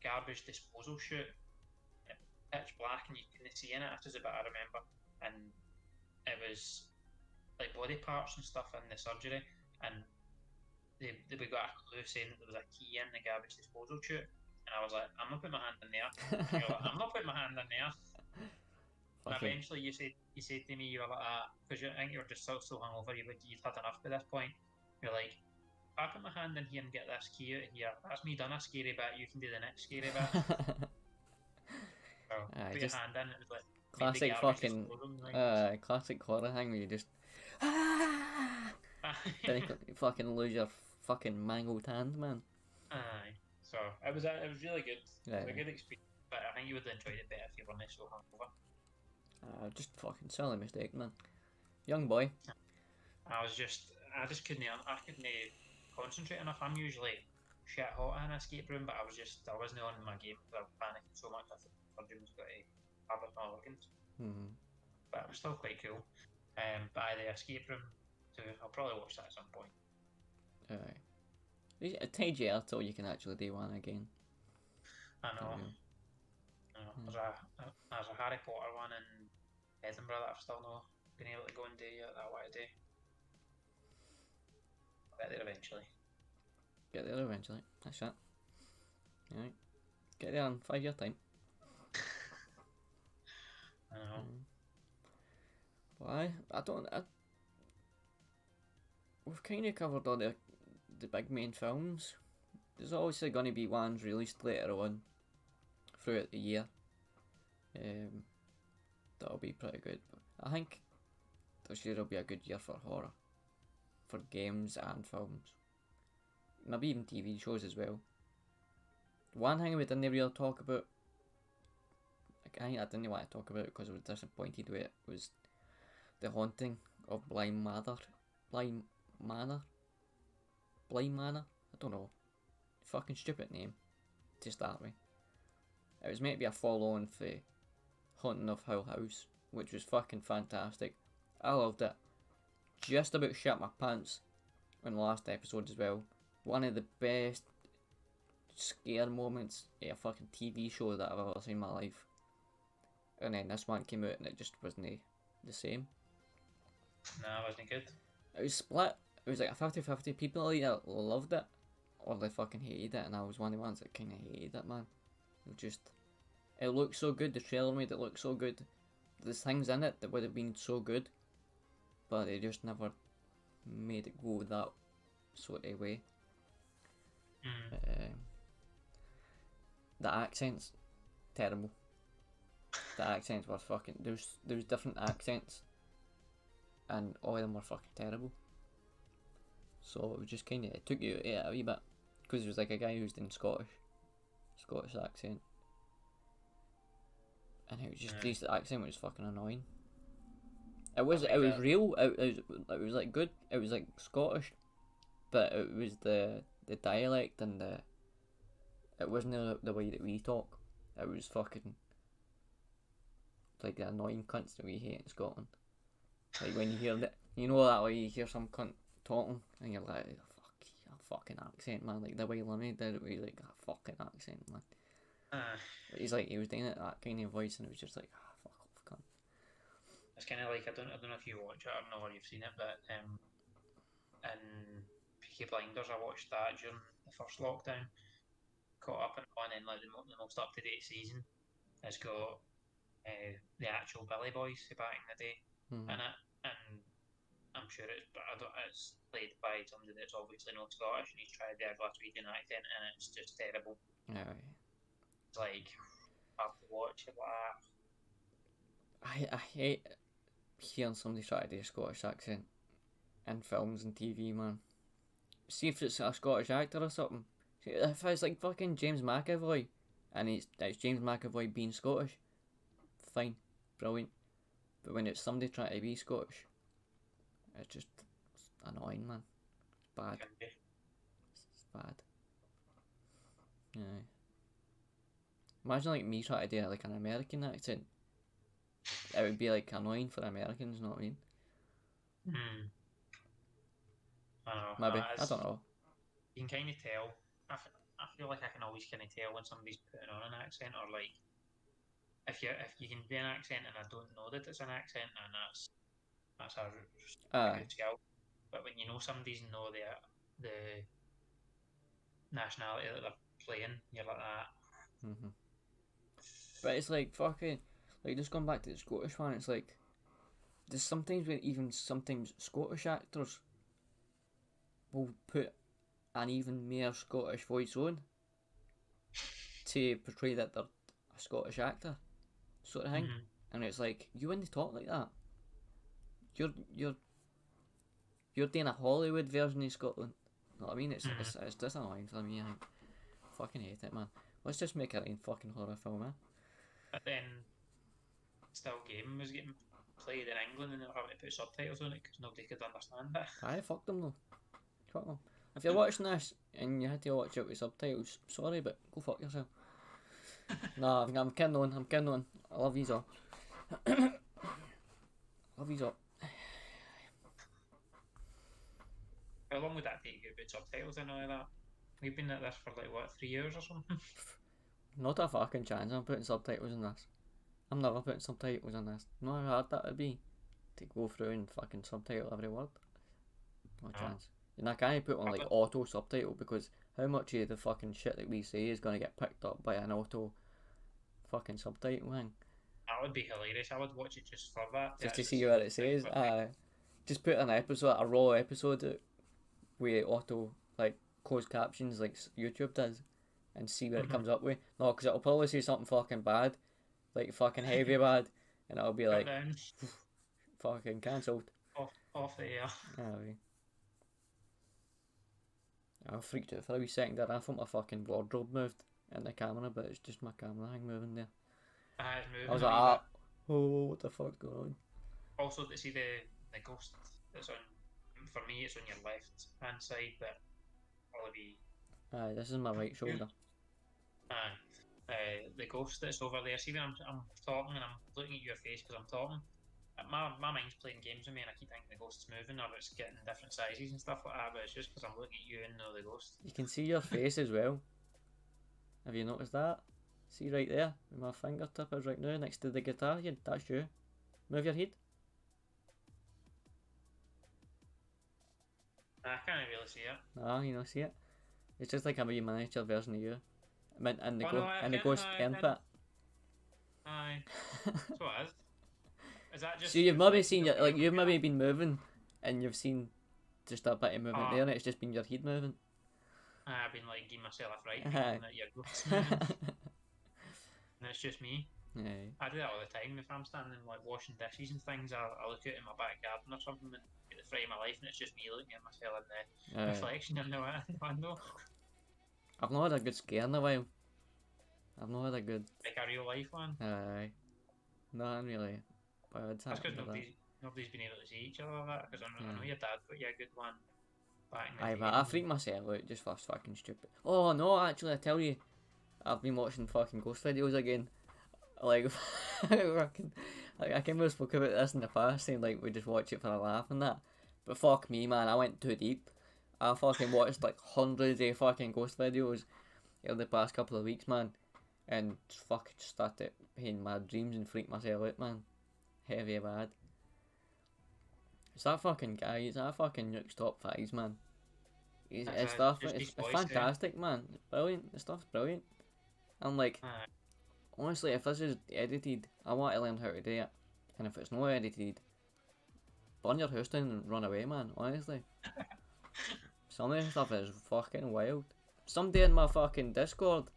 garbage disposal chute, pitch black, and you couldn't see in it. That's about I remember, and it was like body parts and stuff in the surgery, and we got a clue saying that there was a key in the garbage disposal chute, and I was like, I'm not putting my hand in there. And you're like, I'm not putting my hand in there. And eventually you said to me, you were like, because I think you were just so hungover, you'd had enough by this point. You're like, if I put my hand in here and get this key out of here, that's me done a scary bit, you can do the next scary bit. So put your hand in, it was like classic fucking classic horror thing where you just then you fucking lose your fucking mangled hand, man. Aye. So it was really good. It was a good experience, but I think you would have enjoyed it better if you weren't so hungover. Just fucking silly mistake, man. Young boy. I just couldn't concentrate enough. I'm usually shit hot in an escape room, but I wasn't on my game because I was panicking so much. I thought the surgeon was going to harvest my organs. But it was still quite cool. But the escape room too. I'll probably watch that at some point. It takes you till you can actually do one again. I know. There's a Harry Potter one in Edinburgh that I've still not been able to go and do yet that I want to do. I'll get there eventually. That's it. Alright. Get there in 5 years' time. I know. Why? We've kind of covered all the big main films. There's obviously going to be ones released later on throughout the year. That'll be pretty good. But I think this year will be a good year for horror, for games and films, maybe even TV shows as well. One thing we didn't really talk about, I didn't want to talk about because I was disappointed with it, was The Haunting of Bly Manor. I don't know. Fucking stupid name to start with. It was meant to be a follow-on for Haunting of Hill House, which was fucking fantastic. I loved it. Just about shit my pants in the last episode as well. One of the best scare moments in a fucking TV show that I've ever seen in my life. And then this one came out and it just wasn't the same. No, it wasn't good. It was split. It was like a 50-50. People either loved it or they fucking hated it, and I was one of the ones that kind of hated it, man. It looked so good. The trailer made it look so good. There's things in it that would have been so good, but they just never made it go that sort of way. The accents, terrible. The accents were fucking. There was different accents, and all of them were fucking terrible. So it was just kind of, it took you out of it a wee bit, because it was like a guy who's doing Scottish accent, and it was just the accent was fucking annoying. It was real. It was like good. It was like Scottish, but it was the dialect and it wasn't the way that we talk. It was fucking like the annoying cunts that we hate in Scotland. Like when you hear that, you know that way you hear some cunt talking and you're like, fuck, a fucking accent, man. Like the way Lemmy did it, was like a fucking accent, man. But he was doing it that kind of voice, and it was just like, fuck off, cunt. It's kind of like, I don't know if you watch it, I don't know if you've seen it, but in Peaky Blinders, I watched that during the first lockdown, caught up on it, and like the most up to date season has got the actual Billy Boys back in the day in it, and I'm sure it's played by somebody that's obviously not Scottish, and he's tried their Glaswegian accent, and it's just terrible. Yeah. It's like, I have to watch it like that. I hate hearing somebody try to do a Scottish accent in films and TV, man. See if it's a Scottish actor or something. See, if it's like fucking James McAvoy, and it's James McAvoy being Scottish, fine, brilliant. But when it's somebody trying to be Scottish, it's just annoying, man. It's bad. It's bad. Yeah. Imagine like me trying to do like an American accent. It would be like annoying for Americans, you know what I mean? I know. Maybe. I don't know. You can kind of tell. I feel like I can always kind of tell when somebody's putting on an accent, or like if you can do an accent and I don't know that it's an accent, and that's a good skill. But when you know somebody's know the nationality that they're playing, you're like that. But it's like fucking, like just going back to the Scottish one, it's like there's sometimes when even sometimes Scottish actors will put an even more Scottish voice on to portray that they're a Scottish actor, sort of thing. And it's like, you wouldn't talk like that. You're doing a Hollywood version of Scotland. You know what I mean? It's just annoying for me. I think. Fucking hate it, man. Let's just make our own fucking horror film, man. But then, still, Game was getting played in England, and they were having to put subtitles on it because nobody could understand it. Aye, fuck them though. Fuck them. If you're watching this and you had to watch it with subtitles, sorry, but go fuck yourself. Nah, I'm kidding on. I love yous all. Love yous all. How long would that take you to put subtitles in all of that? We've been at this for like, what, 3 years or something? Not a fucking chance I'm putting subtitles in this. I'm never putting subtitles in this. You know how hard that would be to go through and fucking subtitle every word? No chance. And I can't put on like auto subtitle, because how much of the fucking shit that we say is going to get picked up by an auto fucking subtitle thing? That would be hilarious. I would watch it just for that. Just to see what it says. Just put an episode, a raw episode out with auto like closed captions like YouTube does, and see what it comes up with. No, because it'll probably say something fucking bad, like fucking heavy bad, and it'll be like, fucking cancelled. Off the air. Aye. I freaked out for a wee second there. I thought my fucking wardrobe moved in the camera, but it's just my camera thing moving there. It's moving. I was like, oh, what the fuck's going on? Also, to see the ghost that's on, for me, it's on your left hand side, but probably be. Aye, this is my right shoulder. The ghost that's over there. See, when I'm talking and I'm looking at your face because I'm talking, my mind's playing games with me, and I keep thinking the ghost's moving or it's getting different sizes and stuff like that. But it's just because I'm looking at you and know the ghost. You can see your face as well. Have you noticed that? See right there, where my fingertip is right now, next to the guitar. Yeah, that's you. Move your head. I can't really see it. Nah, you don't see it. It's just like a wee miniature version of you. And the, the ghost armpit. Aye. That's what it is. Is that just? So you've maybe seen your, like, you've maybe been moving, and you've seen just a bit of movement there, and it's just been your head moving. I've been like giving myself a fright, thinking that your ghost's moving, and it's just me. Yeah. I do that all the time. If I'm standing like washing dishes and things, I look out in my back garden or something and get the fright of my life, and it's just me looking at myself in the reflection in the window. I've not had a good scare in a while. I've not had a good, like a real life one. Aye. Not really. But that's because nobody's been able to see each other like that. Because I know your dad put you a good one back in the day. But I freaked myself out just for fucking stupid. Oh no, actually, I tell you, I've been watching fucking ghost videos again. Like, I can have spoke about this in the past, saying like we just watch it for a laugh and that. But fuck me, man, I went too deep. I fucking watched like hundreds of fucking ghost videos in the past couple of weeks, man, and fucking started having mad dreams and freaked myself out, man. Heavy bad. It's that fucking guy. It's that fucking Nuke's Top 5s, man. It's fantastic, man. It's brilliant. The stuff's brilliant. I'm like, honestly, if this is edited, I want to learn how to do it. And if it's not edited, burn your house down and run away, man. Honestly. Some of the stuff is fucking wild. Somebody in my fucking Discord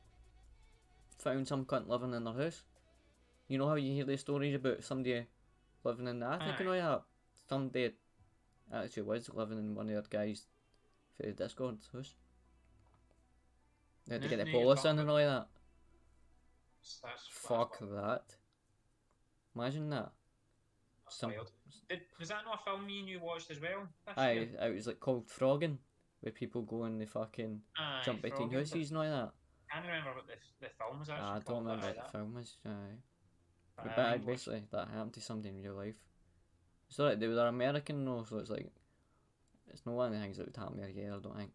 found some cunt living in their house. You know how you hear these stories about somebody living in the attic and all that? Somebody actually was living in one of their guys for the Discord's house. They had to get the police in and all that. Fuck that. Imagine that. Was that not a film me and you watched as well? Aye, it was like called Frogging, where people go and they fucking jump between houses and all that. I can't remember what the film was actually I don't remember what the film was. But basically, that happened to somebody in real life. It's alright, they were American though, so it's like, it's not one of the things that would happen here, I don't think.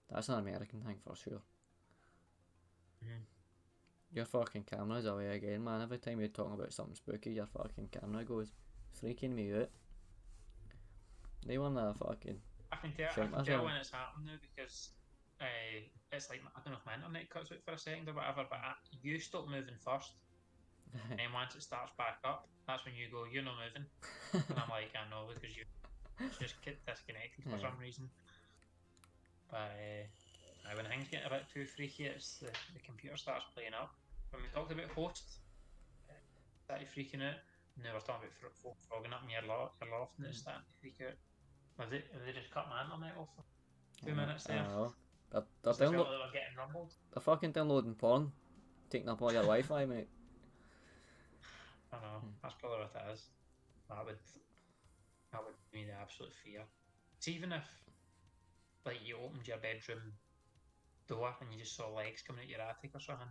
That's an American thing for sure. Your fucking camera's away again, man. Every time you're talking about something spooky, your fucking camera goes. Freaking me out. They want to fucking. I can tell when it's happening now because it's like, I don't know if my internet cuts out for a second or whatever, but you stop moving first, and then once it starts back up, that's when you go, you're not moving, and I'm like, I know, because you just get disconnected for some reason. But when things get a bit too freaky, it's the computer starts playing up. When we talked about hosts, started freaking out. Now we're talking about folk frogging up in your loft and it's starting to freak out. Have they just cut my internet off for 2 minutes there? They're fucking downloading porn, taking up all your Wi-Fi, mate. I know, that's probably what it is. That would be the absolute fear. It's even if, like, you opened your bedroom door and you just saw legs coming out your attic or something.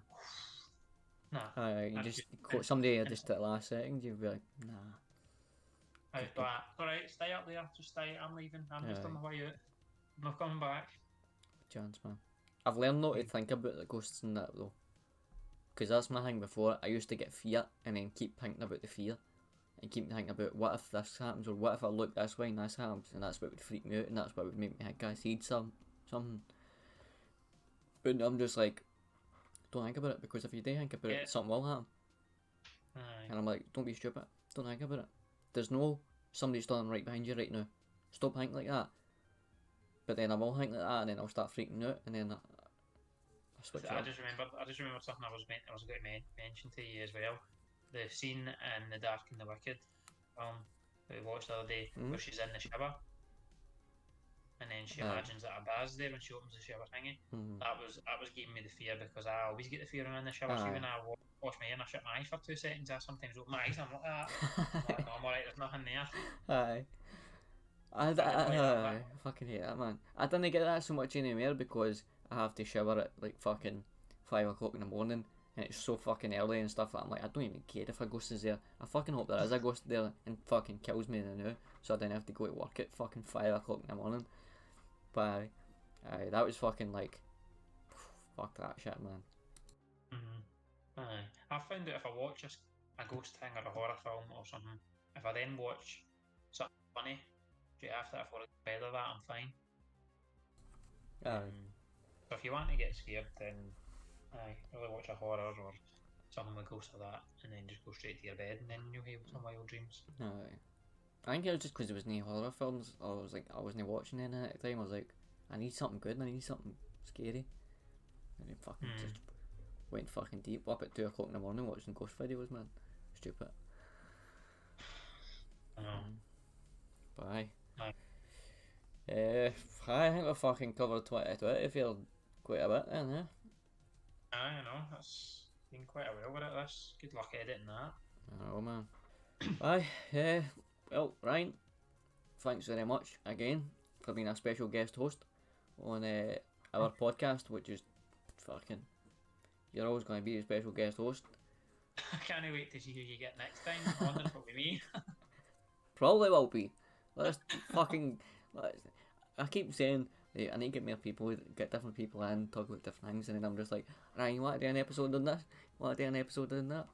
Nah. You just caught somebody just at the last second, you'd be like, nah. Alright, stay up there, just stay, I'm leaving, I'm just on my way out. I'm not coming back. Chance, man. I've learned not to think about the ghosts and that though. Because that's my thing before, I used to get fear and then keep thinking about the fear. And keep thinking about what if this happens, or what if I look this way and this happens, and that's what would freak me out, and that's what would make me think I seen something. But I'm just like, don't think about it, because if you do think about it, something will happen. And I'm like, don't be stupid, don't think about it. There's no somebody standing right behind you right now. Stop thinking like that. But then I will think like that, and then I'll start freaking out, and then switch I up. just remembered something I was going to mention to you as well. The scene in The Dark and the Wicked film that we watched the other day, where she's in the shower, and then she imagines that a bar's there when she opens the shower thingy. That was giving me the fear, because I always get the fear when I'm in the shower. See, when I wash my hair and I shut my eyes for 2 seconds, I sometimes open my eyes and I'm like that. I'm like, no, I'm alright, there's nothing there. Aye. I fucking hate that, man. I didn't get that so much anymore because I have to shower at like fucking 5 o'clock in the morning, and it's so fucking early and stuff that I'm like, I don't even care if a ghost is there. I fucking hope there is a ghost there and fucking kills me now, so I don't have to go to work at fucking 5 o'clock in the morning. But aye, that was fucking like, fuck that shit, man. Aye. I've found that if I watch a ghost thing or a horror film or something, if I then watch something funny straight after, if I bed of that, I'm fine. So if you want to get scared, then really watch a horror or something with ghosts or that, and then just go straight to your bed, and then you'll have some wild dreams. Aye. I think it was just because there was no horror films, or I wasn't watching any at the time. I was like, I need something good, I need something scary. And then fucking just went fucking deep, up at 2 o'clock in the morning watching ghost videos, man. Stupid. I know. But I think we fucking covered 2020 for quite a bit then, I know, that's been quite a while with it, this. Good luck editing that. I know, man. Well, Ryan, thanks very much again for being a special guest host on our podcast, which is fucking, you're always going to be a special guest host. I can't wait to see who you get next time. I'm wondering if it'll be me. Probably will be. I keep saying I need to get more people, get different people in, talk about different things, and then I'm just like, Ryan, you want to do an episode on this? Want to do an episode on that?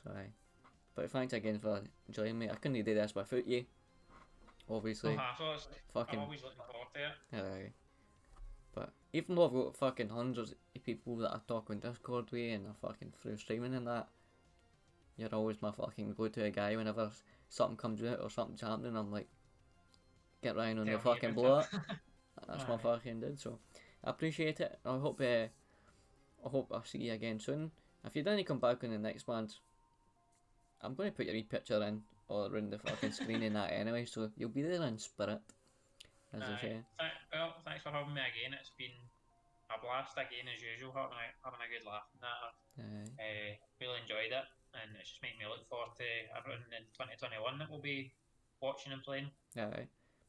So but thanks again for joining me. I couldn't do this without you, obviously. I'm always looking forward to it. But even though I've got fucking hundreds of people that I talk on Discord with and I fucking through streaming and that, you're always my fucking go-to guy whenever something comes out or something's happening. I'm like, get Ryan on the fucking blow up. That's my fucking dude. So I appreciate it. I hope I'll see you again soon. If you didn't come back on the next one, I'm going to put your wee picture in or around the fucking screen in that anyway, so you'll be there in spirit, as I say. Well, thanks for having me again. It's been a blast again as usual, having a good laugh and that. Really enjoyed it, and it's just made me look forward to everything in 2021 that we'll be watching and playing.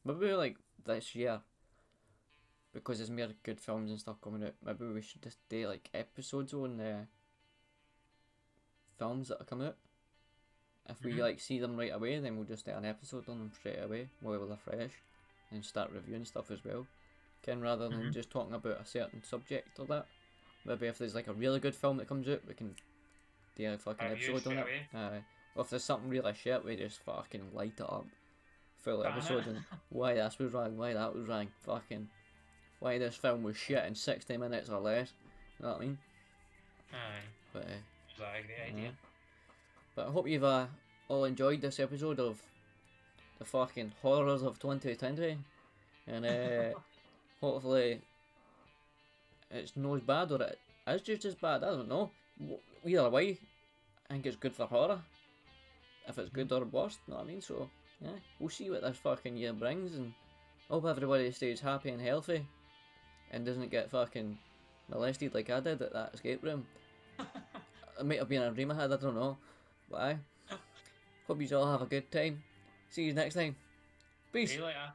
Maybe like this year, because there's more good films and stuff coming out, maybe we should just do like episodes on films that are coming out. If we like see them right away, then we'll just do an episode on them straight away while they're fresh, and start reviewing stuff as well. Rather than just talking about a certain subject or that. Maybe if there's like a really good film that comes out, we can do a fucking episode on it. Or if there's something really shit, we just fucking light it up. Full episode and why this was wrong, why that was wrong, fucking why this film was shit in 60 minutes or less. You know what I mean? But that's a great idea. But I hope you've all enjoyed this episode of the fucking horrors of 2020, and hopefully it's not as bad, or it is just as bad. I don't know. Either way, I think it's good for horror. If it's good or worse, you know what I mean? So yeah, we'll see what this fucking year brings, and I hope everybody stays happy and healthy, and doesn't get fucking molested like I did at that escape room. It might have been a dream I had, I don't know. But hope you all have a good time. See you next time. Peace. See you later.